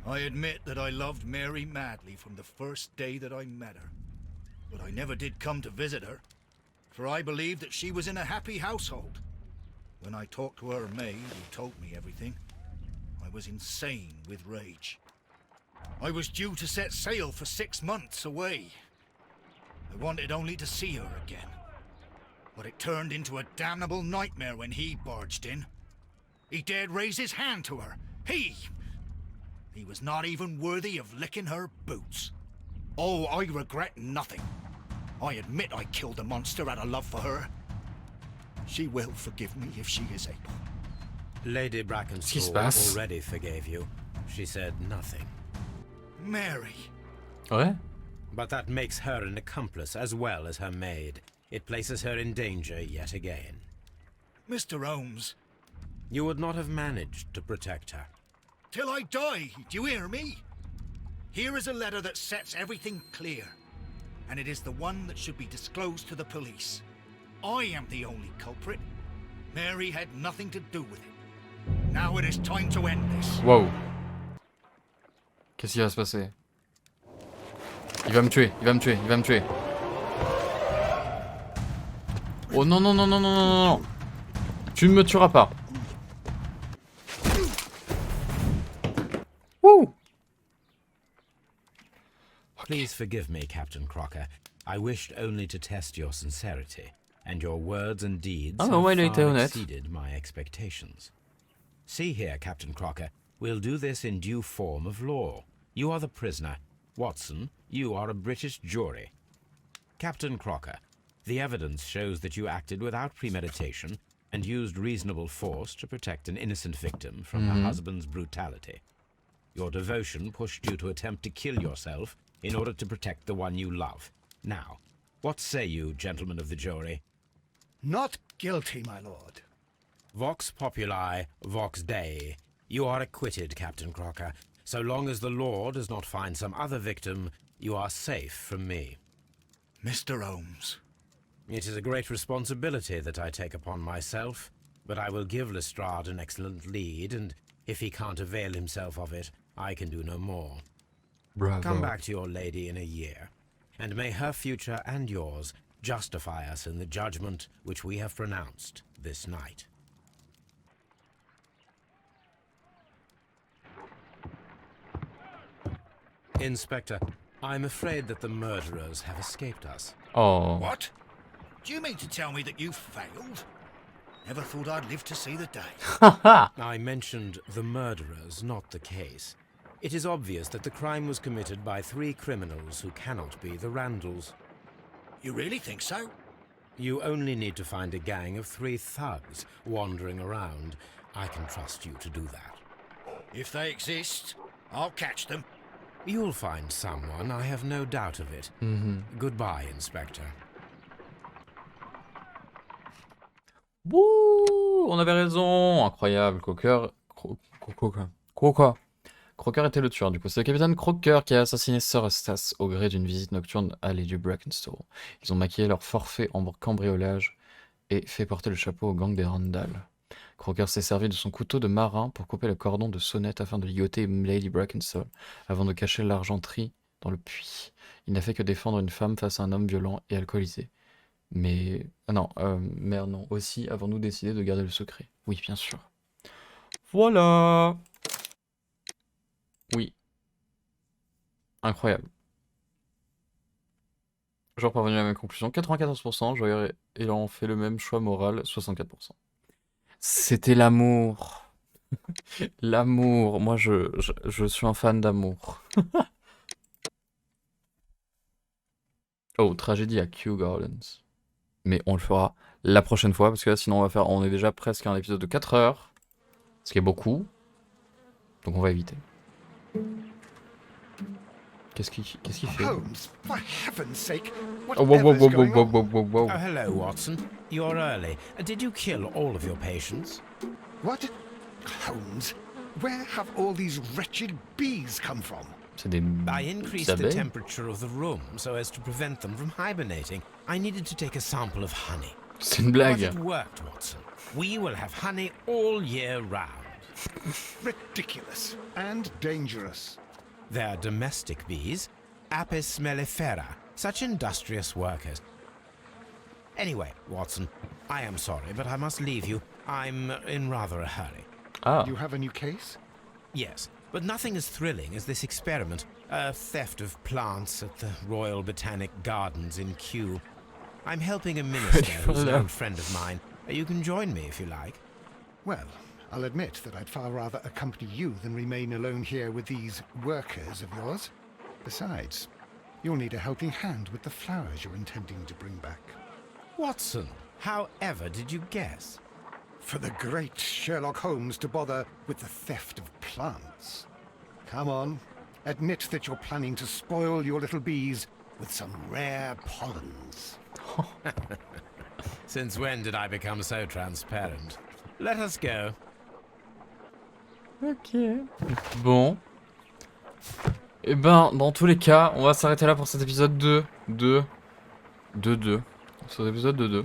[SPEAKER 4] I admit that I loved Mary madly from the first day that I met her. But I never did come to visit her, for I believed that she was in a happy household. When I talked to her maid, who told me everything, I was insane with rage. I was due to set sail for 6 months away. I wanted only to see her again. But it turned into a damnable nightmare when he barged in. He dared raise his hand to her. He was not even worthy of licking her boots. Oh, I regret nothing. I admit I killed the monster out of love for her. She will forgive me if she is able.
[SPEAKER 3] Lady Brackenstall
[SPEAKER 1] passe?
[SPEAKER 3] already forgave you. She said nothing.
[SPEAKER 4] Mary.
[SPEAKER 1] Ouais.
[SPEAKER 3] But that makes her an accomplice as well as her maid. It places her in danger yet again.
[SPEAKER 4] Mr. Holmes.
[SPEAKER 3] You would not have managed to protect her.
[SPEAKER 4] Till I die, do you hear me? Here is a letter that sets everything clear. And it is the one that should be disclosed to the police. I am the only culprit. Mary had nothing to do with it. Now it is time to end this.
[SPEAKER 1] Wow. Qu'est-ce qui va se passer? Il va me tuer. Oh non, non, non, non, non, non, non. Tu ne me tueras pas. Wouh.
[SPEAKER 3] Please forgive me, Captain Crocker. I wished only to test your sincerity, and your words and deeds have
[SPEAKER 1] ouais, il a été
[SPEAKER 3] far
[SPEAKER 1] honnête.
[SPEAKER 3] exceeded my expectations. See here, Captain Crocker, we'll do this in due form of law. You are the prisoner. Watson, you are a British jury. Captain Crocker, the evidence shows that you acted without premeditation and used reasonable force to protect an innocent victim from her husband's brutality. Your devotion pushed you to attempt to kill yourself in order to protect the one you love. Now, what say you, gentlemen of the jury?
[SPEAKER 2] Not guilty, my lord.
[SPEAKER 3] Vox populi, vox dei. You are acquitted, Captain Crocker. So long as the law does not find some other victim, you are safe from me.
[SPEAKER 4] Mr. Holmes.
[SPEAKER 3] It is a great responsibility that I take upon myself, but I will give Lestrade an excellent lead, and if he can't avail himself of it, I can do no more.
[SPEAKER 1] Bravo.
[SPEAKER 3] Come back to your lady in a year, and may her future and yours justify us in the judgment which we have pronounced this night. Inspector, I'm afraid that the murderers have escaped us.
[SPEAKER 1] Oh.
[SPEAKER 4] What? Do you mean to tell me that you failed? Never thought I'd live to see the day.
[SPEAKER 3] I mentioned the murderers, not the case. It is obvious that the crime was committed by 3 criminals who cannot be the Randalls.
[SPEAKER 4] You really think so?
[SPEAKER 3] You only need to find a gang of 3 thugs wandering around. I can trust you to do that.
[SPEAKER 4] If they exist, I'll catch them.
[SPEAKER 3] You'll find someone, I have no doubt of it. Goodbye, Inspector.
[SPEAKER 1] Wouh, on avait raison, incroyable. Crocker était le tueur, du coup. C'est le capitaine Crocker qui a assassiné Sir Eustace au gré d'une visite nocturne à l'île du Brackenstall. Ils ont maquillé leur forfait en cambriolage et fait porter le chapeau au gang des Randall. Crocker s'est servi de son couteau de marin pour couper le cordon de sonnette afin de ligoter Lady Brackenstall, avant de cacher l'argenterie dans le puits. Il n'a fait que défendre une femme face à un homme violent et alcoolisé. Mais... merde, non. Aussi, avons-nous décidé de garder le secret? Oui, bien sûr. Voilà. Oui. Incroyable. Genre parvenu à la même conclusion. 94%, genre, il en fait le même choix moral, 64%. C'était l'amour. L'amour. Moi, je suis un fan d'amour. Oh, tragédie à Kew Gardens. Mais on le fera la prochaine fois, parce que là, sinon, on est déjà presque à un épisode de 4 heures. Ce qui est beaucoup. Donc on va éviter. Qu'est-ce qu'il fait?
[SPEAKER 2] Holmes, for heaven's sake,
[SPEAKER 1] Oh, wow, wow,
[SPEAKER 2] whatever's
[SPEAKER 1] wow,
[SPEAKER 2] going
[SPEAKER 1] wow,
[SPEAKER 2] on?
[SPEAKER 1] wow, wow, wow.
[SPEAKER 3] Oh, hello, Watson. You're early. Did you kill all of your patients?
[SPEAKER 2] What? Holmes, where have all these wretched bees come from?
[SPEAKER 1] C'est des
[SPEAKER 3] I increased the
[SPEAKER 1] abeilles?
[SPEAKER 3] temperature of the room so as to prevent them from hibernating. I needed to take a sample of honey.
[SPEAKER 1] C'est une
[SPEAKER 3] But
[SPEAKER 1] blague.
[SPEAKER 3] it worked, Watson. We will have honey all year round.
[SPEAKER 2] Ridiculous and dangerous.
[SPEAKER 3] They're domestic bees, Apis mellifera, such industrious workers. Anyway, Watson, I am sorry, but I must leave you. I'm in rather a hurry.
[SPEAKER 1] Ah,
[SPEAKER 2] You have a new case?
[SPEAKER 3] Yes, but nothing as thrilling as this experiment. A theft of plants at the Royal Botanic Gardens in Kew. I'm helping a minister who's an old friend of mine. You can join me if you like.
[SPEAKER 2] Well, I'll admit that I'd far rather accompany you than remain alone here with these workers of yours. Besides, you'll need a helping hand with the flowers you're intending to bring back.
[SPEAKER 3] Watson, however did you guess?
[SPEAKER 2] For the great Sherlock Holmes to bother with the theft of plants. Come on, admit that you're planning to spoil your little bees with some rare pollens.
[SPEAKER 3] Since when did I become so transparent? Let us go.
[SPEAKER 1] ok. Bon. Et ben, dans tous les cas, on va s'arrêter là pour cet épisode 2. Sur l'épisode 2.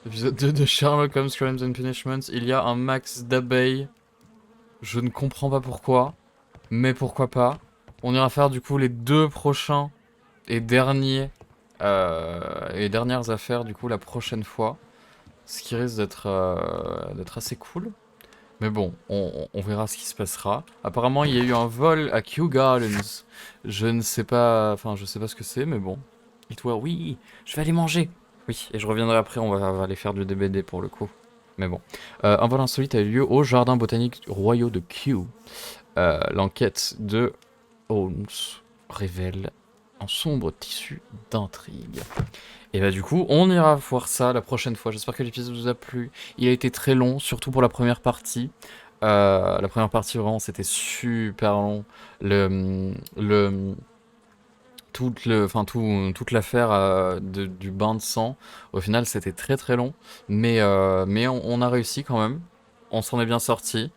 [SPEAKER 1] Épisode 2 de Sherlock Holmes, Crimes and Punishments. Il y a un max d'abeilles. Je ne comprends pas pourquoi. Mais pourquoi pas. On ira faire du coup les 2 prochains et dernières affaires du coup la prochaine fois. Ce qui risque d'être assez cool. Mais bon, on verra ce qui se passera. Apparemment, il y a eu un vol à Kew Gardens. Je ne sais pas... Enfin, je sais pas ce que c'est, mais bon. Oui, je vais aller manger. Oui, et je reviendrai après, on va aller faire du DBD pour le coup. Mais bon. Un vol insolite a eu lieu au jardin botanique royaux de Kew. L'enquête de Holmes révèle un sombre tissu d'intrigue. Et bah du coup, on ira voir ça la prochaine fois. J'espère que l'épisode vous a plu. Il a été très long, surtout pour la première partie. La première partie, vraiment, c'était super long. Toute l'affaire du bain de sang, au final, c'était très très long. Mais on a réussi quand même. On s'en est bien sorti.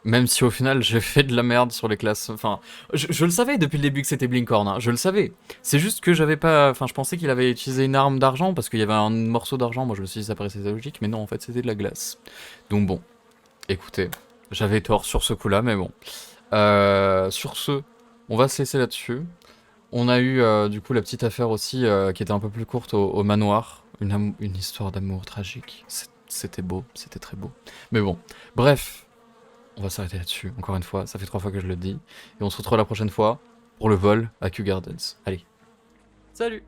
[SPEAKER 1] Même si au final j'ai fait de la merde sur les classes, enfin, je le savais depuis le début que c'était Blinkhorn, hein, je le savais. C'est juste que j'avais pas, enfin, je pensais qu'il avait utilisé une arme d'argent parce qu'il y avait un morceau d'argent. Moi je me suis dit ça paraissait logique, mais non, en fait c'était de la glace. Donc bon, écoutez, j'avais tort sur ce coup-là, mais bon. Sur ce, on va se laisser là-dessus. On a eu du coup la petite affaire aussi qui était un peu plus courte au manoir, une histoire d'amour tragique. C'était beau, c'était très beau. Mais bon, bref. On va s'arrêter là-dessus, encore une fois, ça fait 3 fois que je le dis. Et on se retrouve la prochaine fois pour le vol à Kew Gardens. Allez, salut!